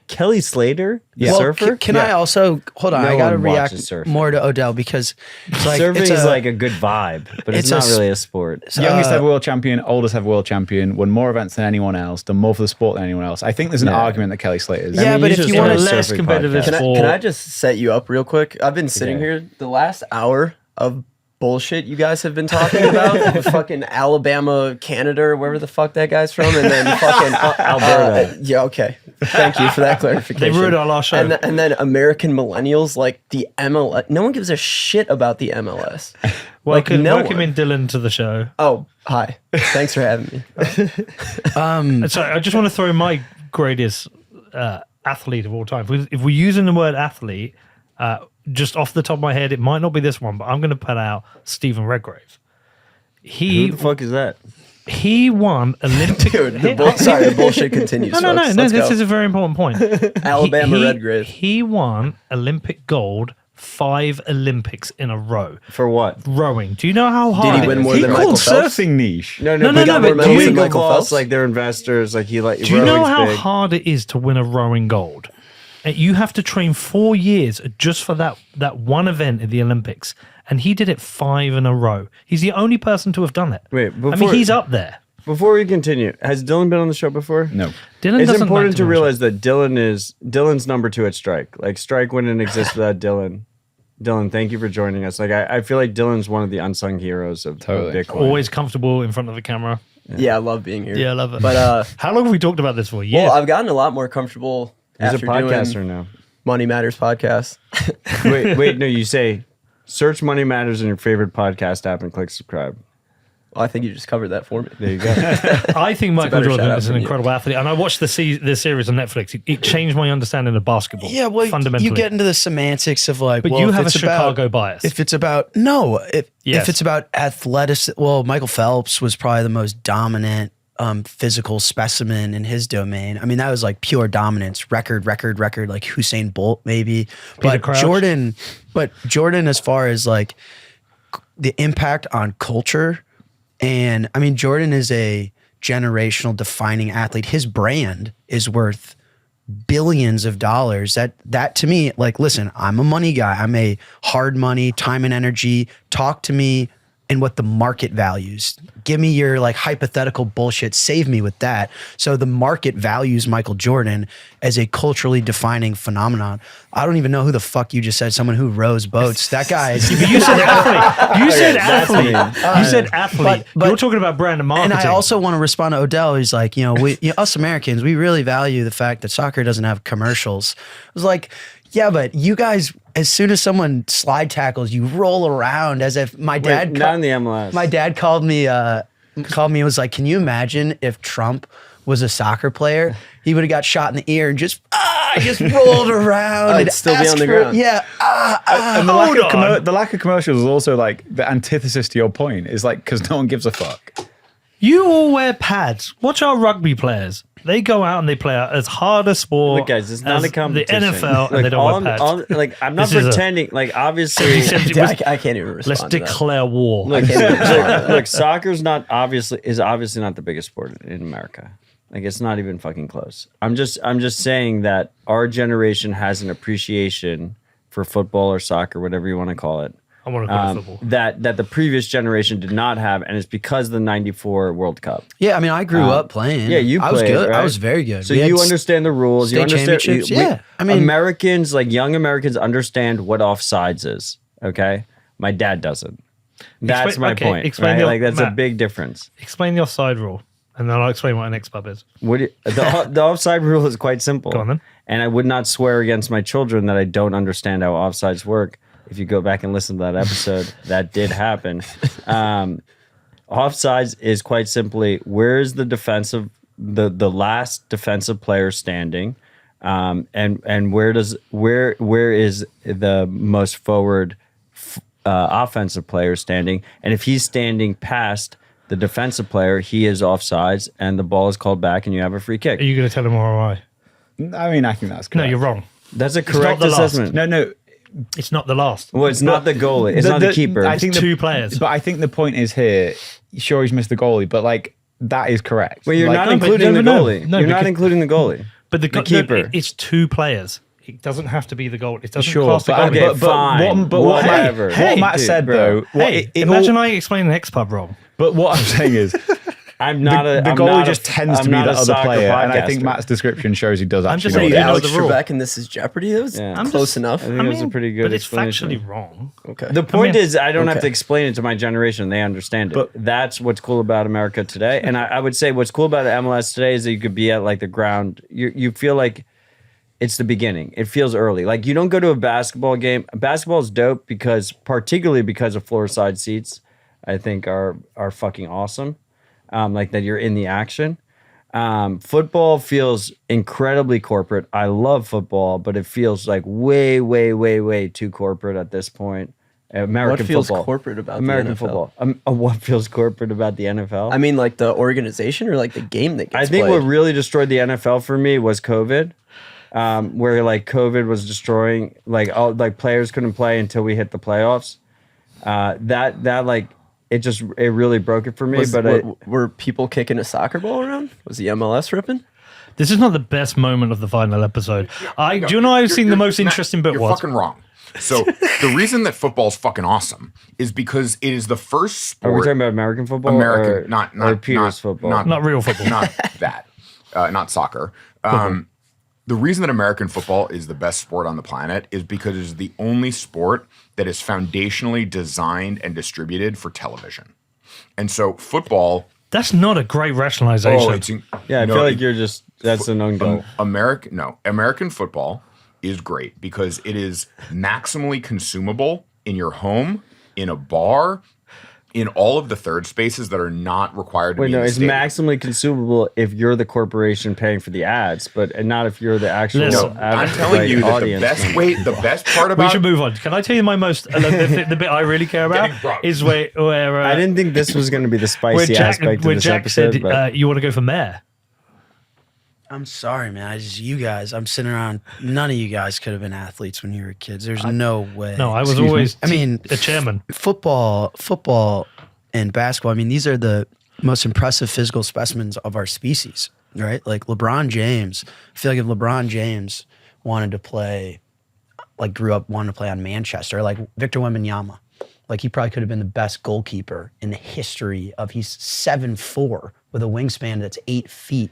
D: Kelly Slater, the
B: Yeah.
E: Well,
D: surfer.
E: Can I also hold on?
D: No
E: I got to
D: one
E: react
D: watches surfing.
E: more to Odell because it's like
D: Surfing
E: it's
D: is
E: a-
D: like a good vibe, but it's
E: it's a
D: not
E: s-
D: really a sport.
B: Youngest ever world champion, oldest ever world champion, won more events than anyone else, done more for the sport than anyone else. I think there's an argument that Kelly Slater is.
E: Yeah, but if
D: should
E: you
D: start
E: wanna
D: a
C: less
D: surfing
C: competitive
D: podcast.
F: Can I just set you up real quick? I've been sitting
B: Okay.
F: here the last hour of bullshit you guys have been talking about. Fucking Alabama, Canada, or wherever the fuck that guy's from, and then fucking
D: Alberta.
F: yeah, okay. Thank you for that clarification.
C: They ruined our last show.
F: And then American millennials, like the MLS. No one gives a shit about the MLS.
C: welcome
F: no
C: welcome
F: one.
C: in Dylan to the show.
F: Oh, hi. Thanks for having me.
C: So I just want to throw my greatest athlete of all time. If we're using the word athlete, just off the top of my head, it might not be this one, but I'm going to put out Stephen Redgrave.
D: Who the fuck is that?
C: He won Olympic.
F: Dude, the bullshit continues.
C: No.
F: Let's
C: This
F: go.
C: is a very important point.
F: Alabama Redgrave.
C: He won Olympic gold 5 Olympics in a row.
D: For what?
C: Rowing. Do you know how hard?
F: Did he win more
B: He
F: than
B: called
F: Michael Phelps?
B: surfing niche.
D: No,
C: No,
D: but
C: no,
D: but
C: but
D: do
C: do
D: you
C: you-
D: Michael
F: Michael
D: Phelps,
F: Phelps?
D: like they're investors, like he like.
C: Do you know
D: rowing's
C: how
D: big.
C: hard it is to win a rowing gold? You have to train 4 years just for that one event at the Olympics, and he did it 5 in a row. He's the only person to have done it.
D: Wait,
C: I mean,
D: before-
C: he's up there.
D: Before we continue, has Dylan been on the show before?
B: No.
C: Dylan
D: It's
C: doesn't
D: important
C: like
D: to
C: be on the
D: realize that Dylan's number 2 at Strike. Like Strike wouldn't exist without Dylan. Dylan, thank you for joining us. Like I feel like Dylan's one of the unsung heroes of
B: Totally.
D: Bitcoin.
C: show. Always comfortable in front of the camera.
F: Yeah, I love being here.
C: Yeah, I love it.
F: But
C: How long have we talked about this for? Yeah.
F: well, I've gotten a lot more comfortable
D: He's a
F: after
D: podcaster
F: doing
D: now.
F: Money Matters podcast.
D: Wait, no, you say search Money Matters in your favorite podcast app and click subscribe.
F: Well, I think you just covered that for me.
D: There you go.
C: I think Michael
F: better
C: Jordan
F: shout-out
C: is an
F: from you.
C: incredible athlete, and I watched the series on Netflix. It changed my understanding of basketball.
E: Yeah, well,
C: fundamentally.
E: you get into the semantics of like,
C: but
E: well,
C: you
E: if
C: have a
E: it's
C: Chicago
E: about,
C: bias.
E: If it's about if
C: Yes.
E: it's about athletics, well, Michael Phelps was probably the most dominant physical specimen in his domain. I mean, that was like pure dominance, record, like Usain Bolt maybe. But
C: Crouch.
E: Jordan, as far as like the impact on culture, and I mean, Jordan is a generational defining athlete. His brand is worth billions of dollars. That to me, like, listen, I'm a money guy. I'm a hard money, time and energy. Talk to me in what the market values. Give me your like hypothetical bullshit. Save me with that. So the market values Michael Jordan as a culturally defining phenomenon. I don't even know who the fuck you just said. Someone who rows boats. That guy is.
C: you said athlete. You said
D: that's
C: athlete.
D: me.
C: You said athlete.
E: but-
C: You're talking about brand and marketing.
E: And I also want to respond to Odell. He's like, us Americans, we really value the fact that soccer doesn't have commercials. I was like, yeah, but you guys, as soon as someone slide tackles, you roll around as if my dad.
D: Not in the MLS.
E: My dad called me and was like, can you imagine if Trump was a soccer player? He would have got shot in the ear and just rolled around.
F: I'd
E: and
F: still be
E: asked
F: on the
E: for-
F: ground.
E: Yeah.
B: And the
C: Hold
B: the lack of commercials is also like the antithesis to your point. Is like because no one gives a fuck.
C: You all wear pads. Watch our rugby players. They go out and they play out as hard a sport.
D: Look, guys, it's not
C: as
D: a competition.
C: The NFL, and they don't
D: all
C: wear
D: I'm-
C: pads.
D: I'm not
C: This is a-
D: pretending. Like, obviously,
F: I can't even respond
C: Let's
F: to that.
C: declare war.
D: look, soccer's not obviously not the biggest sport in America. Like, it's not even fucking close. I'm just saying that our generation has an appreciation for football or soccer, whatever you want to call it.
C: I want to go to football.
D: That the previous generation did not have, and it's because of the '94 World Cup.
E: Yeah, I mean, I grew up playing.
D: Yeah, you
E: I was
D: played,
E: good.
D: right?
E: I was very good.
D: So
E: We had
D: you understand the rules. You
E: state
D: understand.
E: championships, yeah. I mean-
D: Americans, like young Americans, understand what offsides is. Okay, my dad doesn't. That's
C: Explain-
D: my
C: okay,
D: point.
C: explain
D: Right?
C: your-
D: Like that's a
C: Matt.
D: big difference.
C: Explain the offside rule, and then I'll explain what an X-pub is.
D: The offside rule is quite simple.
C: Go on then.
D: And I would not swear against my children that I don't understand how offsides work. If you go back and listen to that episode, that did happen. Offsides is quite simply where is the last defensive player standing, and where is the most forward offensive player standing, and if he's standing past the defensive player, he is offsides, and the ball is called back, and you have a free kick.
C: Are you going to tell him or am I?
B: I mean, I think that's correct.
C: No, you're wrong.
D: That's a
C: not
D: correct
C: the last.
D: assessment.
B: No.
C: It's not the last.
D: Well, it's not the goalie. It's not the keeper.
B: I think
C: two players.
B: But I think the point is here. Sure, he's missed the goalie, but like that is correct.
D: Well, you're
B: Like,
D: not
C: no, but
D: including the
C: no,
D: goalie.
C: no,
D: You're not
C: because-
D: including the goalie.
C: But the
D: keeper.
C: it's two players. It doesn't have to be the goal. It doesn't
B: Sure,
C: cost the
B: but,
C: goal.
D: Okay, fine.
B: what
D: Whatever.
B: Matt
D: Dude,
B: said
D: bro.
B: though.
C: Hey, imagine I explain an X-pub wrong.
B: But what I'm saying is,
D: I'm not
B: the
D: I'm
B: goalie
D: not
B: just
D: a,
B: tends
D: I'm
B: to be
D: not
B: the
D: a
B: other
D: soccer
B: player, and I
D: podcaster.
B: think Matt's description shows he does
C: I'm
B: actually
C: just
B: know
C: saying
B: what
C: you
B: it
C: know
B: is.
F: Alex
C: the rule.
F: Trebek and This Is Jeopardy. That was
D: Yeah.
F: close enough.
D: I think it was a pretty good
C: But it's
D: explanation.
C: factually wrong.
F: Okay.
D: The point
C: mean-
D: is, I don't have
F: Okay.
D: to explain it to my generation. They understand it.
B: But-
D: That's what's cool about America today. And I would say what's cool about MLS today is that you could be at like the ground. You feel like it's the beginning. It feels early. Like you don't go to a basketball game. Basketball is dope particularly because of floor side seats, I think are fucking awesome. Like that you're in the action. Football feels incredibly corporate. I love football, but it feels like way, way, way, way too corporate at this point. American
H: What feels
D: football.
H: corporate about
D: American
H: the NFL?
D: football? What feels corporate about the NFL?
H: I mean, like the organization or like the game that gets
D: I think
H: played?
D: what really destroyed the NFL for me was COVID, where like COVID was destroying like all like players couldn't play until we hit the playoffs. That like it really broke it for me.
H: Were people kicking a soccer ball around? Was the MLS ripping?
C: This is not the best moment of the final episode. Do you know I've seen the most interesting bit
A: You're
C: was?
A: fucking wrong. So the reason that football's fucking awesome is because it is the first sport.
D: Are we talking about American football?
A: American,
D: or
A: not
D: Peter's football.
C: Not real football.
A: Not that. Not soccer. The reason that American football is the best sport on the planet is because it is the only sport that is foundationally designed and distributed for television. And so football.
C: That's not a great rationalization.
D: Yeah, I feel like that's an own goal.
A: American football is great because it is maximally consumable in your home, in a bar, in all of the third spaces that are not required to be in the
D: it's
A: stadium.
D: maximally consumable if you're the corporation paying for the ads, and not if you're the actual
C: Listen,
A: I'm telling you that
D: audience.
A: the best part about
C: We should move on. Can I tell you my most the bit I really care about
A: Getting drunk.
C: is where
D: I didn't think this was going to be the
C: where
D: spicy aspect of this
C: Jack
D: episode.
C: said
D: but
C: you want to go for mayor.
E: I'm sorry, man. You guys, I'm sitting around. None of you guys could have been athletes when you were kids. There's no way.
C: No, I was always.
E: I mean,
C: a chairman.
E: Football and basketball. I mean, these are the most impressive physical specimens of our species, right? Like LeBron James. I feel like if LeBron James wanted to play, like grew up wanting to play on Manchester, like Victor Wembanyama, like he probably could have been the best goalkeeper in the history of. He's 7'4" with a wingspan that's 8 feet.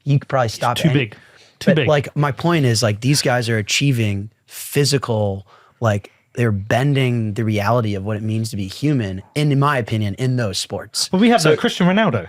E: You could probably stop.
C: Too big. Too big.
E: Like my point is, like these guys are achieving physical, like they're bending the reality of what it means to be human. In my opinion, in those sports.
C: But we have Cristiano Ronaldo.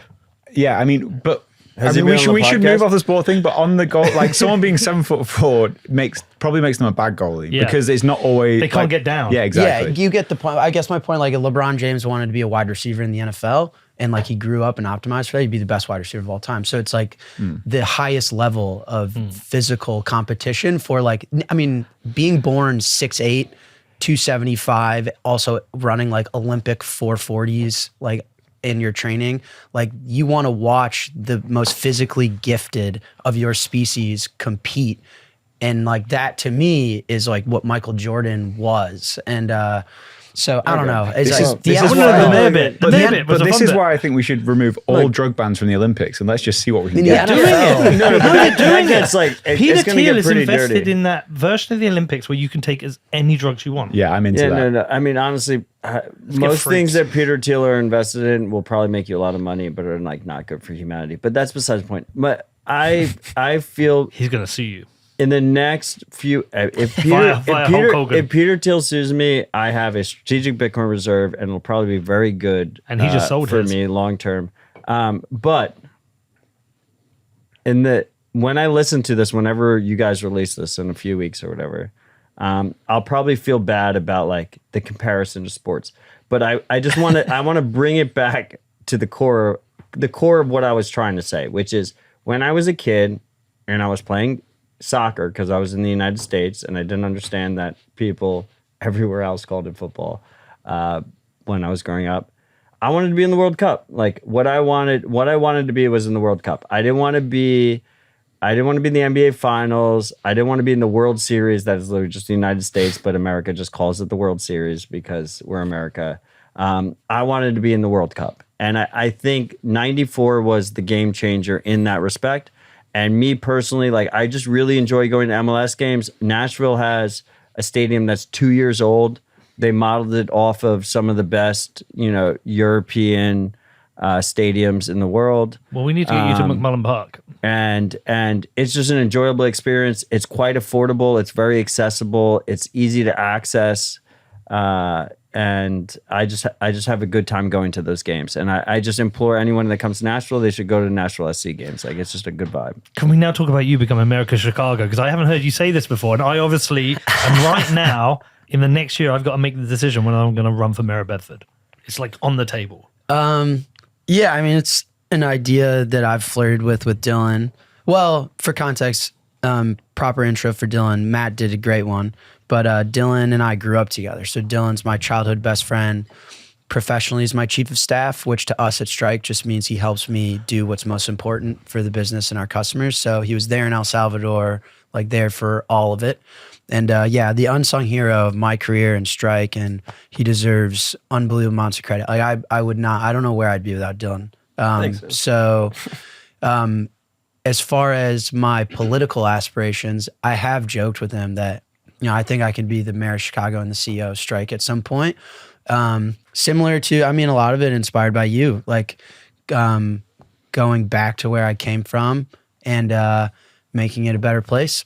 B: Yeah, I mean, but
D: Has he been on the
B: we should move
D: podcast?
B: off the sport thing. But on the goal, like someone being 7'4" probably makes them a bad goalie
C: Yeah.
B: because it's not always
C: They can't get down.
B: Yeah, exactly.
E: Yeah, you get the point. I guess my point, like if LeBron James wanted to be a wide receiver in the NFL and like he grew up and optimized for that, he'd be the best wide receiver of all time. So it's like the highest level of physical competition for like, I mean, being born 6'8", 275, also running like Olympic 440s, like in your training, like you want to watch the most physically gifted of your species compete. And like that to me is like what Michael Jordan was. And so I don't know. It's
B: This
E: like
B: is- this is
C: The
B: why-
C: mayor bit. The mayor bit was
B: But
C: a
B: this
C: fun
B: is
C: bit.
B: why I think we should remove all drug bans from the Olympics and let's just see what we can
E: the
B: get.
E: NFL.
D: no, but that gets like
C: Peter
D: it's going to
C: Thiel
D: get
C: is
D: pretty
C: invested
D: dirty.
C: in that version of the Olympics where you can take as any drugs you want.
B: Yeah, I'm into
D: Yeah,
B: that.
D: no. I mean, honestly, most
C: freaks.
D: things that Peter Thiel are invested in will probably make you a lot of money, but are like not good for humanity. But that's besides the point. But I feel
C: He's gonna sue you.
D: in the next few, if
C: Via Hulk Hogan.
D: if Peter Thiel sues me, I have a strategic Bitcoin reserve, and it'll probably be very good.
C: And he just sold
D: for
C: his.
D: me long term. But when I listen to this, whenever you guys release this in a few weeks or whatever, I'll probably feel bad about like the comparison to sports. But I just want to I want to bring it back to the core of what I was trying to say, which is when I was a kid and I was playing soccer because I was in the United States and I didn't understand that people everywhere else called it football when I was growing up. I wanted to be in the World Cup. Like what I wanted to be was in the World Cup. I didn't want to be in the NBA Finals. I didn't want to be in the World Series. That is literally just the United States, but America just calls it the World Series because we're America. I wanted to be in the World Cup. And I think 94 was the game changer in that respect. And me personally, like I just really enjoy going to MLS games. Nashville has a stadium that's 2 years old. They modeled it off of some of the best, European stadiums in the world.
C: Well, we need to get you to McMullen Park.
D: And it's just an enjoyable experience. It's quite affordable. It's very accessible. It's easy to access. And I just have a good time going to those games. And I just implore anyone that comes to Nashville, they should go to Nashville SC games. Like it's just a good vibe.
C: Can we now talk about you becoming America's Chicago? Because I haven't heard you say this before, and I obviously am right now. In the next year, I've got to make the decision when I'm going to run for mayor of Bedford. It's like on the table.
E: Yeah, I mean, an idea that I've flirted with Dylan. Well, for context, proper intro for Dylan. Matt did a great one, but Dylan and I grew up together. So Dylan's my childhood best friend. Professionally, he's my chief of staff, which to us at Strike just means he helps me do what's most important for the business and our customers. So he was there in El Salvador, like there for all of it. And yeah, the unsung hero of my career in Strike, and he deserves unbelievable amounts of credit. Like I would not, I don't know where I'd be without Dylan. As far as my political aspirations, I have joked with him that, you know, I think I could be the mayor of Chicago and the CEO of Strike at some point. Similar to, I mean, a lot of it inspired by you, like going back to where I came from and making it a better place.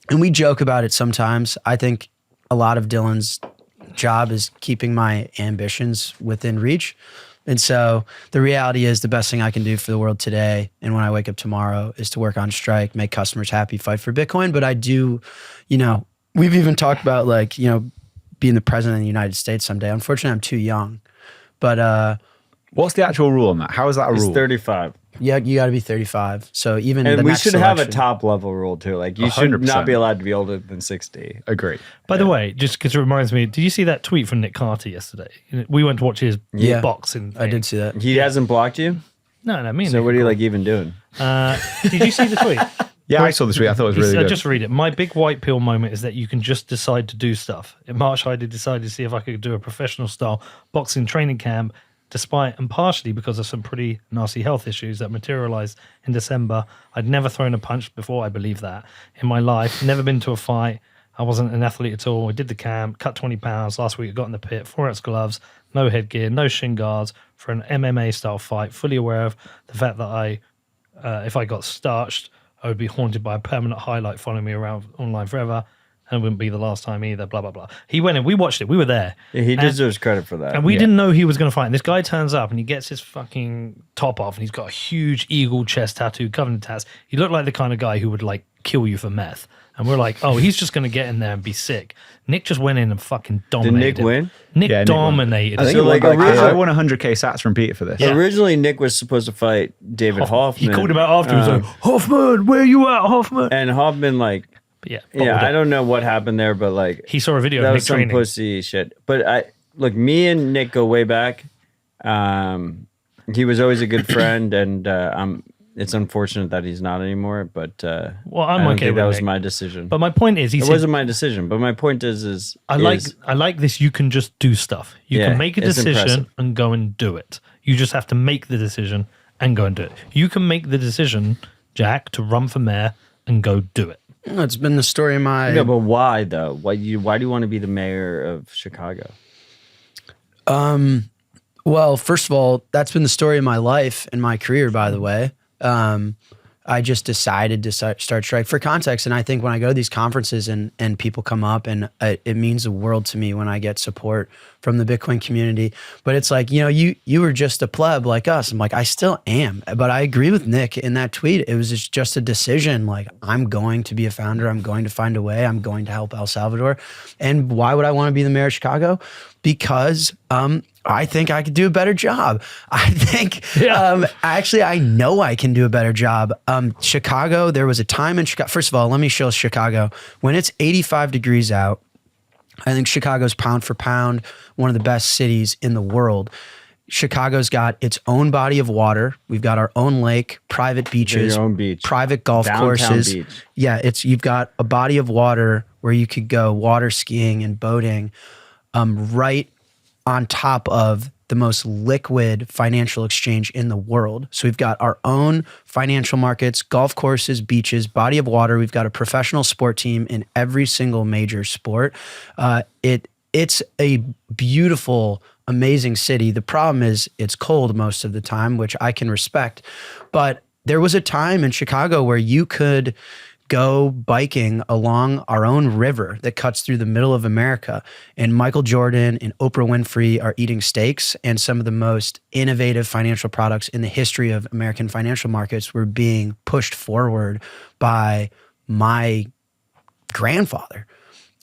E: And we joke about it sometimes. I think a lot of Dylan's job is keeping my ambitions within reach. And so the reality is the best thing I can do for the world today and when I wake up tomorrow is to work on Strike, make customers happy, fight for Bitcoin. But I do, you know, we've even talked about like, you know, being the president of the United States someday. Unfortunately, I'm too young. But
B: what's the actual rule on that? How is that a
D: It's
B: rule?
D: 35.
E: yeah, you got to be 35. So even
D: And
E: the
D: we
E: next
D: should have a
E: election-
D: top level rule too. Like you should
B: 100%.
D: not be allowed to be older than 60.
B: Agree.
C: By the way, just because it reminds me, did you see that tweet from Nick Carter yesterday? We went to watch his
E: Yeah.
C: boxing.
E: I did see that.
D: He hasn't blocked you?
C: No, me and
D: So
C: Nick
D: what are you
C: were
D: like even doing?
C: cool. Did you see the tweet?
B: Yeah, I saw this tweet. I thought it was really good.
C: Just read it. My big white pill moment is that you can just decide to do stuff. In March, I did decide to see if I could do a professional style boxing training camp, despite and partially because of some pretty nasty health issues that materialized in December. I'd never thrown a punch before, I believe that, in my life. Never been to a fight. I wasn't an athlete at all. I did the camp, cut 20 pounds. Last week I got in the pit, 4-ounce gloves, no headgear, no shin guards for an MMA style fight. Fully aware of the fact that if I got starched, I would be haunted by a permanent highlight following me around online forever. And it wouldn't be the last time either, blah, blah, blah. He went in, we watched it, we were there.
D: Yeah, he
C: And-
D: deserves credit for that.
C: And we didn't know he was going to fight. And this guy turns up and he gets his fucking top off and he's got a huge eagle chest tattoo, covered in tats. He looked like the kind of guy who would like kill you for meth. And we're like, oh, he's just going to get in there and be sick. Nick just went in and fucking dominated.
D: Nick
C: him.
D: win?
C: Nick
B: Yeah, Nick won.
C: dominated.
D: I think
C: him.
D: it like,
B: I won 100K sats from Peter for this.
C: Yeah.
D: Originally, Nick was supposed to fight David Hoffman.
C: He called him out after. He was like, Hoffman, where you at, Hoffman?
D: And Hoffman, like,
C: But yeah,
D: yeah,
C: bottled
D: I
C: it.
D: don't know what happened there, but like,
C: He saw a video
D: that
C: of
D: was
C: Nick
D: some
C: training.
D: pussy shit. But look, me and Nick go way back. He was always a good friend, and it's unfortunate that he's not anymore. But
C: Well,
D: I
C: I'm
D: don't
C: okay
D: think
C: with
D: that was
C: Nick.
D: my decision.
C: But my point is, he
D: It
C: said,
D: wasn't my decision. But my point is
C: I like this. You can just do stuff. You
D: Yeah,
C: can make a
D: it's
C: decision
D: impressive.
C: and go and do it. You just have to make the decision and go and do it. You can make the decision, Jack, to run for mayor and go do it.
E: It's been the story of my.
D: No, but why though? Why do you want to be the mayor of Chicago?
E: Well, first of all, that's been the story of my life and my career, by the way. I just decided to start Strike. For context, and I think when I go to these conferences and people come up, and it means the world to me when I get support from the Bitcoin community. But it's like, you know, you were just a pleb like us. I'm like, I still am. But I agree with Nick in that tweet. It was just a decision. Like, I'm going to be a founder. I'm going to find a way. I'm going to help El Salvador. And why would I want to be the mayor of Chicago? Because I think I could do a better job. I think, actually, I know I can do a better job. Chicago, there was a time in Chicago. First of all, let me show Chicago. When it's 85 degrees out, I think Chicago's pound for pound, one of the best cities in the world. Chicago's got its own body of water. We've got our own lake, private beaches,
D: your own beach.
E: private golf
D: Downtown
E: courses.
D: beach.
E: Yeah, you've got a body of water where you could go water skiing and boating, right on top of the most liquid financial exchange in the world. So we've got our own financial markets, golf courses, beaches, body of water. We've got a professional sport team in every single major sport. It's a beautiful, amazing city. The problem is it's cold most of the time, which I can respect. But there was a time in Chicago where you could go biking along our own river that cuts through the middle of America. And Michael Jordan and Oprah Winfrey are eating steaks, and some of the most innovative financial products in the history of American financial markets were being pushed forward by my grandfather.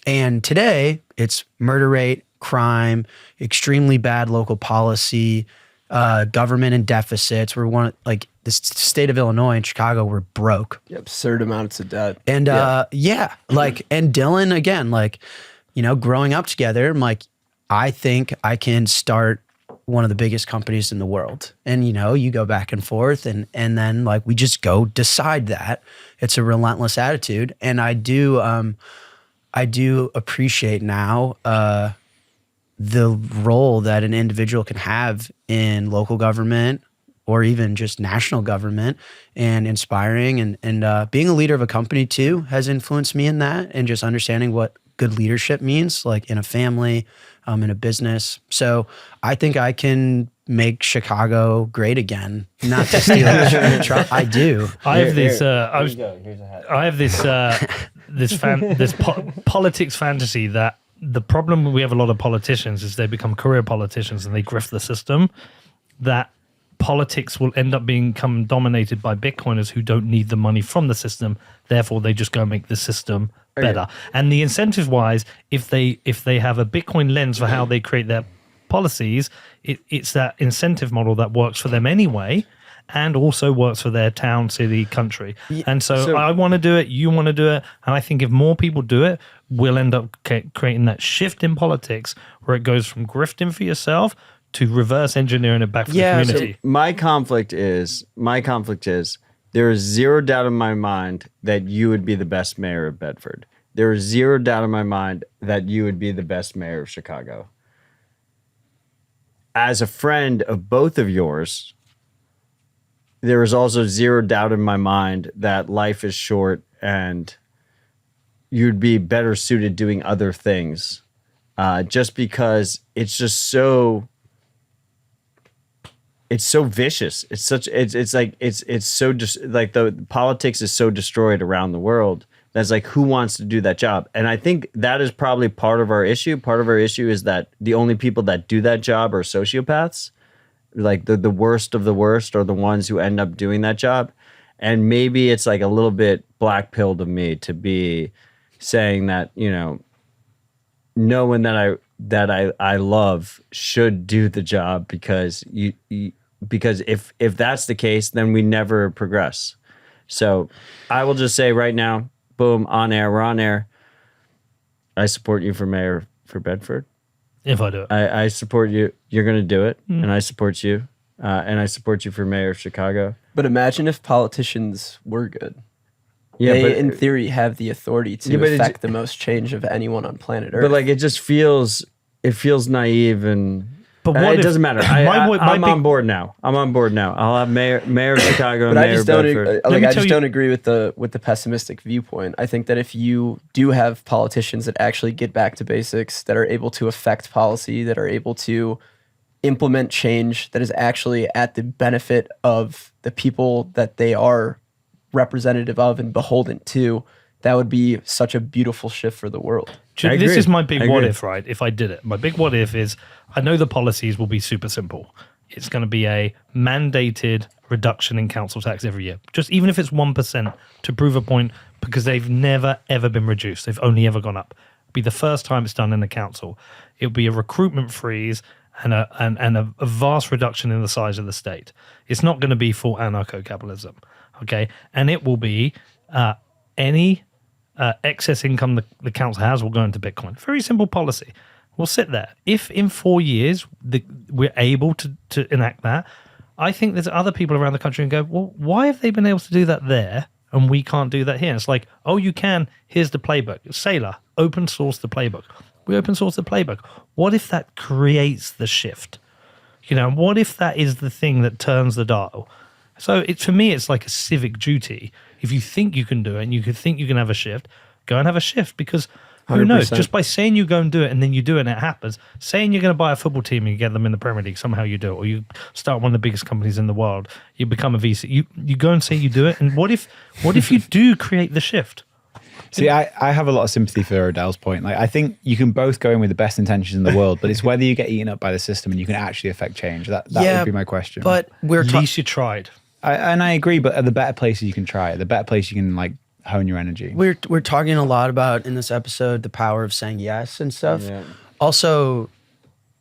E: And today it's murder rate, crime, extremely bad local policy, government in deficits. We're like the state of Illinois and Chicago, we're broke.
H: Absurd amounts of debt.
E: And like, and Dylan, again, like, you know, growing up together, I'm like, I think I can start one of the biggest companies in the world. And, you know, you go back and forth and then like we just go decide that. It's a relentless attitude. And I do appreciate now the role that an individual can have in local government or even just national government, and inspiring and being a leader of a company too has influenced me in that, and just understanding what good leadership means, like in a family, in a business. So I think I can make Chicago great again. Not to steal I do.
C: I have this.
D: Here's a hat.
C: I have this politics fantasy that the problem we have a lot of politicians is they become career politicians and they grift the system. That politics will end up become dominated by Bitcoiners who don't need the money from the system. Therefore, they just go make the system better. And the incentive wise, if they have a Bitcoin lens for how they create their policies, it's that incentive model that works for them anyway, and also works for their town, city, country. And so I want to do it, you want to do it, and I think if more people do it, we'll end up creating that shift in politics where it goes from grifting for yourself to reverse engineering it back for the community.
D: So my conflict is there is zero doubt in my mind that you would be the best mayor of Bedford. There is zero doubt in my mind that you would be the best mayor of Chicago. As a friend of both of yours, there is also zero doubt in my mind that life is short and you'd be better suited doing other things. Just because it's just so... It's so vicious. It's so just like the politics is so destroyed around the world. That's like, who wants to do that job? And I think that is probably part of our issue. Part of our issue is that the only people that do that job are sociopaths. Like the worst of the worst are the ones who end up doing that job. And maybe it's like a little bit black pilled of me to be saying that, you know, no one that I love should do the job, because because if that's the case, then we never progress. So I will just say right now, boom, we're on air. I support you for mayor for Bedford.
C: If I do it.
D: I support you. You're going to do it. And I support you. And I support you for mayor of Chicago.
H: But imagine if politicians were good.
D: Yeah,
H: they,
D: but
H: in theory, have the authority to affect the most change of anyone on planet Earth.
D: But like, it feels naive, and
C: but what
D: it doesn't matter. I'm on board now. I'll have mayor of Chicago and
H: but
D: mayor of Bedford.
H: I just don't agree with the pessimistic viewpoint. I think that if you do have politicians that actually get back to basics, that are able to affect policy, that are able to implement change that is actually at the benefit of the people that they are representative of and beholden to, that would be such a beautiful shift for the world.
C: This is my big what if, right? If I did it, my big what if is, I know the policies will be super simple. It's going to be a mandated reduction in council tax every year, just even if it's 1% to prove a point, because they've never ever been reduced. They've only ever gone up. It'll be the first time it's done in the council. It'll be a recruitment freeze and a vast reduction in the size of the state. It's not going to be full anarcho-capitalism, okay? And it will be any excess income the council has will go into Bitcoin. Very simple policy. We'll sit there. If in 4 years we're able to enact that, I think there's other people around the country and go, well, why have they been able to do that there and we can't do that here? And it's like, oh, you can. Here's the playbook. Sailor, open source the playbook. We open source the playbook. What if that creates the shift? You know, what if that is the thing that turns the dial? So for me, it's like a civic duty. If you think you can do it and you think you can have a shift, go and have a shift, because who
H: 100%.
C: knows? Just by saying you go and do it and then you do it and it happens, saying you're going to buy a football team and you get them in the Premier League, somehow you do it, or you start one of the biggest companies in the world, you become a VC, you go and say you do it, and what if you do create the shift?
B: See, I have a lot of sympathy for Odell's point. Like, I think you can both go in with the best intentions in the world, but it's whether you get eaten up by the system and you can actually affect change. That would be my question.
E: But
C: At least you tried.
B: And I agree, but at the better places you can try it, the better place you can like hone your energy.
E: We're talking a lot about in this episode the power of saying yes and stuff. Yeah. Also,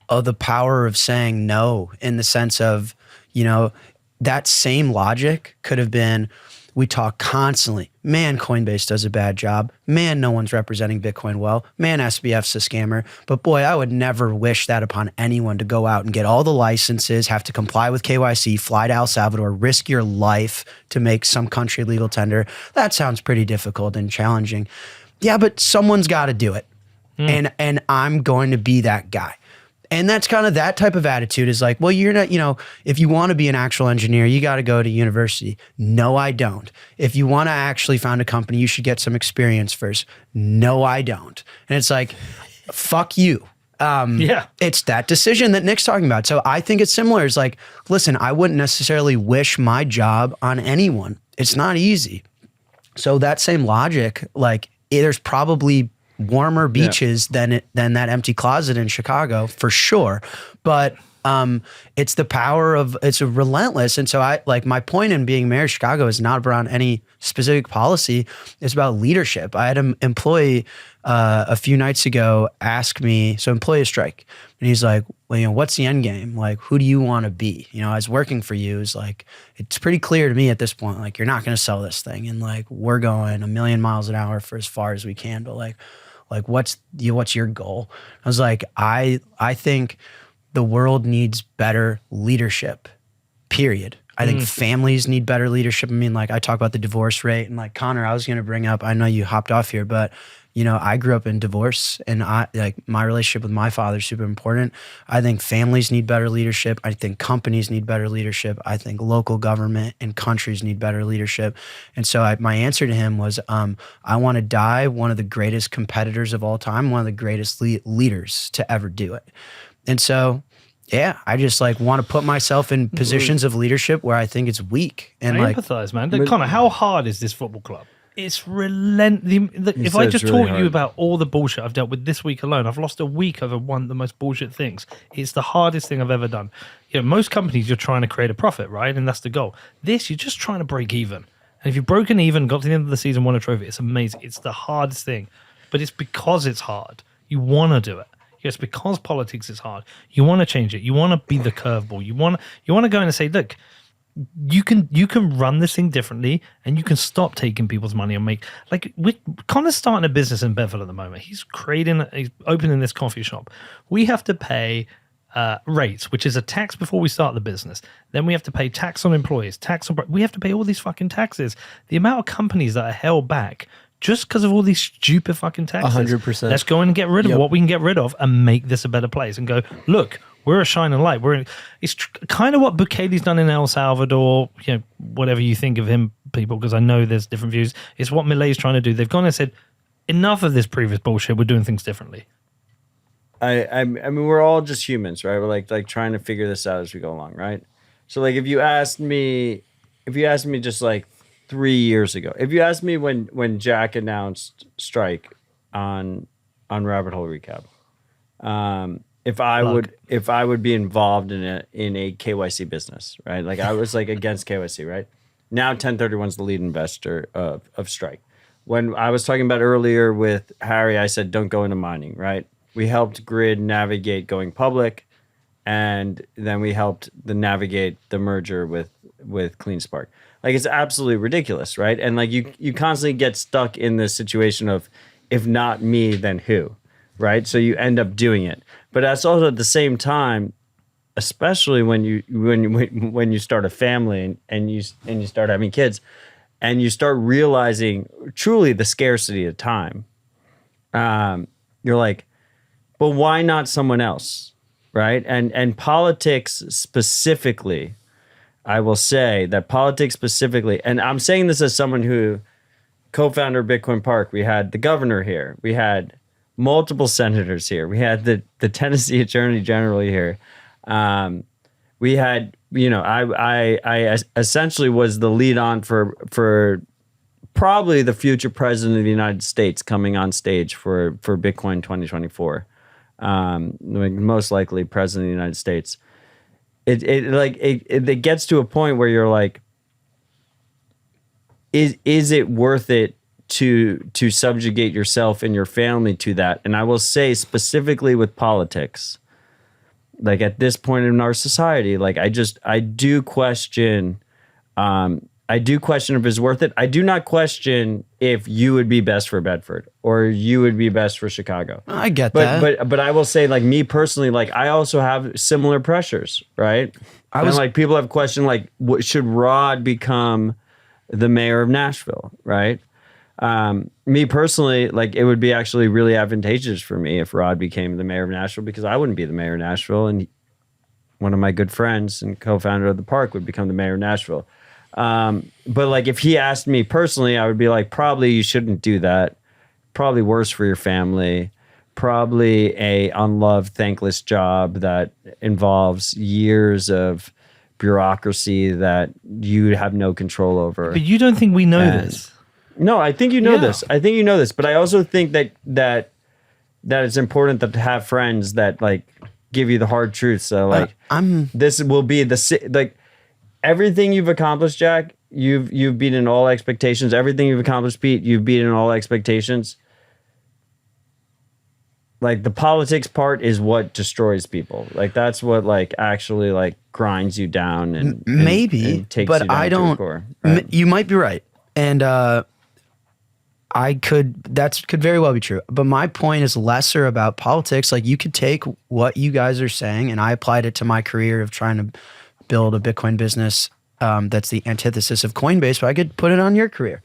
E: the power of saying no, in the sense of, that same logic could have been, we talk constantly, man, Coinbase does a bad job. Man, no one's representing Bitcoin well. Man, SBF's a scammer. But boy, I would never wish that upon anyone, to go out and get all the licenses, have to comply with KYC, fly to El Salvador, risk your life to make some country legal tender. That sounds pretty difficult and challenging. Yeah, but someone's got to do it. And I'm going to be that guy. And that's kind of that type of attitude, is like, well, you're not, if you want to be an actual engineer, you got to go to university. No, I don't. If you want to actually found a company, you should get some experience first. No, I don't. And it's like, fuck you. It's that decision that Nick's talking about. So I think it's similar. It's like, listen, I wouldn't necessarily wish my job on anyone. It's not easy. So that same logic, like, there's probably warmer beaches than that empty closet in Chicago, for sure. But it's the power of, it's a relentless. And so my point in being mayor of Chicago is not around any specific policy. It's about leadership. I had an employee a few nights ago ask me, so employee strike, and he's like, well, what's the end game? Like, who do you want to be? I was working for you. It's like, it's pretty clear to me at this point, like, you're not going to sell this thing. And like, we're going 1,000,000 miles an hour for as far as we can. But like what's your goal? I was like, I think the world needs better leadership, period. I think families need better leadership. I mean, like, I talk about the divorce rate, and like, Connor, I was going to bring up, I know you hopped off here, but I grew up in divorce, and my relationship with my father is super important. I think families need better leadership. I think companies need better leadership. I think local government and countries need better leadership. And so my answer to him was, I want to die one of the greatest competitors of all time, one of the greatest leaders to ever do it. And so, yeah, I just want to put myself in positions of leadership where I think it's weak. And
C: I empathize, man. Connor, how hard is this football club? It's relentless. If I just really taught you about all the bullshit I've dealt with this week alone, I've lost a week over one of the most bullshit things. It's the hardest thing I've ever done. Most companies, you're trying to create a profit, right? And that's the goal. This, you're just trying to break even. And if you've broken even, got to the end of the season, won a trophy, it's amazing. It's the hardest thing. But it's because it's hard. You want to do it. It's because politics is hard. You want to change it. You want to be the curveball. You want to go in and say, look, you can run this thing differently, and you can stop taking people's money and make, like, we're kind of starting a business in Beverly at the moment. He's opening this coffee shop. We have to pay rates, which is a tax before we start the business. Then we have to pay tax on employees, we have to pay all these fucking taxes. The amount of companies that are held back just because of all these stupid fucking taxes.
H: 100%.
C: Let's go in and get rid of what we can get rid of and make this a better place and go, look, we're a shining light. It's kind of what Bukele's done in El Salvador, whatever you think of him, people, because I know there's different views. It's what Milei's trying to do. They've gone and said, enough of this previous bullshit. We're doing things differently.
D: I mean, we're all just humans, right? We're like trying to figure this out as we go along, right? So like, if you asked me just like 3 years ago, if you asked me when Jack announced strike on Rabbit Hole Recap, if I would be involved in a KYC business, right? Like, I was like against KYC, right? Now 1031's the lead investor of Strike. When I was talking about earlier with Harry, I said don't go into mining, right? We helped Griid navigate going public, and then we helped navigate the merger with CleanSpark. Like, it's absolutely ridiculous, right? And like, you constantly get stuck in this situation of, if not me, then who, right? So you end up doing it. But that's also at the same time, especially when you start a family and you start having kids, and you start realizing truly the scarcity of time. You're like, but why not someone else, right? And politics specifically, I will say that politics specifically, and I'm saying this as someone who co-founder of Bitcoin Park, we had the governor here, we had multiple senators here, we had the Tennessee Attorney General here, we had, I essentially was the lead on for probably the future president of the United States coming on stage for Bitcoin 2024, most likely president of the United States. It gets to a point where you're like, is it worth it to subjugate yourself and your family to that? And I will say specifically with politics, Like at this point in our society, like I do question if it's worth it. I do not question if you would be best for Bedford or you would be best for Chicago.
E: I get that.
D: But I will say, like me personally, like I also have similar pressures, right? And like people have questioned, like, should Rod become the mayor of Nashville, right? Me personally, like it would be actually really advantageous for me if Rod became the mayor of Nashville, because I wouldn't be the mayor of Nashville, and one of my good friends and co-founder of the park would become the mayor of Nashville. But like if he asked me personally, I would be like, probably you shouldn't do that. Probably worse for your family. Probably a unloved, thankless job that involves years of bureaucracy that you have no control over.
C: But you don't think we know this?
D: No, I think you know
C: Yeah.
D: this. I think you know this, but I also think that it's important to have friends that like give you the hard truth. So like, this will be like everything you've accomplished, Jack. You've beaten all expectations. Everything you've accomplished, Pete, you've beaten all expectations. Like the politics part is what destroys people. Like that's what like actually like grinds you down and
E: maybe,
D: and takes
E: but
D: you down
E: I
D: to
E: don't.
D: the core, right?
E: You might be right, and that could very well be true. But my point is lesser about politics. Like you could take what you guys are saying, and I applied it to my career of trying to build a Bitcoin business that's the antithesis of Coinbase, but I could put it on your career.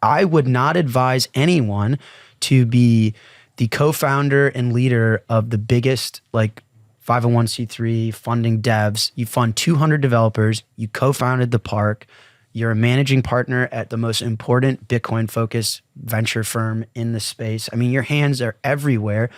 E: I would not advise anyone to be the co-founder and leader of the biggest like 501c3 funding devs. You fund 200 developers. You co-founded the park. You're a managing partner at the most important Bitcoin-focused venture firm in the space. I mean, your hands are everywhere.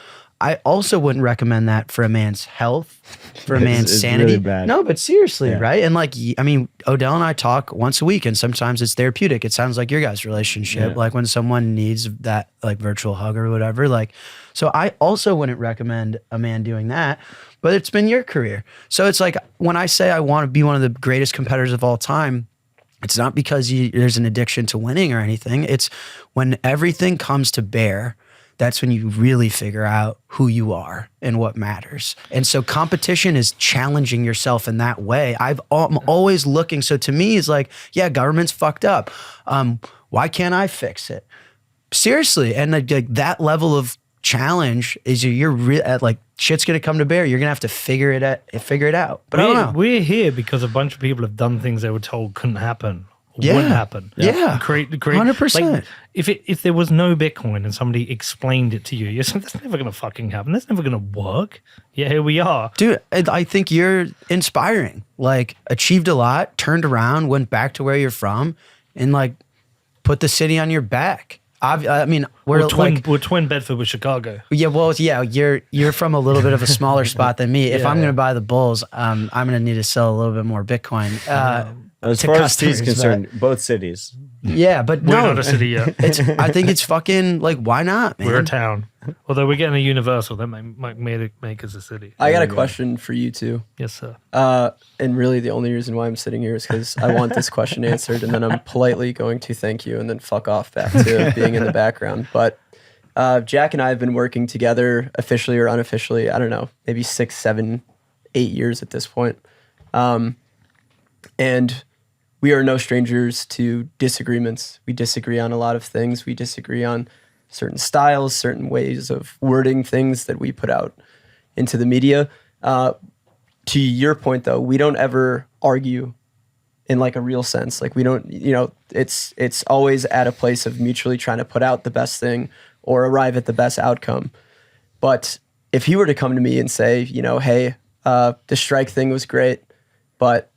E: I also wouldn't recommend that for a man's health, for a man's
D: it's
E: sanity.
D: really bad.
E: No, but seriously, right? And like, I mean, Odell and I talk once a week, and sometimes it's therapeutic. It sounds like your guys' relationship, like when someone needs that like virtual hug or whatever. Like, so I also wouldn't recommend a man doing that, but it's been your career. So it's like when I say I want to be one of the greatest competitors of all time, it's not because there's an addiction to winning or anything. It's when everything comes to bear, that's when you really figure out who you are and what matters. And so competition is challenging yourself in that way. I'm always looking. So to me, it's like, yeah, government's fucked up. Why can't I fix it? Seriously. And like that level of challenge is like shit's gonna come to bear. You're gonna have to figure it out. But I don't know.
C: We're here because a bunch of people have done things they were told couldn't happen. Wouldn't happen.
E: Yeah.
C: Create
E: 100%.
C: Like, if there was no Bitcoin and somebody explained it to you, you're saying that's never gonna fucking happen. That's never gonna work. Yeah, here we are.
E: Dude, I think you're inspiring. Like achieved a lot, turned around, went back to where you're from, and like put the city on your back. I mean, we're
C: twin Bedford with Chicago.
E: Yeah, well, yeah, you're from a little bit of a smaller spot than me. If I'm going to buy the Bulls, I'm going to need to sell a little bit more Bitcoin.
D: As far as Steve's concerned, both cities.
E: Yeah, but
C: We're
E: no,
C: not a city yet.
E: I think it's fucking like, why not, man?
C: We're a town. Although we're getting a universal, that might make us a city.
H: I got a question for you two.
C: Yes, sir.
H: And really the only reason why I'm sitting here is because I want this question answered, and then I'm politely going to thank you and then fuck off back to being in the background. But Jack and I have been working together officially or unofficially, I don't know, maybe 6, 7, 8 years at this point. And we are no strangers to disagreements. We disagree on a lot of things. We disagree on certain styles, certain ways of wording things that we put out into the media. To your point, though, we don't ever argue in like a real sense. Like we don't, it's always at a place of mutually trying to put out the best thing or arrive at the best outcome. But if he were to come to me and say, hey, the strike thing was great, but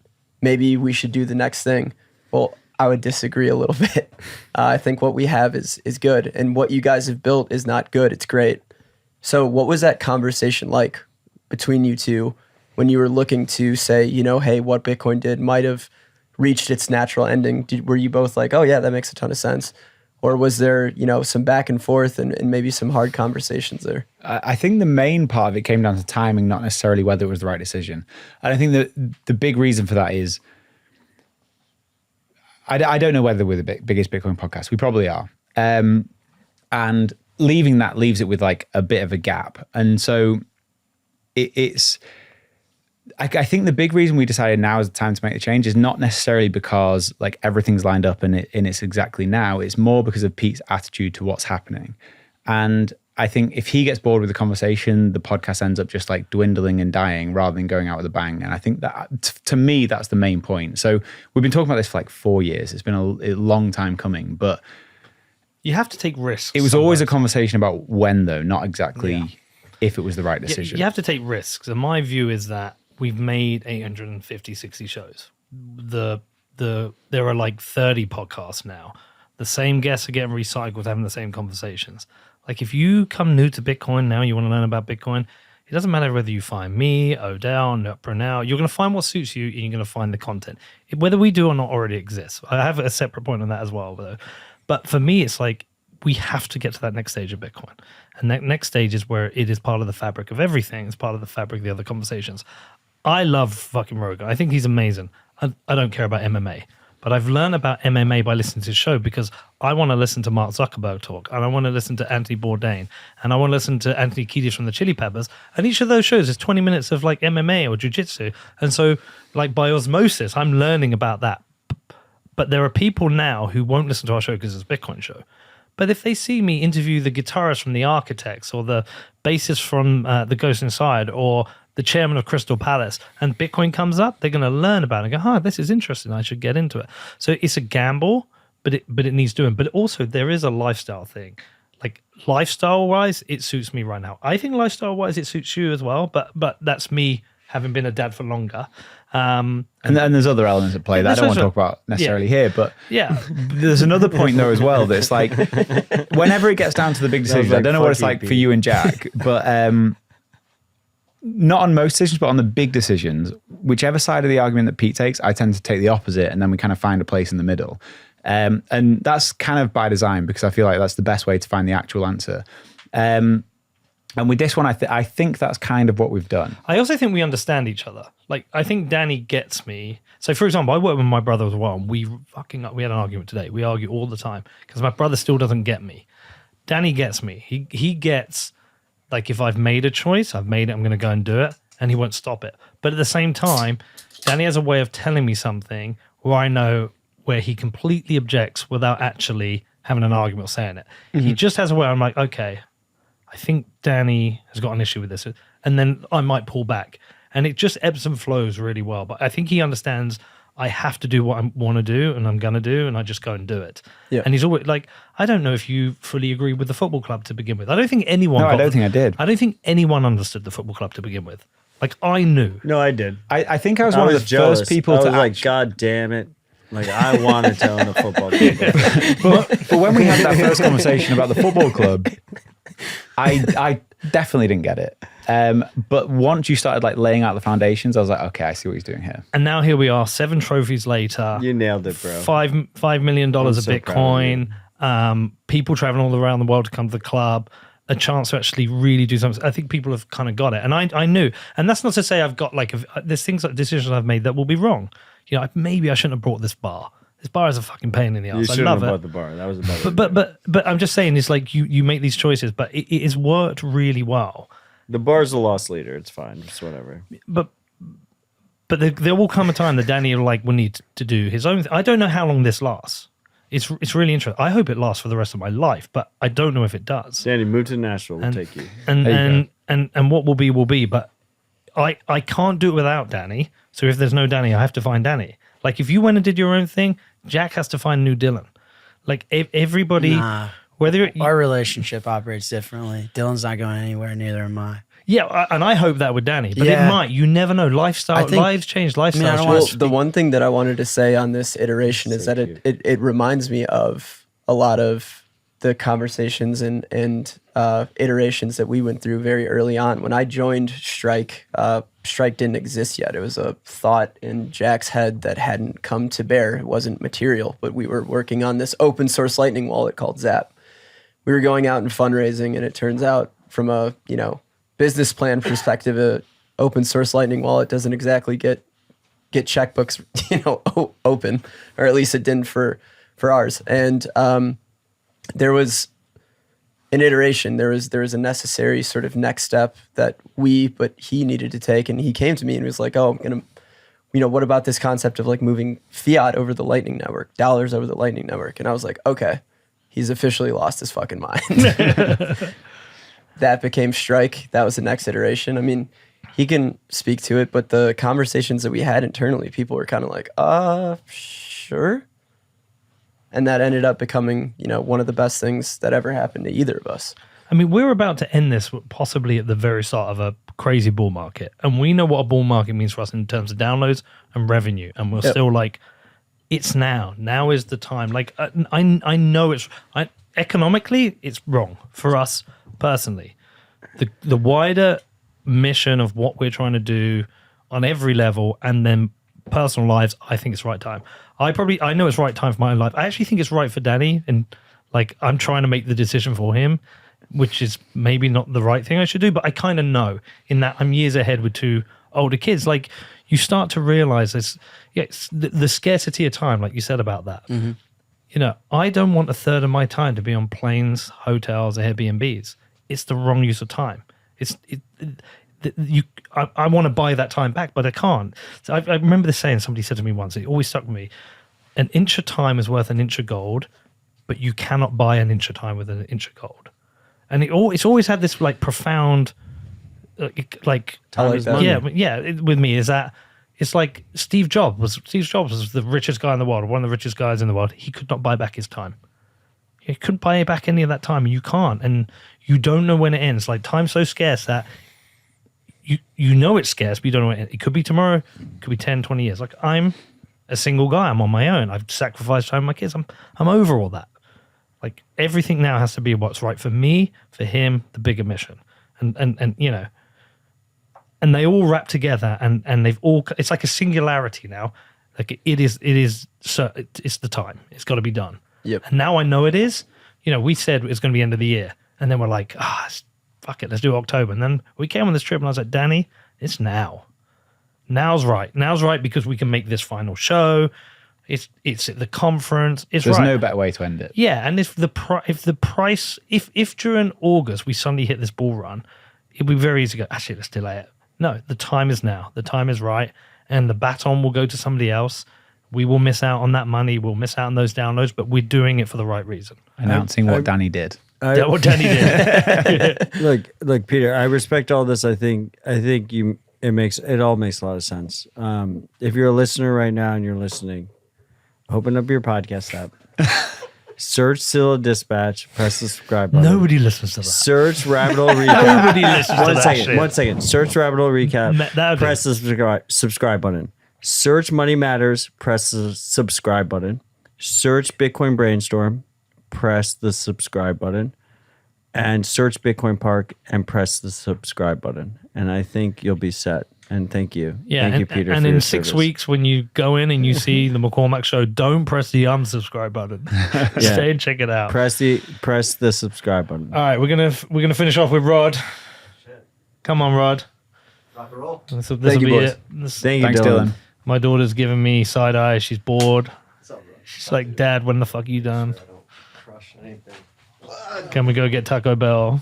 H: maybe we should do the next thing. Well, I would disagree a little bit. I think what we have is good, and what you guys have built is not good. It's great. So what was that conversation like between you two when you were looking to say, hey, what Bitcoin did might have reached its natural ending? Were you both like, oh yeah, that makes a ton of sense? Or was there, some back and forth and maybe some hard conversations there?
B: I think the main part of it came down to timing, not necessarily whether it was the right decision. And I think that the big reason for that is, I don't know whether we're the biggest Bitcoin podcast. We probably are. And leaving that leaves it with like a bit of a gap. And so it's I think the big reason we decided now is the time to make the change is not necessarily because like everything's lined up and it's exactly now. It's more because of Pete's attitude to what's happening. And I think if he gets bored with the conversation, the podcast ends up just like dwindling and dying rather than going out with a bang. And I think that to me, that's the main point. So we've been talking about this for like 4 years. It's been a long time coming, but
C: you have to take risks.
B: It was always a conversation about when though, not exactly if it was the right decision.
C: You have to take risks. And my view is that we've made 850, 60 shows. There are like 30 podcasts now. The same guests are getting recycled, having the same conversations. Like if you come new to Bitcoin now, you want to learn about Bitcoin, it doesn't matter whether you find me, Odell, Now, you're going to find what suits you and you're going to find the content. Whether we do or not already exists. I have a separate point on that as well, though. But for me, it's like we have to get to that next stage of Bitcoin. And that next stage is where it is part of the fabric of everything. It's part of the fabric of the other conversations. I love fucking Rogan. I think he's amazing. I don't care about MMA. But I've learned about MMA by listening to his show because I want to listen to Mark Zuckerberg talk and I want to listen to Anthony Bourdain and I want to listen to Anthony Kiedis from the Chili Peppers. And each of those shows is 20 minutes of like MMA or jiu-jitsu. And so like by osmosis, I'm learning about that. But there are people now who won't listen to our show because it's a Bitcoin show. But if they see me interview the guitarist from the Architects or the bassist from The Ghost Inside or the chairman of Crystal Palace, and Bitcoin comes up, they're going to learn about it and go, this is interesting. I should get into it. So it's a gamble, but it needs doing. But also there is a lifestyle thing. Like lifestyle-wise, it suits me right now. I think lifestyle-wise, it suits you as well. But that's me having been a dad for longer.
B: And there's other elements at play that I don't want to talk about necessarily here. But there's another point though as well. That it's like whenever it gets down to the big decisions, I don't know what it's like for you and Jack, but not on most decisions, but on the big decisions, whichever side of the argument that Pete takes, I tend to take the opposite, and then we kind of find a place in the middle. And that's kind of by design because I feel like that's the best way to find the actual answer. And with this one, I think that's kind of what we've done.
C: I also think we understand each other. Like, I think Danny gets me. So, for example, I work with my brother as well, and we had an argument today. We argue all the time because my brother still doesn't get me. Danny gets me. He gets, like, if I've made a choice, I've made it, I'm going to go and do it, and he won't stop it. But at the same time, Danny has a way of telling me something where I know where he completely objects without actually having an argument or saying it. Mm-hmm. He just has a way, I'm like, okay, I think Danny has got an issue with this. And then I might pull back. And it just ebbs and flows really well. But I think he understands I have to do what I want to do and I'm going to do, and I just go and do it. Yeah. And he's always like, I don't know if you fully agree with the football club to begin with. I don't think anyone...
B: No, I don't think I did.
C: I don't think anyone understood the football club to begin with. Like, I knew.
D: No, I did.
B: I think I was one of the
D: jealous.
B: first people
D: I was
B: to...
D: like, God damn it. Like, I wanted to own a football club.
B: but when we had that first conversation about the football club, I definitely didn't get it. But once you started like laying out the foundations, I was like, okay, I see what he's doing here.
C: And now here we are, 7 trophies later.
D: You nailed it, bro.
C: $5 million of Bitcoin. People traveling all around the world to come to the club. A chance to actually really do something. I think people have kind of got it. And I knew. And that's not to say I've got like, there's things like decisions I've made that will be wrong. You know, maybe I shouldn't have brought this bar. This bar is a fucking pain in the ass.
D: You shouldn't
C: I love
D: have
C: it.
D: bought the bar. That was a better.
C: But I'm just saying, it's like you make these choices, but it has worked really well.
D: The bar's a loss leader. It's fine. It's whatever.
C: But there will come a time that Danny will need to do his own thing. I don't know how long this lasts. It's really interesting. I hope it lasts for the rest of my life, but I don't know if it does.
D: Danny, move to Nashville. We'll take you.
C: And what will be. But I can't do it without Danny. So if there's no Danny, I have to find Danny. Like if you went and did your own thing, Jack has to find new Dylan. Like everybody, whether
E: our relationship operates differently. Dylan's not going anywhere, neither am I.
C: Yeah, and I hope that with Danny, but it might. You never know. Lives change. Lifestyles.
H: The one thing that I wanted to say on this iteration is that it reminds me of a lot of the conversations and iterations that we went through very early on. When I joined Strike, Strike didn't exist yet. It was a thought in Jack's head that hadn't come to bear. It wasn't material, but we were working on this open source Lightning wallet called Zap. We were going out and fundraising, and it turns out from a business plan perspective, a open source Lightning wallet doesn't exactly get checkbooks open, or at least it didn't for ours. And there was an iteration. There was a necessary sort of next step that but he needed to take. And he came to me and was like, oh, I'm going to, what about this concept of like moving fiat over the Lightning Network, dollars over the Lightning Network? And I was like, okay, he's officially lost his fucking mind. That became Strike. That was the next iteration. I mean, he can speak to it, but the conversations that we had internally, people were kind of like, sure. And that ended up becoming, one of the best things that ever happened to either of us.
C: I mean, we're about to end this possibly at the very start of a crazy bull market. And we know what a bull market means for us in terms of downloads and revenue. And we're still like, it's now. Now is the time. Like, I know economically, it's wrong for us personally. The wider mission of what we're trying to do on every level and then personal lives, I think it's right time. I know it's right time for my own life. I actually think it's right for Danny, and like I'm trying to make the decision for him, which is maybe not the right thing I should do, but I kind of know in that I'm years ahead with 2 older kids. Like you start to realize it's the scarcity of time, like you said about that. Mm-hmm. I don't want a third of my time to be on planes, hotels, Airbnbs. It's the wrong use of time. I want to buy that time back, but I can't. So I remember this saying, somebody said to me once, it always stuck with me, an inch of time is worth an inch of gold, but you cannot buy an inch of time with an inch of gold. And it's always had this like profound, like with me is that it's like Steve Jobs was the richest guy in the world, one of the richest guys in the world. He could not buy back his time. He couldn't buy back any of that time. You can't, and you don't know when it ends. Like time's so scarce that you know it's scarce, but you don't know when it could be tomorrow, it could be 10, 20 years. Like I'm a single guy. I'm on my own. I've sacrificed time with my kids. I'm over all that. Like everything now has to be what's right for me, for him, the bigger mission. And and they all wrap together and they've all, it's like a singularity now. Like it's the time. It's got to be done.
H: Yep.
C: And now I know it is. We said it's going to be end of the year. And then we're like, fuck it, let's do October. And then we came on this trip and I was like, Danny, it's now. Now's right. Now's right because we can make this final show. It's at the conference. There's
B: no better way to end it.
C: Yeah, and if during August we suddenly hit this bull run, it'd be very easy to go, actually, let's delay it. No, the time is now. The time is right. And the baton will go to somebody else. We will miss out on that money. We'll miss out on those downloads, but we're doing it for the right reason.
B: Announcing what Danny did.
C: What Danny did.
D: Look, Peter, I respect all this. I think it all makes a lot of sense. If you're a listener right now and you're listening, open up your podcast app. Search Scylla Dispatch, press the subscribe button.
C: Nobody listens to that.
D: Search Rabbit Hole Recap.
C: Nobody listens to that shit.
D: One second. Search Rabbit Hole Recap, press the subscribe button. Search Money Matters, press the subscribe button. Search Bitcoin Brainstorm, press the subscribe button. And search Bitcoin Park and press the subscribe button. And I think you'll be set. And thank you.
C: Yeah,
D: thank you, Peter.
C: And
D: for
C: in
D: your
C: 6
D: service.
C: weeks, when you go in and you see the McCormack Show, don't press the unsubscribe button. Stay and check it out.
D: Press the subscribe button.
C: All right, we're gonna finish off with Rod. Come on, Rod.
H: Rock and roll.
C: This will
H: Thank you,
C: be
H: boys.
C: it.
B: Thanks, Dylan.
C: My daughter's giving me side eye. She's bored. She's like, Dad, when the fuck are you done? Can we go get Taco Bell?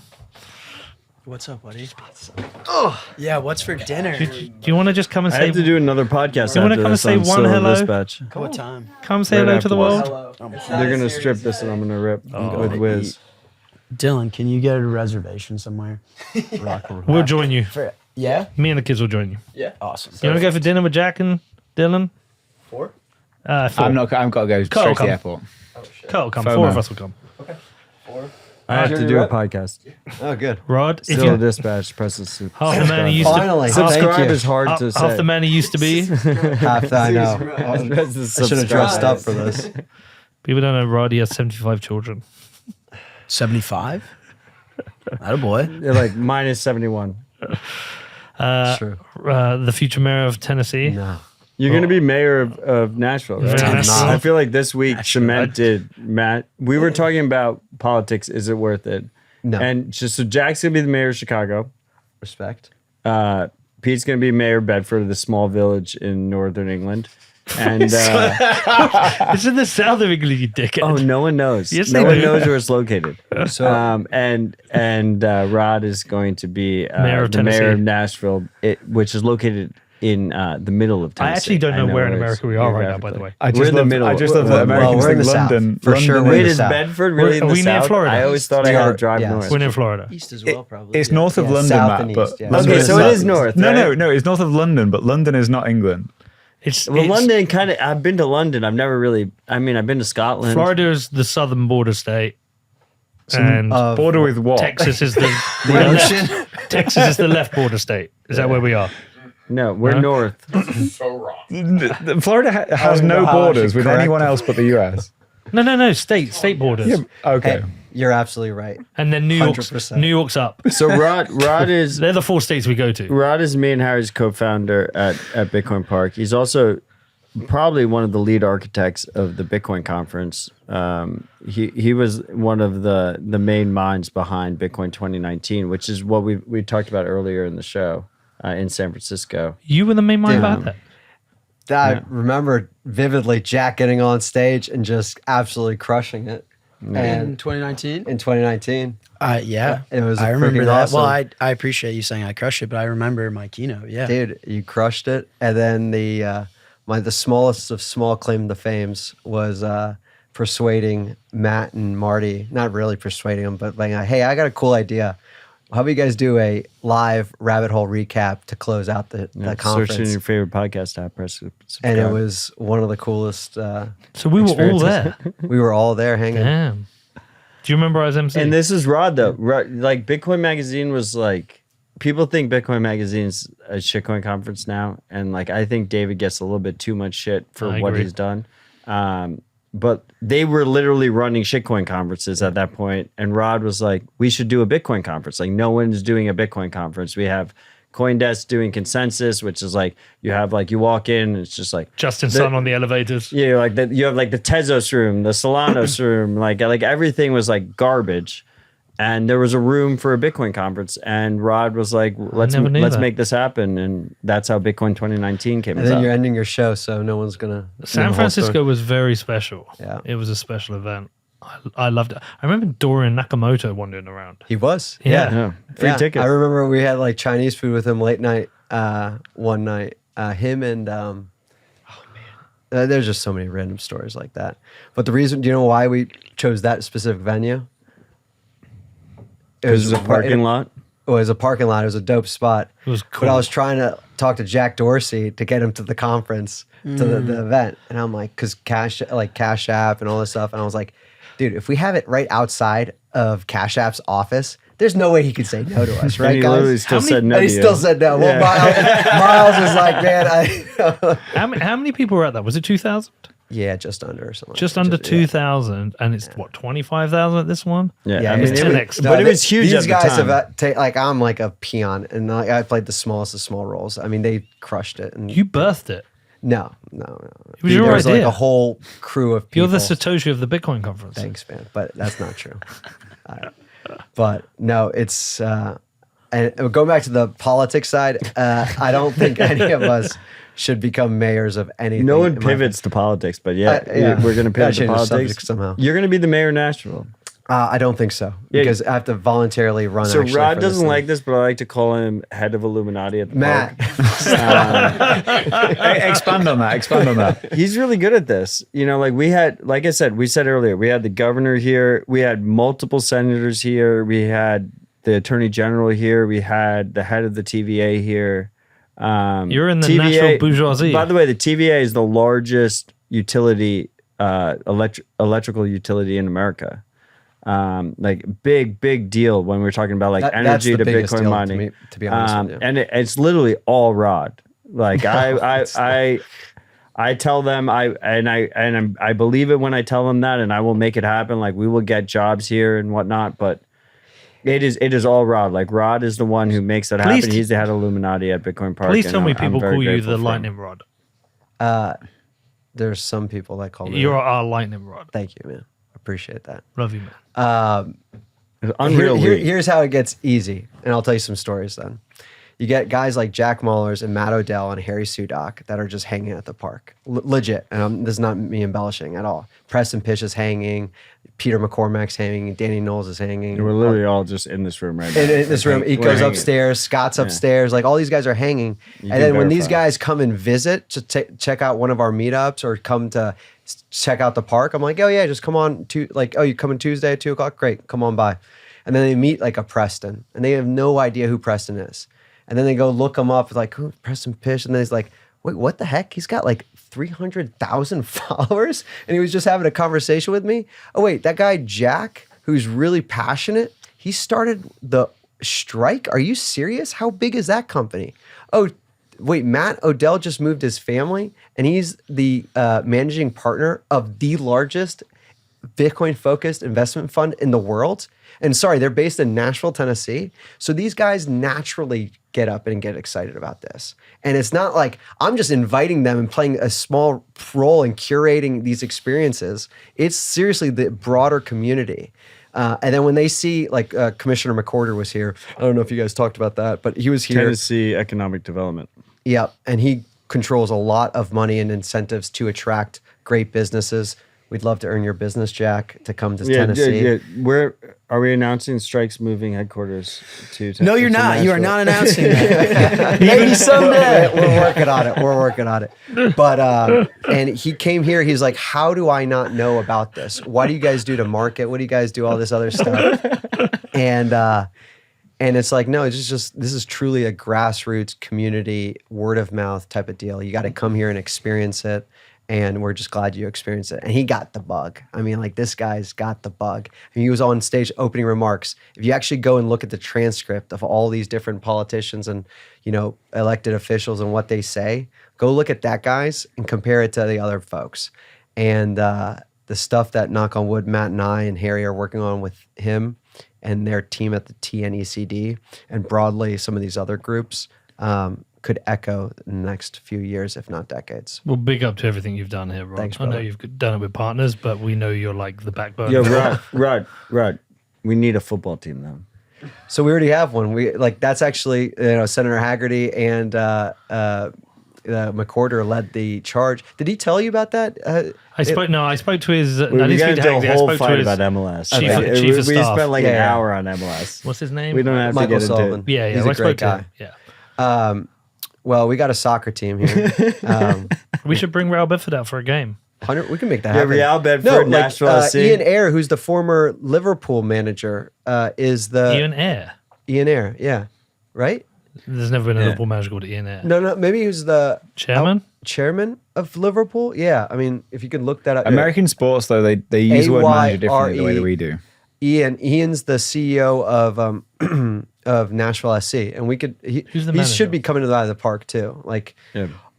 E: What's up, buddy? Yeah, what's for dinner?
C: Do you want to just come and
D: I
C: say?
D: have to do another podcast.
C: You wanna
D: after
C: come and
D: this
C: say
D: on
C: one
D: Scylla
C: hello?
D: Dispatch.
E: What time?
C: Come say
D: Right
C: hello to the
D: afterwards.
C: world.
D: They're gonna strip this, and I'm gonna rip with Wiz.
E: Dylan, can you get a reservation somewhere?
C: We'll join you.
E: Yeah?
C: Me and the kids will join you.
H: Yeah.
E: Awesome.
C: You want to go for dinner with Jack and Dylan?
H: 4?
C: 4.
B: I've got to go straight
C: Carl,
B: to
C: come.
B: the airport.
C: Carl, come.
B: FOMO.
C: 4 of us will come.
H: 4.
D: I have to do a podcast.
I: Oh, good.
C: Rod, if
D: Scylla
C: you
D: Dispatch. Press the subscribe.
C: half the man he used to
I: Finally.
D: Subscribe
I: Thank you.
D: is hard to say.
C: half the man he used to be.
I: Half that, I know.
D: Press the
I: I should have
D: subscribe.
I: dressed up for this.
C: People don't know Rod. He has 75 children.
E: 75? Attaboy.
D: They're like minus 71.
I: True.
C: The future mayor of Tennessee.
I: No.
D: You're going to be mayor of Nashville, right?
C: Tennessee.
D: I feel like this week cemented Matt. We were talking about politics. Is it worth it?
I: No.
D: And just so Jack's going to be the mayor of Chicago.
I: Respect.
D: Pete's going to be mayor of Bedford, the small village in northern England. And
C: It's in the south of England, you dickhead.
D: oh, no one knows.
C: Yes,
D: no
C: they
D: one
C: do.
D: knows where it's located.
I: So
D: And Rod is going to be
C: Mayor of
D: the mayor of
C: Tennessee.
D: Nashville, which is located in the middle of
C: I
D: Tennessee.
C: actually don't know where in
D: it's
C: America we are right now, by the way.
B: I
D: We're
B: just
D: in the
B: love,
D: middle.
B: I just love that Americans
I: we're in
B: think
I: the South.
B: London.
I: For sure
B: London
I: we're in
D: Wait,
I: the
D: is
I: South.
D: Bedford really in
C: Are
D: the
C: we near
D: south?
C: Florida?
D: I always thought I
I: We
D: had
I: are-
D: to drive
I: yes.
D: north.
C: We're near Florida.
E: East as well, probably.
B: It's north of
I: Yeah,
B: London,
I: south
B: Matt,
I: and
B: but
I: east, yeah.
B: London
D: Okay, so it
B: not-
D: is north,
B: No,
D: right?
B: no, it's north of London, but London is not England.
C: It's
D: London kind of. I've been to London. I've never really. I mean, I've been to Scotland.
C: Florida is the southern border state, and
B: Border with what?
C: Texas is the
I: ocean.
C: Texas is the left border state. Is that where we are?
D: No, we're
C: Huh?
D: north.
A: So wrong.
B: Florida has
I: don't know
B: no
I: how I
B: borders
I: should
B: with
I: correct
B: anyone
I: it.
B: else but the US.
C: No. State borders.
B: Okay.
I: Hey, you're absolutely right.
C: And then New York's
I: 100%.
C: New York's up.
D: So Rod is
C: They're the 4 states we go to.
D: Rod is me and Harry's co-founder at Bitcoin Park. He's also probably one of the lead architects of the Bitcoin conference. He was one of the main minds behind Bitcoin 2019, which is what we talked about earlier in the show in San Francisco.
C: You were the main mind about that.
I: I remember vividly Jack getting on stage and just absolutely crushing it.
E: In
I: And
E: 2019?
I: in 2019,
E: Yeah.
I: it was
E: I remember
I: freaking
E: that.
I: awesome.
E: Well, I appreciate you saying I crushed it, but I remember my keynote. Yeah.
I: dude, you crushed it. And then the smallest of small claim to fames was persuading Matt and Marty. Not really persuading them, but like, hey, I got a cool idea. How about you guys do a live rabbit hole recap to close out the conference?
D: Search in your favorite podcast app. Press subscribe.
I: And it was one of the coolest.
C: So we were all there.
I: We were all there hanging.
C: Damn. Do you remember I was MC?
D: And this is Rod though. Like Bitcoin Magazine was like, people think Bitcoin Magazine's a shitcoin conference now, and like I think David gets a little bit too much shit for
C: I
D: what
C: agree.
D: he's done. But they were literally running shitcoin conferences at that point, and Rod was like, "We should do a Bitcoin conference. Like no one's doing a Bitcoin conference. We have CoinDesk doing consensus, which is like you have like you walk in, and it's just like
C: Justin Sun on the elevators.
D: yeah, like you have like the Tezos room, the Solanos room, like everything was like garbage. And there was a room for a Bitcoin conference, and Rod was like, let's
C: never knew that.
D: make this happen. And that's how Bitcoin 2019 came
I: And then
D: about.
I: you're ending your show, so no one's gonna. know the
C: San
I: whole
C: Francisco
I: story.
C: was very special.
I: Yeah.
C: It was a special event. I loved it. I remember Dorian Nakamoto wandering around.
I: He was.
C: Yeah.
D: Yeah, free
I: Yeah.
D: ticket.
I: I remember we had like Chinese food with him late night one night. Him and there's just so many random stories like that. But the reason, do you know why we chose that specific venue?
D: It was a parking lot.
I: It was a parking lot. It was a dope spot.
C: It was
I: But I
C: cool.
I: was trying to talk to Jack Dorsey to get him to the conference, to the event. And I'm like, because Cash App and all this stuff. And I was like, dude, if we have it right outside of Cash App's office, there's no way he could say no to us, right,
D: And he
I: guys?
D: literally still said no.
I: And he
D: to you.
I: still said no. Well, Miles was like, man,
C: How many people were at that? Was it 2,000?
I: yeah, just under or something.
C: Just
I: like that.
C: under 2,000. And it's what, 25,000 at this one?
D: Yeah,
I: Yeah,
D: I
C: it's
D: mean,
C: 10x.
D: but it was huge
I: These
D: at the
I: guys
D: time.
I: have like I'm like a peon, and like, I played the smallest of small roles. I mean, they crushed it. And
C: You birthed it.
I: no.
C: It was your
I: There was like
C: idea.
I: a whole crew of people.
C: You're the Satoshi of the Bitcoin conference.
I: Thanks, man, but that's not true. But no, it's and going back to the politics side. I don't think any of us should become mayors of anything.
D: No one
I: in my-
D: pivots to politics, but yeah,
I: yeah.
D: we're going to
I: Gotta
D: pivot to
I: change the
D: politics
I: subject somehow.
D: You're going to be the mayor of Nashville.
I: I don't think so
D: Yeah.
I: because I have to voluntarily run.
D: So
I: actually
D: Rod
I: for this
D: doesn't
I: thing.
D: like this, but I like to call him head of Illuminati at the
I: Matt.
D: park.
B: Expand on that. Expand on that.
D: He's really good at this. You know, like we had, like I said, we said earlier, we had the governor here, we had multiple senators here, we had the attorney general here, we had the head of the TVA here.
C: You're in the Nashville bourgeoisie.
D: By the way, the TVA is the largest utility, electrical utility in America. Like big deal when we're talking about like
I: That's
D: energy
I: the
D: to
I: biggest
D: Bitcoin
I: deal
D: mining.
I: to be honest with you.
D: And it's literally all Rod. Like I tell them I believe it when I tell them that, and I will make it happen. Like we will get jobs here and whatnot, but it is all Rod. Like Rod is the one who makes that
C: Please
D: happen. He's the head of Illuminati at Bitcoin Park.
C: Please
D: and
C: tell me
D: I'm
C: people
D: very
C: call you
D: grateful
C: the
D: for him.
C: lightning rod.
I: There's some people that call me.
C: You're
I: that.
C: our lightning rod.
I: Thank you, man. Appreciate that.
C: Love you, man.
D: Unreal. league.
I: Here's how it gets easy, and I'll tell you some stories then. You get guys like Jack Mullers and Matt Odell and Harry Sudock that are just hanging at the park. Legit. And this is not me embellishing at all. Preston Pish is hanging. Peter McCormack's hanging. Danny Knowles is hanging.
D: We're literally all just in this room right now.
I: In this room. He goes upstairs. Scott's upstairs. Like all these guys are hanging. And then when these guys come and visit to check out one of our meetups or come to check out the park, I'm like, oh yeah, just come on. You coming Tuesday at 2:00? Great. Come on by. And then they meet like a Preston and they have no idea who Preston is. And then they go look him up, like, who, Preston Pish? And then he's like, wait, what the heck? He's got like 300,000 followers? And he was just having a conversation with me. Oh, wait, that guy, Jack, who's really passionate, he started the Strike? Are you serious? How big is that company? Oh, wait, Matt Odell just moved his family and he's the managing partner of the largest Bitcoin-focused investment fund in the world. And sorry, they're based in Nashville, Tennessee. So these guys naturally get up and get excited about this. And it's not like I'm just inviting them and playing a small role in curating these experiences. It's seriously the broader community. And then when they see, like Commissioner McCorder was here. I don't know if you guys talked about that, but he was here.
D: Tennessee Economic Development.
I: Yep. And he controls a lot of money and incentives to attract great businesses. We'd love to earn your business, Jack, to come to Tennessee.
D: Yeah. Where are we announcing Strike's moving headquarters to?
E: No, you're not. You are not announcing that.
I: Maybe someday. We're working on it. But and he came here. He's like, "How do I not know about this? Why do you guys do to market? What do you guys do all this other stuff?" And it's like, no, it's just this is truly a grassroots community, word of mouth type of deal. You got to come here and experience it. And we're just glad you experienced it. And he got the bug. I mean, like this guy's got the bug. And he was on stage opening remarks. If you actually go and look at the transcript of all these different politicians and, elected officials and what they say, go look at that guy's and compare it to the other folks. And the stuff that, knock on wood, Matt and I and Harry are working on with him and their team at the TNECD and broadly some of these other groups, could echo in the next few years, if not decades.
C: Well, big up to everything you've done here, Rod.
I: Thanks,
C: I know
I: brother.
C: you've done it with partners, but we know you're like the backbone.
D: Yeah, Rod. We need a football team though.
I: So we already have one. That's actually Senator Haggerty and McCorder led the charge. Did he tell you about that?
C: I spoke to his.
D: We got into a whole fight about MLS.
C: Chief of
D: we
C: staff.
D: spent like an
I: Yeah.
D: hour on MLS.
C: What's his name?
D: We don't have
I: Michael
D: to get
I: Sullivan.
D: into it.
C: Yeah,
I: He's
C: I
I: a
C: spoke
I: great
C: to
I: guy.
C: him. Yeah.
I: Well, we got a soccer team here.
C: We should bring Real Bedford out for a game.
I: 100, we can make that
D: Yeah,
I: happen.
D: Real Bedford, Nashville SC.
I: Ian Ayre, who's the former Liverpool manager, is the
C: Ian Ayre.
I: Ian Ayre, yeah, right?
C: There's never been a Liverpool manager called Ian Ayre.
I: No, maybe he was the chairman of Liverpool. Yeah, I mean, if you could look that up.
B: American sports, though, they use the word manager differently the way that we do.
I: Ian's the CEO of Nashville SC, and we could. He
C: manager?
I: should be coming to the park too. Like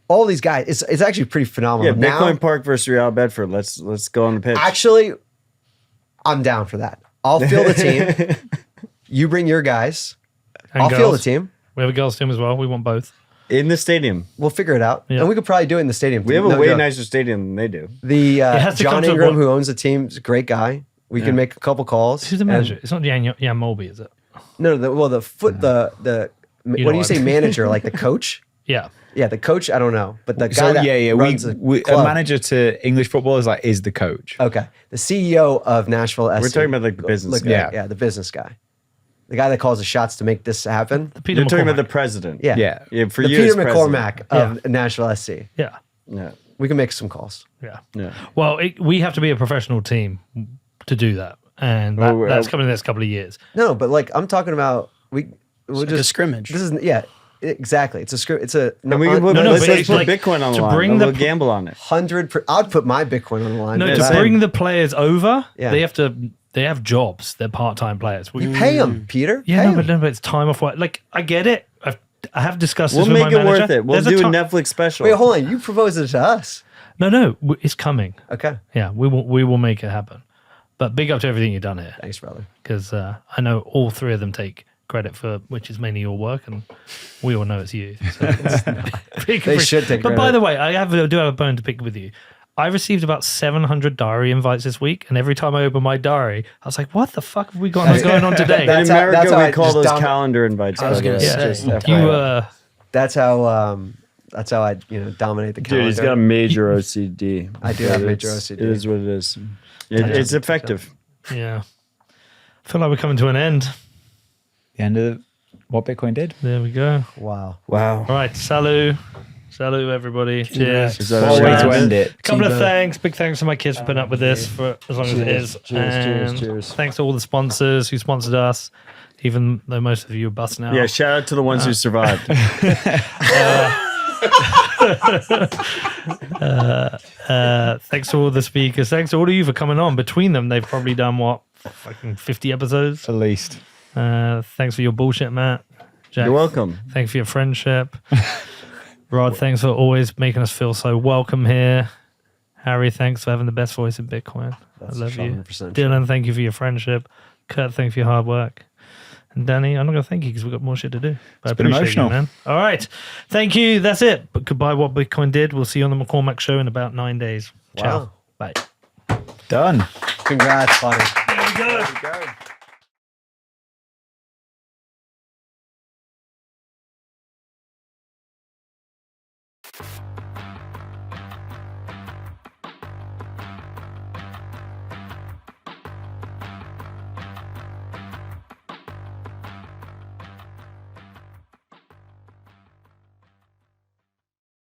I: all these guys, it's actually pretty phenomenal.
D: Yeah, Bitcoin Park versus Real Bedford. Let's go on the pitch.
I: Actually, I'm down for that. I'll field the team. You bring your guys.
C: And
I: I'll
C: girls.
I: field the team.
C: We have a girls team as well. We want both.
D: In the stadium.
I: We'll figure it out,
C: Yeah.
I: and we could probably do it in the stadium.
D: We have a way nicer stadium than they do.
I: The
C: has to
I: John
C: come to
I: Ingram,
C: one-
I: who owns the team, is a great guy. We can make a couple calls.
C: Who's the manager? It's not Jan Molby, is it?
I: No, the what do you
C: what
I: say,
C: I mean.
I: manager? Like the coach?
C: Yeah.
I: Yeah, the coach. I don't know, but the guy
B: So
I: that runs
B: a
I: the club.
B: manager to English football is the coach.
I: Okay, the CEO of Nashville SC.
D: We're talking about like the business guy.
B: Yeah.
I: the business guy, the guy that calls the shots to make this happen.
C: Peter
D: You're talking
C: McCormack.
D: about the president.
I: Yeah,
B: Yeah.
D: For
I: the
D: you
I: Peter
D: as president.
I: McCormack of Nashville SC.
C: Yeah.
D: Yeah.
I: We can make some calls.
C: Yeah.
D: Yeah.
C: Well, we have to be a professional team to do that. And that's coming in the next couple of years.
I: No, but like I'm talking about, we'll
E: like
I: just
E: a scrimmage.
I: This is exactly. It's a script. It's a
D: And we can put,
C: no,
D: let's
C: but it's
D: put
C: like
D: Bitcoin on the
C: to
D: line.
C: bring
D: And
C: the
D: we'll gamble on it.
I: 100. I'd put my Bitcoin on the line.
C: No,
I: for
C: to
I: that.
C: bring the players over,
I: Yeah.
C: they have jobs. They're part-time players.
I: You pay them, Peter.
C: Yeah,
I: Pay
C: no,
I: 'em.
C: but it's time off work. Like, I get it. I have discussed this
D: We'll
C: with
D: make
C: my
D: it
C: manager.
D: worth it. We'll
C: There's
D: do a
C: time-
D: Netflix special.
I: Wait, hold on. You proposed it to us.
C: No, it's coming.
I: Okay.
C: Yeah, we will make it happen. But big up to everything you've done here.
I: Thanks, brother.
C: Because I know all three of them take credit for, which is mainly your work, and we all know it's you. So it's big
I: They should take
C: But by
I: credit.
C: the way, I do have a bone to pick with you. I received about 700 diary invites this week, and every time I open my diary, I was like, "What the fuck have we got going on today?"
D: In
H: That's how-
D: America,
H: that's how
D: we
H: I
D: call
H: just
D: those
H: dump-
D: calendar invites.
E: I was gonna
C: yeah,
E: say.
D: Just
C: you
D: FYI.
I: That's how I dominate the calendar.
D: Dude, he's got a major OCD.
I: I do have major
D: It's-
I: OCD.
D: It is what it is. It's effective.
C: yeah. I feel like we're coming to an end.
B: The end of what Bitcoin did.
C: There we go.
I: Wow.
D: Wow.
C: All right, salut, everybody. Cheers.
D: Is that
B: What a way
D: how
B: to
D: we
B: end it.
C: Couple of
E: Tebow.
C: thanks. Big thanks to my kids for putting up with this for as long as it is. And
D: cheers.
C: thanks to all the sponsors who sponsored us, even though most of you are busting out.
D: Yeah, shout out to the ones who survived.
C: Thanks to all the speakers. Thanks to all of you for coming on. Between them, they've probably done what, fucking 50 episodes.
B: At least.
C: Thanks for your bullshit, Matt. Jack,
D: You're welcome.
C: thanks for your friendship. Rod, thanks for always making us feel so welcome here. Harry, thanks for having the best voice in Bitcoin. I love you.
I: 100%
C: Dylan, thank you for your friendship. Kurt, thanks for your hard work. And Danny, I'm not going to thank you because we've got more shit to do. But I
B: been
C: appreciate you,
B: emotional.
C: man. All right. Thank you. That's it. But goodbye, What Bitcoin Did. We'll see you on the McCormack Show in about 9 days. Ciao.
I: Wow.
C: Bye.
B: Done.
I: Congrats, buddy.
C: There we go.